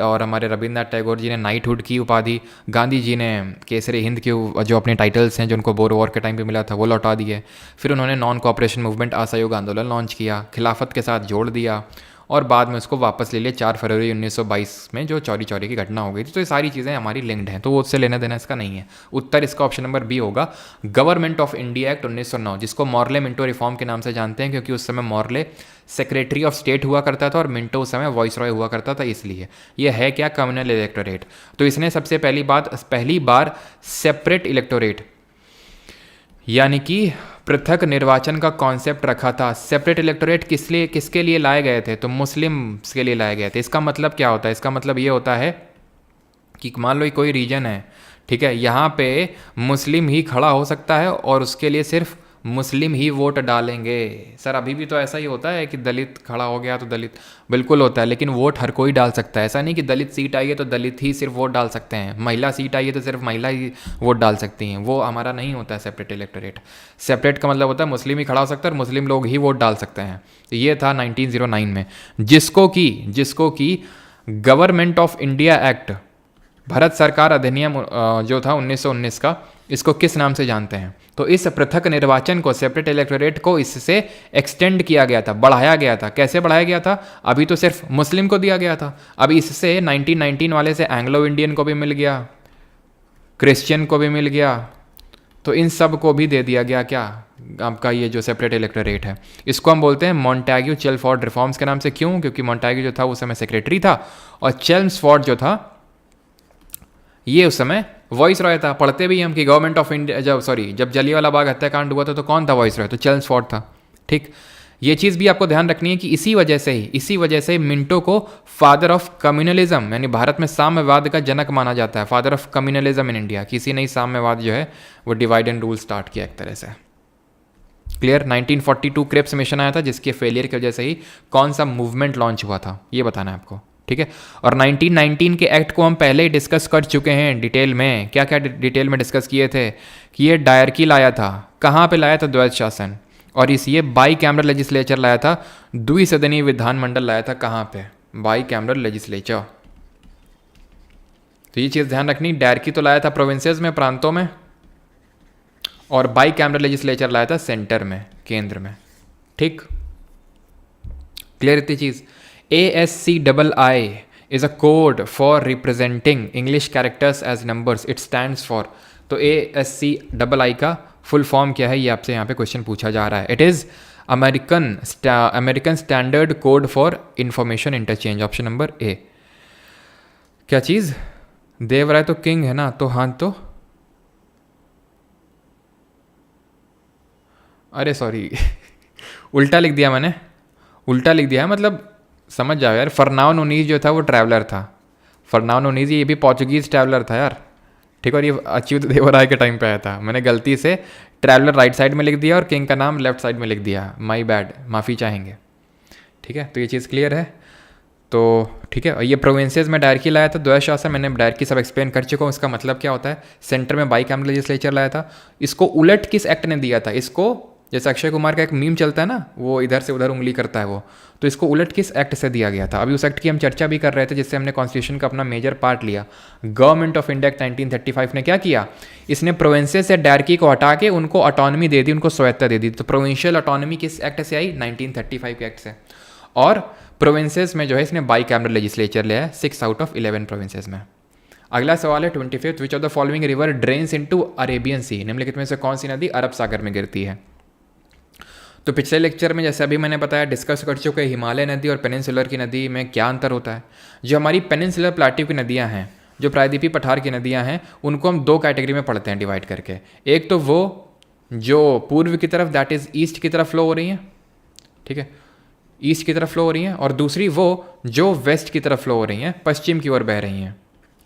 और हमारे रविंद्रनाथ टैगोर जी ने नाइटहुड की उपाधि, गांधी जी ने केसरी हिंद के जो अपने टाइटल्स हैं जो उनको बोर वॉर के टाइम पे मिला था वो लौटा दिए। फिर उन्होंने नॉन कोऑपरेशन मूवमेंट असहयोग आंदोलन लॉन्च किया, खिलाफत के साथ जोड़ दिया, और बाद में उसको वापस ले लिया 4 फरवरी 1922 में जो चौरी चौरी की घटना हो गई थी। तो ये सारी चीज़ें हमारी लिंक्ड हैं, तो वो उससे लेना देना इसका नहीं है। उत्तर इसका ऑप्शन नंबर बी होगा, गवर्नमेंट ऑफ इंडिया एक्ट 1909, जिसको मॉर्ले मिंटो रिफॉर्म के नाम से जानते हैं, क्योंकि उस समय मॉर्ले सेक्रेटरी ऑफ स्टेट हुआ करता था और मिंटो उस समय वॉइस रॉय हुआ करता था, इसलिए ये है क्या, कम्युनल इलेक्टोरेट। तो इसने सबसे पहली बार सेपरेट इलेक्टोरेट यानी कि पृथक निर्वाचन का कॉन्सेप्ट रखा था। सेपरेट इलेक्टोरेट किसके लिए लाए गए थे, तो मुस्लिम्स के लिए लाए गए थे। इसका मतलब क्या होता है, इसका मतलब ये होता है कि मान लो कोई रीजन है, ठीक है, यहाँ पे मुस्लिम ही खड़ा हो सकता है और उसके लिए सिर्फ मुस्लिम ही वोट डालेंगे। सर अभी भी तो ऐसा ही होता है कि दलित खड़ा हो गया तो दलित, बिल्कुल होता है, लेकिन वोट हर कोई डाल सकता है। ऐसा नहीं कि दलित सीट आई है तो दलित ही सिर्फ वोट डाल सकते हैं, महिला सीट आई है तो सिर्फ महिला ही वोट डाल सकती हैं, वो हमारा नहीं होता है सेपरेट इलेक्टोरेट। सेपरेट का मतलब होता है मुस्लिम ही खड़ा हो सकता है और मुस्लिम लोग ही वोट डाल सकते हैं। तो ये था 1909 में, जिसको कि government of India act, Bharat सरकार अधिनियम जो था 1919 का, इसको किस नाम से जानते हैं। तो इस पृथक निर्वाचन को, सेपरेट इलेक्टोरेट को इससे एक्सटेंड किया गया था, बढ़ाया गया था। कैसे बढ़ाया गया था, अभी तो सिर्फ मुस्लिम को दिया गया था, अब इससे 1919 वाले से एंग्लो इंडियन को भी मिल गया, क्रिश्चियन को भी मिल गया, तो इन सब को भी दे दिया गया क्या, आपका ये जो सेपरेट इलेक्टोरेट है। इसको हम बोलते हैं मॉन्टैग्यू चेल्मसफोर्ड रिफॉर्म्स के नाम से। क्यों, क्योंकि मॉन्टैग्यू जो था उस समय सेक्रेटरी था और चेल्मसफोर्ड जो था ये उस समय वॉइस रॉय था। पढ़ते भी हम कि गवर्नमेंट ऑफ इंडिया जब जलियांवाला बाग हत्याकांड हुआ था तो कौन था वॉइस रॉय, तो चेल्मसफोर्ड था, ठीक। ये चीज़ भी आपको ध्यान रखनी है कि इसी वजह से मिंटो को फादर ऑफ कम्युनलिज्म, यानी भारत में साम्यवाद का जनक माना जाता है, father of communalism in India. किसी ने साम्यवाद जो है वो डिवाइड एंड रूल स्टार्ट किया एक तरह से, क्लियर। 1942 क्रिप्स मिशन आया था, जिसके फेलियर की वजह से ही कौन सा मूवमेंट लॉन्च हुआ था ये बताना है आपको, ठीक है। और 1919 के एक्ट को हम पहले ही डिस्कस कर चुके हैं डिटेल में। क्या क्या डिटेल में डिस्कस किए थे कि ये डायरकी लाया था, कहाँ पे लाया था, द्वैध शासन, और ये बाई कैमरल लेजिस्लेचर लाया था, द्विसदनीय विधानमंडल लाया था, कहाँ पे, बाई कैमरल लेजिस्लेचर। तो ये चीज़ ध्यान रखनी, डायरकी तो लाया था प्रोविंसेस में, प्रांतों में, और बाई कैमरल लेजिस्लेचर लाया था सेंटर में, केंद्र में, ठीक, क्लियर इतनी चीज़। ASCII is a code for representing English characters as numbers. It stands for, तो ASCII का फुल फॉर्म क्या है ये आपसे यहाँ पे क्वेश्चन पूछा जा रहा है। It is American standard code for information interchange, option number A. क्या चीज़? देवराय तो किंग है ना, तो हाँ तो अरे सॉरी उल्टा लिख दिया मैंने, उल्टा लिख दिया है, मतलब समझ जाओ यार। फर्नाओ नूनीज जो था वो ट्रैवलर था, फर्नाओ नूनीज ये भी पोर्चुगीज़ ट्रैवलर था यार, ठीक है। और ये अच्युत देवराय के टाइम पे आया था, मैंने गलती से ट्रैवलर राइट साइड में लिख दिया और किंग का नाम लेफ्ट साइड में लिख दिया, माई बैड, माफ़ी चाहेंगे, ठीक है। तो ये चीज़ क्लियर है। तो ठीक है, ये प्रोविंसेस में डायरकी लाया था द्वैध शासन, मैंने डायरकी सब एक्सप्लेन कर चुका हूँ, इसका मतलब क्या होता है। सेंटर में बाई कैमरल लेजिस्लेचर लाया था, इसको उलट किस एक्ट ने दिया था, इसको जैसे अक्षय कुमार का एक मीम चलता है ना, वो इधर से उधर उंगली करता है वो, तो इसको उलट किस एक्ट से दिया गया था। अभी उस एक्ट की हम चर्चा भी कर रहे थे जिससे हमने कॉन्स्टिट्यूशन का अपना मेजर पार्ट लिया। गवर्नमेंट ऑफ इंडिया एक्ट 1935 ने क्या किया, इसने प्रोविंसेस से डायरकी को हटा के उनको ऑटोनॉमी दे दी, उनको स्वायत्ता दे दी। तो प्रोविंशियल ऑटोनॉमी किस एक्ट से आई, 1935 के एक्ट से। और प्रोविंसेस में जो है इसने बाई कैमरल लेजिस्लेचर लिया है 6 आउट ऑफ 11 प्रोविंसेस में। अगला सवाल है 25th, which of the following river drains into Arabian sea, निम्नलिखित में से कौन सी नदी अरब सागर में गिरती है। तो पिछले लेक्चर में जैसे अभी मैंने बताया डिस्कस कर चुके हैं हिमालय नदी और पेनिनसुलर की नदी में क्या अंतर होता है। जो हमारी पेनिनसुलर प्लाट्यू की नदियाँ हैं, जो प्रायद्वीपी पठार की नदियाँ हैं, उनको हम दो कैटेगरी में पढ़ते हैं डिवाइड करके। एक तो वो जो पूर्व की तरफ दैट इज़ ईस्ट की तरफ फ्लो हो रही हैं, ठीक है, ईस्ट की तरफ फ्लो हो रही हैं, और दूसरी वो जो वेस्ट की तरफ फ्लो हो रही हैं, पश्चिम की ओर बह रही हैं,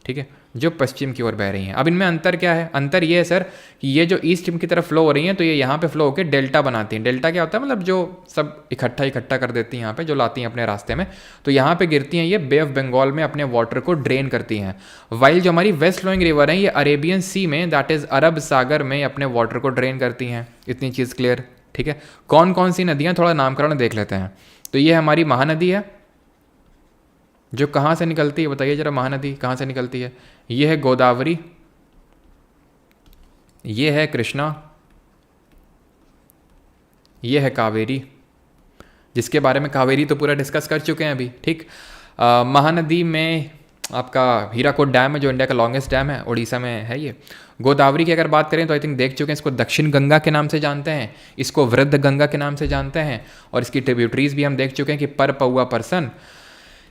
ठीक है, जो पश्चिम की ओर बह रही हैं। अब इनमें अंतर क्या है, अंतर ये है सर कि ये जो ईस्ट की तरफ फ्लो हो रही हैं तो ये यहाँ पे फ्लो होकर डेल्टा बनाती हैं। डेल्टा क्या होता है, मतलब जो सब इकट्ठा कर देती हैं यहाँ पे, जो लाती हैं अपने रास्ते में, तो यहाँ पे गिरती हैं ये बे ऑफ बंगाल में, अपने वाटर को ड्रेन करती हैं। वाइल जो हमारी वेस्ट फ्लोइंग रिवर हैं ये अरेबियन सी में दैट इज़ अरब सागर में अपने वाटर को ड्रेन करती हैं। इतनी चीज़ क्लियर, ठीक है। कौन कौन सी नदियाँ, थोड़ा नामकरण देख लेते हैं। तो ये हमारी महानदी है जो कहाँ से निकलती है, बताइए जरा, महानदी कहाँ से निकलती है। ये है गोदावरी, ये है कृष्णा, ये है कावेरी, जिसके बारे में कावेरी तो पूरा डिस्कस कर चुके हैं अभी, ठीक। महानदी में आपका हीराकुद डैम है जो इंडिया का लॉन्गेस्ट डैम है, उड़ीसा में है ये। गोदावरी की अगर बात करें तो आई थिंक देख चुके हैं, इसको दक्षिण गंगा के नाम से जानते हैं, इसको वृद्ध गंगा के नाम से जानते हैं, और इसकी ट्रिब्यूटरीज भी हम देख चुके हैं कि पर पौआ परसन,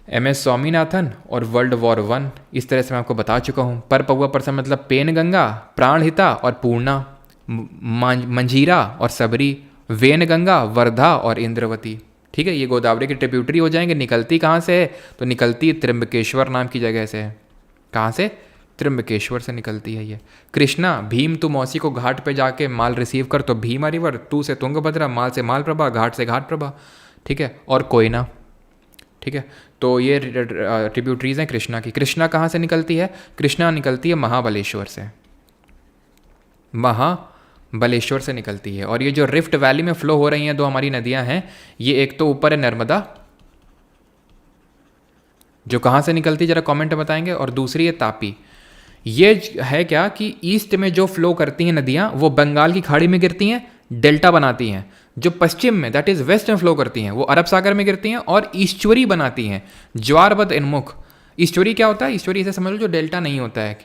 MS स्वामीनाथन और वर्ल्ड वॉर 1, इस तरह से मैं आपको बता चुका हूँ। पर पौआ परसन मतलब पेन गंगा, प्राणहिता और पूर्णा, मंजीरा और सबरी, वेन गंगा, वर्धा और इंद्रवती, ठीक है। ये गोदावरी की ट्रिब्यूटरी हो जाएंगे। निकलती कहाँ से है, तो निकलती त्र्यंबकेश्वर नाम की जगह से है। कहाँ से, त्र्यंबकेश्वर से निकलती है ये। कृष्णा, भीम तू मौसी को घाट पे जाके माल रिसीव कर, तो भीमा रिवर, तू से तुंगभद्रा, माल से माल प्रभा, घाट से घाट प्रभा, ठीक है। और कोयना, ठीक है। तो ये ट्रिब्यूटरीज हैं कृष्णा की। कृष्णा कहाँ से निकलती है, कृष्णा निकलती है महाबलेश्वर से, महाबलेश्वर से निकलती है। और ये जो रिफ्ट वैली में फ्लो हो रही हैं दो हमारी नदियां हैं, ये एक तो ऊपर है नर्मदा, जो कहाँ से निकलती है जरा कमेंट में बताएंगे, और दूसरी है तापी। ये है क्या कि ईस्ट में जो फ्लो करती हैं नदियाँ वो बंगाल की खाड़ी में गिरती हैं, डेल्टा बनाती हैं। जो पश्चिम में दैट इज़ वेस्ट में फ्लो करती हैं वो अरब सागर में गिरती हैं और ईश्वरी बनाती हैं, ज्वारबद्ध इन्मुख। ईश्वरी क्या होता है, ईश्वरी इसे समझ लो जो डेल्टा नहीं होता है,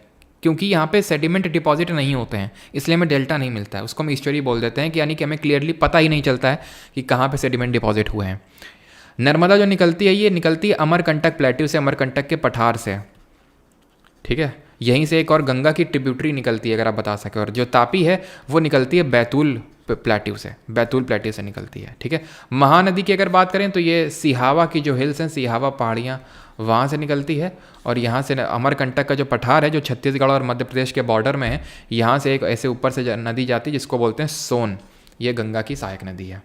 क्योंकि यहाँ पे सेडिमेंट डिपॉजिट नहीं होते हैं इसलिए हमें डेल्टा नहीं मिलता है, उसको हम ईश्वरी बोल देते हैं कि यानी कि हमें क्लियरली पता ही नहीं चलता है कि कहाँ पे सेडिमेंट डिपॉजिट हुए हैं। नर्मदा जो निकलती है ये निकलती है अमरकंटक प्लेट्यू से, अमरकंटक के पठार से, ठीक है। यहीं से एक और गंगा की ट्रिब्यूटरी निकलती है अगर आप बता सकें, और जो तापी है वो निकलती है बैतूल प्लेट्यू से, बैतूल प्लेट्यू से निकलती है, ठीक है। महानदी की अगर बात करें तो ये सिहावा की जो हिल्स हैं, सिहावा पहाड़ियाँ, वहाँ से निकलती है। और यहाँ से अमरकंटक का जो पठार है जो छत्तीसगढ़ और मध्य प्रदेश के बॉर्डर में है, यहाँ से एक ऐसे ऊपर से नदी जाती है जिसको बोलते हैं सोन, ये गंगा की सहायक नदी है,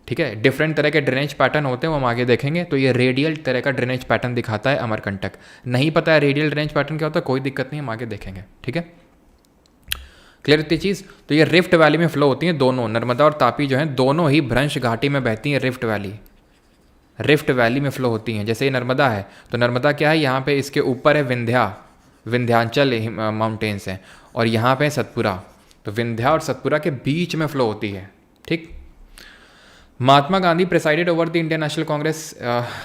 ठीक है। डिफरेंट तरह के ड्रेनेज पैटर्न होते हैं वो हम आगे देखेंगे। तो ये रेडियल तरह का ड्रेनेज पैटर्न दिखाता है अमरकंटक। नहीं पता है रेडियल ड्रेनेज पैटर्न क्या होता है, कोई दिक्कत नहीं, हम आगे देखेंगे, ठीक है। क्लियर इतनी चीज़। तो ये रिफ्ट वैली में फ्लो होती हैं दोनों, नर्मदा और तापी जो हैं दोनों ही भ्रंश घाटी में बहती हैं। रिफ्ट वैली में फ्लो होती हैं। जैसे ये नर्मदा है तो नर्मदा क्या है, यहाँ पे इसके ऊपर है विंध्याचल माउंटेन्स हैं, और यहाँ पे सतपुरा, तो विंध्या और सतपुरा के बीच में फ्लो होती है, ठीक। Mahatma Gandhi presided over the Indian national Congress,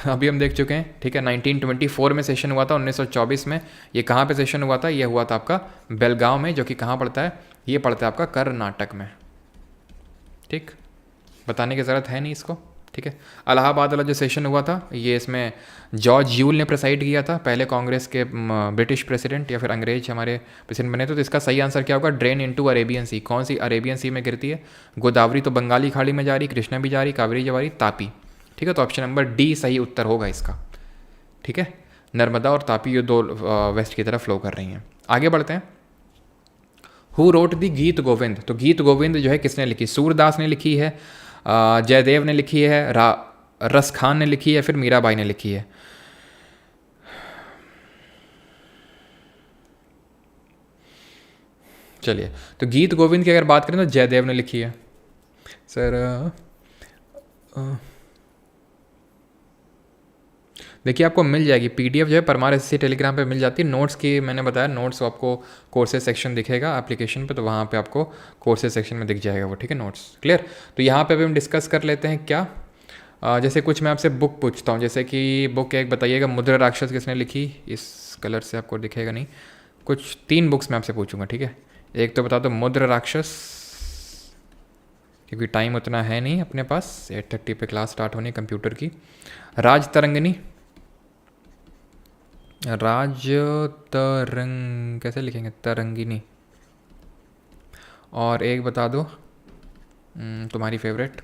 अभी हम देख चुके हैं, ठीक है। 1924 में सेशन हुआ था, 1924 में। ये कहाँ पे सेशन हुआ था, ये हुआ था आपका बेलगांव में, जो कि कहाँ पड़ता है, ये पड़ता है आपका कर्नाटक में, ठीक। बताने की ज़रूरत है नहीं इसको, ठीक है। इलाहाबाद वाला जो सेशन हुआ था ये इसमें जॉर्ज यूल ने प्रेसाइड किया था, पहले कांग्रेस के ब्रिटिश प्रेसिडेंट या फिर अंग्रेज हमारे प्रेसिडेंट बने थे। तो इसका सही आंसर क्या होगा? ड्रेन इनटू अरेबियन सी। कौन सी अरेबियन सी में गिरती है? गोदावरी तो बंगाली खाड़ी में जा रही, कृष्णा भी जा रही, कावेरी जा रही, तापी, ठीक है। तो ऑप्शन नंबर डी सही उत्तर होगा इसका, ठीक है। नर्मदा और तापी ये दो वेस्ट की तरफ फ्लो कर रही हैं। आगे बढ़ते हैं। हु रोट दी गीत गोविंद? तो गीत गोविंद जो है किसने लिखी? सूरदास ने लिखी है, जयदेव ने लिखी है, रस खान ने लिखी है, फिर मीराबाई ने लिखी है। चलिए, तो गीत गोविंद की अगर बात करें तो जयदेव ने लिखी है सर। देखिए आपको मिल जाएगी पीडीएफ जो है परमार एसएससी टेलीग्राम पे मिल जाती है। नोट्स की मैंने बताया, नोट्स आपको कोर्सेज सेक्शन दिखेगा एप्लीकेशन पे, तो वहाँ पे आपको कोर्सेज सेक्शन में दिख जाएगा वो, ठीक है, नोट्स। क्लियर? तो यहाँ पे अभी हम डिस्कस कर लेते हैं क्या, जैसे कुछ मैं आपसे बुक पूछता हूँ, जैसे कि बुक एक बताइएगा, मुद्रा राक्षस किसने लिखी? इस कलर से आपको दिखेगा नहीं। कुछ 3 बुक्स मैं आपसे पूछूंगा, ठीक है। एक तो बता दो मुद्रा राक्षस, क्योंकि टाइम उतना है नहीं अपने पास, 8:30 पे क्लास स्टार्ट होनी कंप्यूटर की। राज तरंगिनी, राज तरंग कैसे लिखेंगे? तरंगिनी। और एक बता दो तुम्हारी फेवरेट,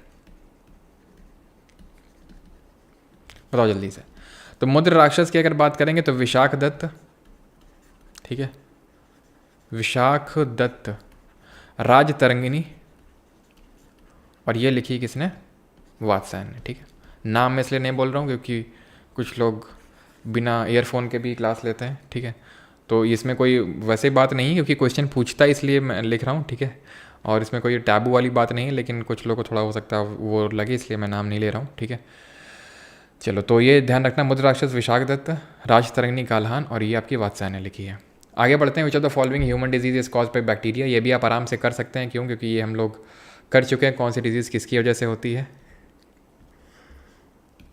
बताओ जल्दी से। तो मुद्र राक्षस की अगर बात करेंगे तो विशाख दत्त, ठीक है, विशाख दत्त। राज तरंगिनी, और ये लिखी किसने? वात्स्यायन ने, ठीक है। नाम मैं इसलिए नहीं बोल रहा हूँ क्योंकि कुछ लोग बिना ईयरफोन के भी क्लास लेते हैं, ठीक है। तो इसमें कोई वैसे बात नहीं है, क्योंकि क्वेश्चन पूछता है इसलिए मैं लिख रहा हूँ, ठीक है। और इसमें कोई टैबू वाली बात नहीं है, लेकिन कुछ लोगों को थोड़ा हो सकता है वो लगे, इसलिए मैं नाम नहीं ले रहा हूँ, ठीक है। चलो, तो ये ध्यान रखना, मुद्र राक्षस विशाख दत्त, राज तरंगिनी काल्हान, और ये आपकी वात्स्यायन ने लिखी है। आगे बढ़ते हैं। Which of the following human disease is cause by bacteria? ये भी आप आराम से कर सकते हैं, क्यों? क्योंकि ये हम लोग कर चुके हैं, कौन सी डिजीज़ किसकी वजह से होती है।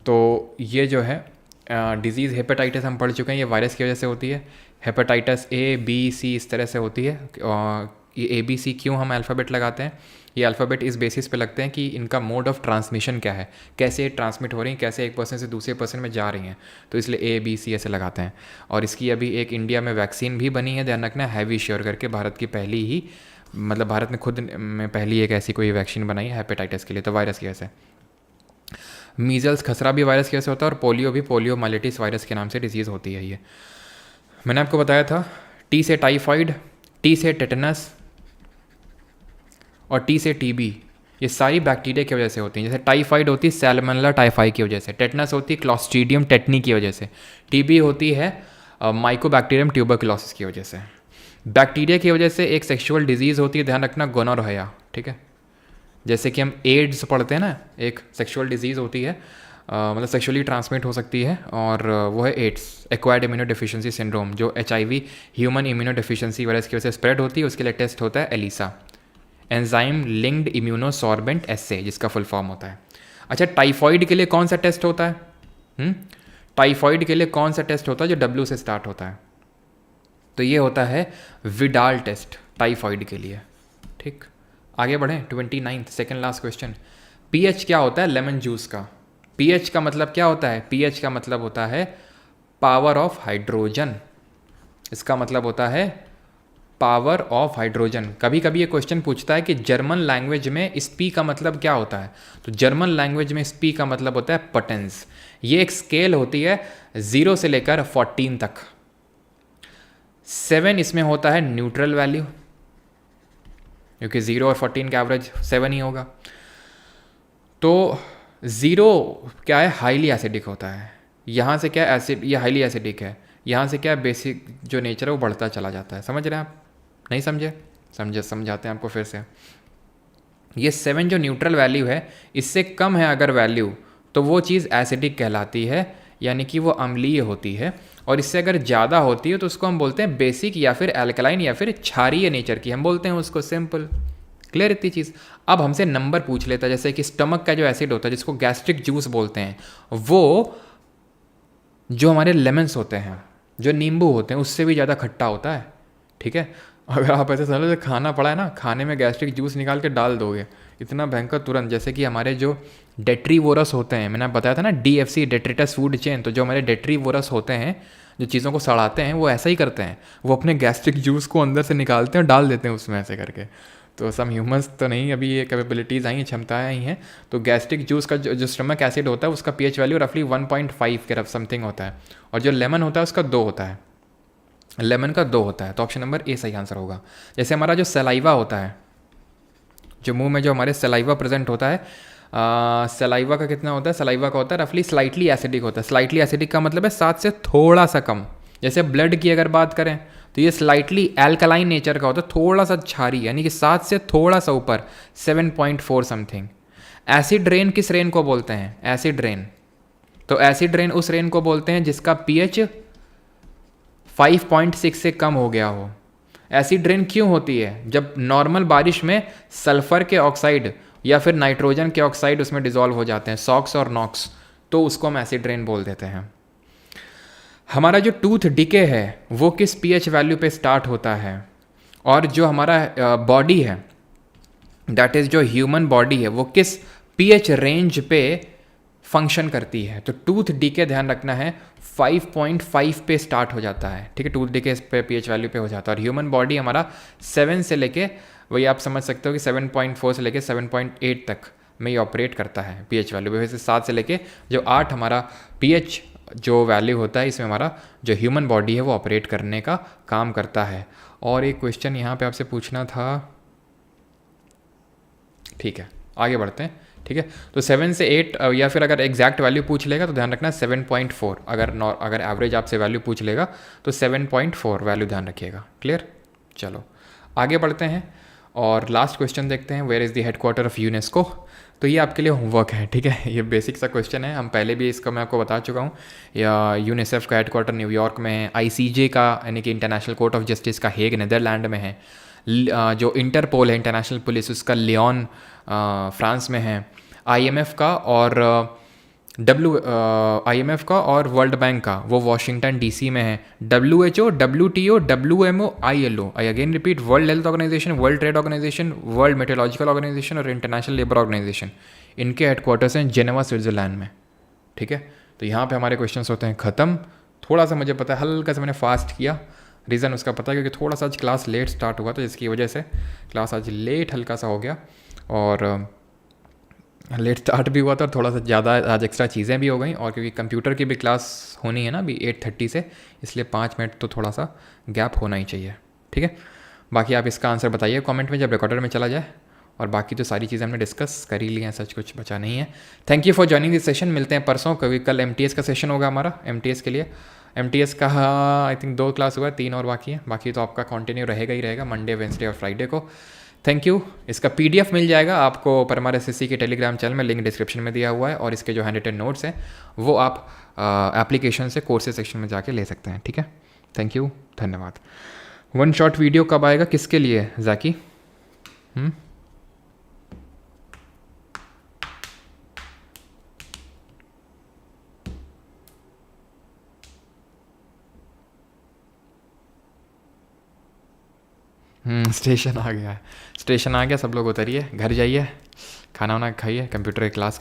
तो ये जो है डिजीज़ हेपेटाइटिस हम पढ़ चुके हैं, ये वायरस की वजह से होती है। हेपेटाइटिस ए बी सी इस तरह से होती है। ये ए बी सी क्यों हम अल्फ़ाबेट लगाते हैं? ये अल्फ़ाबेट इस बेसिस पे लगते हैं कि इनका मोड ऑफ ट्रांसमिशन क्या है, कैसे ट्रांसमिट हो रही हैं, कैसे एक पर्सन से दूसरे पर्सन में जा रही हैं, तो इसलिए ए बी सी ऐसे लगाते हैं। और इसकी अभी एक इंडिया में वैक्सीन भी बनी है, ध्यान रखना, हैवीश्योर करके, भारत की पहली ही, मतलब भारत ने खुद में पहली एक ऐसी कोई वैक्सीन बनाई है हेपेटाइटिस के लिए, तो वायरस की वजह से। मीज़ल्स खसरा भी वायरस की वजह से होता है, और पोलियो भी पोलियोमाइलिटिस वायरस के नाम से डिजीज़ होती है। ये मैंने आपको बताया था। टी से टाइफाइड, टी से टेटनस, और टी से टीबी, ये सारी बैक्टीरिया की वजह से होती हैं। जैसे टाइफाइड होती है सैल्मोनेला टाइफाई की वजह से, टेटनस होती है क्लॉस्ट्रीडियम टेटनी की वजह से, टीबी होती है माइकोबैक्टीरियम ट्यूबरकुलोसिस की वजह से। बैक्टीरिया की वजह से एक सेक्सुअल डिजीज़ होती है, ध्यान रखना, गोनोरहोया, ठीक है। जैसे कि हम एड्स पढ़ते हैं ना, एक सेक्सुअल डिजीज़ होती है, मतलब सेक्सुअली ट्रांसमिट हो सकती है, और वो है AIDS, acquired immunodeficiency syndrome, जो HIV human immunodeficiency virus की वजह से स्प्रेड होती है। उसके लिए टेस्ट होता है एलिसा, एंजाइम लिंक्ड इम्यूनोसॉर्बेंट एस्से, जिसका फुल फॉर्म होता है। अच्छा, टाइफॉइड के लिए कौन सा टेस्ट होता है? टाइफॉइड के लिए कौन सा टेस्ट होता है जो W से स्टार्ट होता है? तो ये होता है विडाल टेस्ट टाइफॉइड के लिए, ठीक। आगे बढ़ें। 29th second last question. pH क्या होता है लेमन जूस का? pH का मतलब क्या होता है? pH का मतलब होता है पावर ऑफ हाइड्रोजन। इसका मतलब होता है पावर ऑफ हाइड्रोजन। कभी कभी ये क्वेश्चन पूछता है कि जर्मन लैंग्वेज में स्पी का मतलब क्या होता है? तो जर्मन लैंग्वेज में स्पी का मतलब होता है पोटेंस। ये एक स्केल होती है 0 से लेकर 14 तक। 7 इसमें होता है न्यूट्रल वैल्यू, क्योंकि 0 और 14 का एवरेज 7 ही होगा। तो 0 क्या है? हाईली एसिडिक होता है। यहाँ से क्या एसिड, ये हाईली एसिडिक है। यहाँ से क्या बेसिक जो नेचर है वो बढ़ता चला जाता है। समझ रहे हैं आप? नहीं समझे? समझाते हैं आपको फिर से। ये 7 जो न्यूट्रल वैल्यू है, इससे कम है अगर वैल्यू, तो वो चीज़ एसिडिक कहलाती है, यानी कि वो अम्लीय होती है। और इससे अगर ज़्यादा होती है तो उसको हम बोलते हैं बेसिक, या फिर एल्कलाइन, या फिर क्षारीय नेचर की हम बोलते हैं उसको। सिंपल, क्लियर इतनी चीज़। अब हमसे नंबर पूछ लेता है, जैसे कि स्टमक का जो एसिड होता है जिसको गैस्ट्रिक जूस बोलते हैं, वो जो हमारे लेमन्स होते हैं, जो नींबू होते हैं, उससे भी ज़्यादा खट्टा होता है, ठीक है। अगर आप ऐसे समझ लो खाना पड़ा है ना, खाने में गैस्ट्रिक जूस निकाल के डाल दोगे, इतना भयंकर तुरंत, जैसे कि हमारे जो डेट्रीवोरस होते हैं, मैंने बताया था ना DFC डेट्रिटस फूड चेन, तो जो हमारे डेट्रीवोरस होते हैं जो चीज़ों को सड़ाते हैं वो ऐसा ही करते हैं, वो अपने गैस्ट्रिक जूस को अंदर से निकालते हैं और डाल देते हैं उसमें ऐसे करके। तो सम ह्यूमंस तो नहीं अभी ये कैपेबिलिटीज़ आई हैं, क्षमताएँ आई हैं। तो गैस्ट्रिक जूस का जो स्टमक एसिड होता है उसका pH वैल्यू रफली 1.5 के रफ समथिंग होता है, और जो लेमन होता है उसका 2 होता है, लेमन का 2 होता है। तो ऑप्शन नंबर ए सही आंसर होगा। जैसे हमारा जो सलाइवा होता है, जो मुंह में जो हमारे सलाइवा प्रेजेंट होता है, सलाइवा का कितना होता है, सलाइवा का होता है रफली स्लाइटली एसिडिक होता है। स्लाइटली एसिडिक का मतलब है 7 से थोड़ा सा कम। जैसे ब्लड की अगर बात करें तो ये स्लाइटली एल्कलाइन नेचर का होता है, थोड़ा सा क्षारी, यानी कि 7 से थोड़ा सा ऊपर 7.4 समथिंग। एसिड रेन किस रेन को बोलते हैं, एसिड रेन, तो एसिड रेन उस रेन को बोलते हैं जिसका pH 5.6 से कम हो गया हो। एसिड रेन क्यों होती है, जब नॉर्मल बारिश में सल्फर के ऑक्साइड या फिर नाइट्रोजन के ऑक्साइड उसमें डिसॉल्व हो जाते हैं, सॉक्स और नॉक्स, तो उसको हम एसिड रेन बोल देते हैं। हमारा जो टूथ डिके है वो किस pH वैल्यू पे स्टार्ट होता है, और जो हमारा बॉडी है, दैट इज़ जो ह्यूमन बॉडी है, वो किस pH रेंज पे फंक्शन करती है। तो टूथ डीके ध्यान रखना है 5.5 पे स्टार्ट हो जाता है, ठीक है, टूथ डीके पे pH वैल्यू पे हो जाता है। और ह्यूमन बॉडी हमारा 7 से लेके, वही आप समझ सकते हो कि 7.4 से लेके 7.8 तक में ये ऑपरेट करता है pH वैल्यू पे। वैसे 7 से लेके जो 8 हमारा pH जो वैल्यू होता है, इसमें हमारा जो ह्यूमन बॉडी है वो ऑपरेट करने का काम करता है। और एक क्वेश्चन यहाँ पे आपसे पूछना था, ठीक है आगे बढ़ते हैं, ठीक है। तो 7 से 8 या फिर अगर एग्जैक्ट वैल्यू पूछ लेगा तो ध्यान रखना 7.4, अगर एवरेज आपसे वैल्यू पूछ लेगा तो 7.4 वैल्यू ध्यान रखिएगा। क्लियर, चलो आगे बढ़ते हैं और लास्ट क्वेश्चन देखते हैं, where is the headquarter of UNESCO. तो ये आपके लिए होमवर्क है, ठीक है, ये बेसिक सा क्वेश्चन है, हम पहले भी इसका मैं आपको बता चुका हूँ। या यूनिसेफ का हेडक्वार्टर न्यूयॉर्क में है, ICJ का यानी कि इंटरनेशनल कोर्ट ऑफ जस्टिस का हेग नीदरलैंड में है, जो इंटरपोल है इंटरनेशनल पुलिस उसका लियोन फ्रांस में है, IMF का और IMF का और वर्ल्ड बैंक का वो वाशिंगटन DC में है, WHO, WTO, WMO, ILO, I again repeat, world health organisation, world trade organisation, world metrological organisation और इंटरनेशनल लेबर ऑर्गेनाइजेशन, इनके हेडक्वार्टर्स हैं जेनेवा स्विट्जरलैंड में, ठीक है। तो यहाँ पे हमारे क्वेश्चंस होते हैं ख़त्म। थोड़ा सा मुझे पता है, हल्का सा मैंने फास्ट किया, रीज़न उसका पता है क्योंकि थोड़ा सा आज क्लास लेट स्टार्ट हुआ, तो जिसकी वजह से क्लास आज लेट हल्का सा हो गया, और लेट स्टार्ट भी हुआ था और थोड़ा सा ज़्यादा आज एक्स्ट्रा चीज़ें भी हो गई, और क्योंकि कंप्यूटर की भी क्लास होनी है ना अभी 8:30 से, इसलिए 5 मिनट तो थोड़ा सा गैप होना ही चाहिए, ठीक है। बाकी आप इसका आंसर बताइए कमेंट में जब रिकॉर्डर में चला जाए, और बाकी तो सारी चीज़ें हमने डिस्कस कर ही ली हैं, सच कुछ बचा नहीं है। Thank you for joining this session, मिलते हैं परसों, कभी कल MTS का सेशन होगा हमारा, MTS के लिए, MTS का आई थिंक 2 क्लास हुआ है, 3 और बाकी है, बाकी तो आपका कंटिन्यू रहेगा ही रहेगा मंडे, वेंसडे और फ्राइडे को। Thank you. इसका PDF मिल जाएगा आपको परमार SSC के टेलीग्राम चैनल में, लिंक डिस्क्रिप्शन में दिया हुआ है, और इसके जो हैंड रिटन नोट्स हैं वो आप एप्लीकेशन से कोर्सेज सेक्शन में जाके ले सकते हैं, ठीक है। थैंक यू, धन्यवाद। वन शॉट वीडियो कब आएगा, किसके लिए जाकी? स्टेशन आ गया है, स्टेशन आ गया, सब लोग उतरिए, घर जाइए, खाना वाना खाइए, कंप्यूटर की क्लास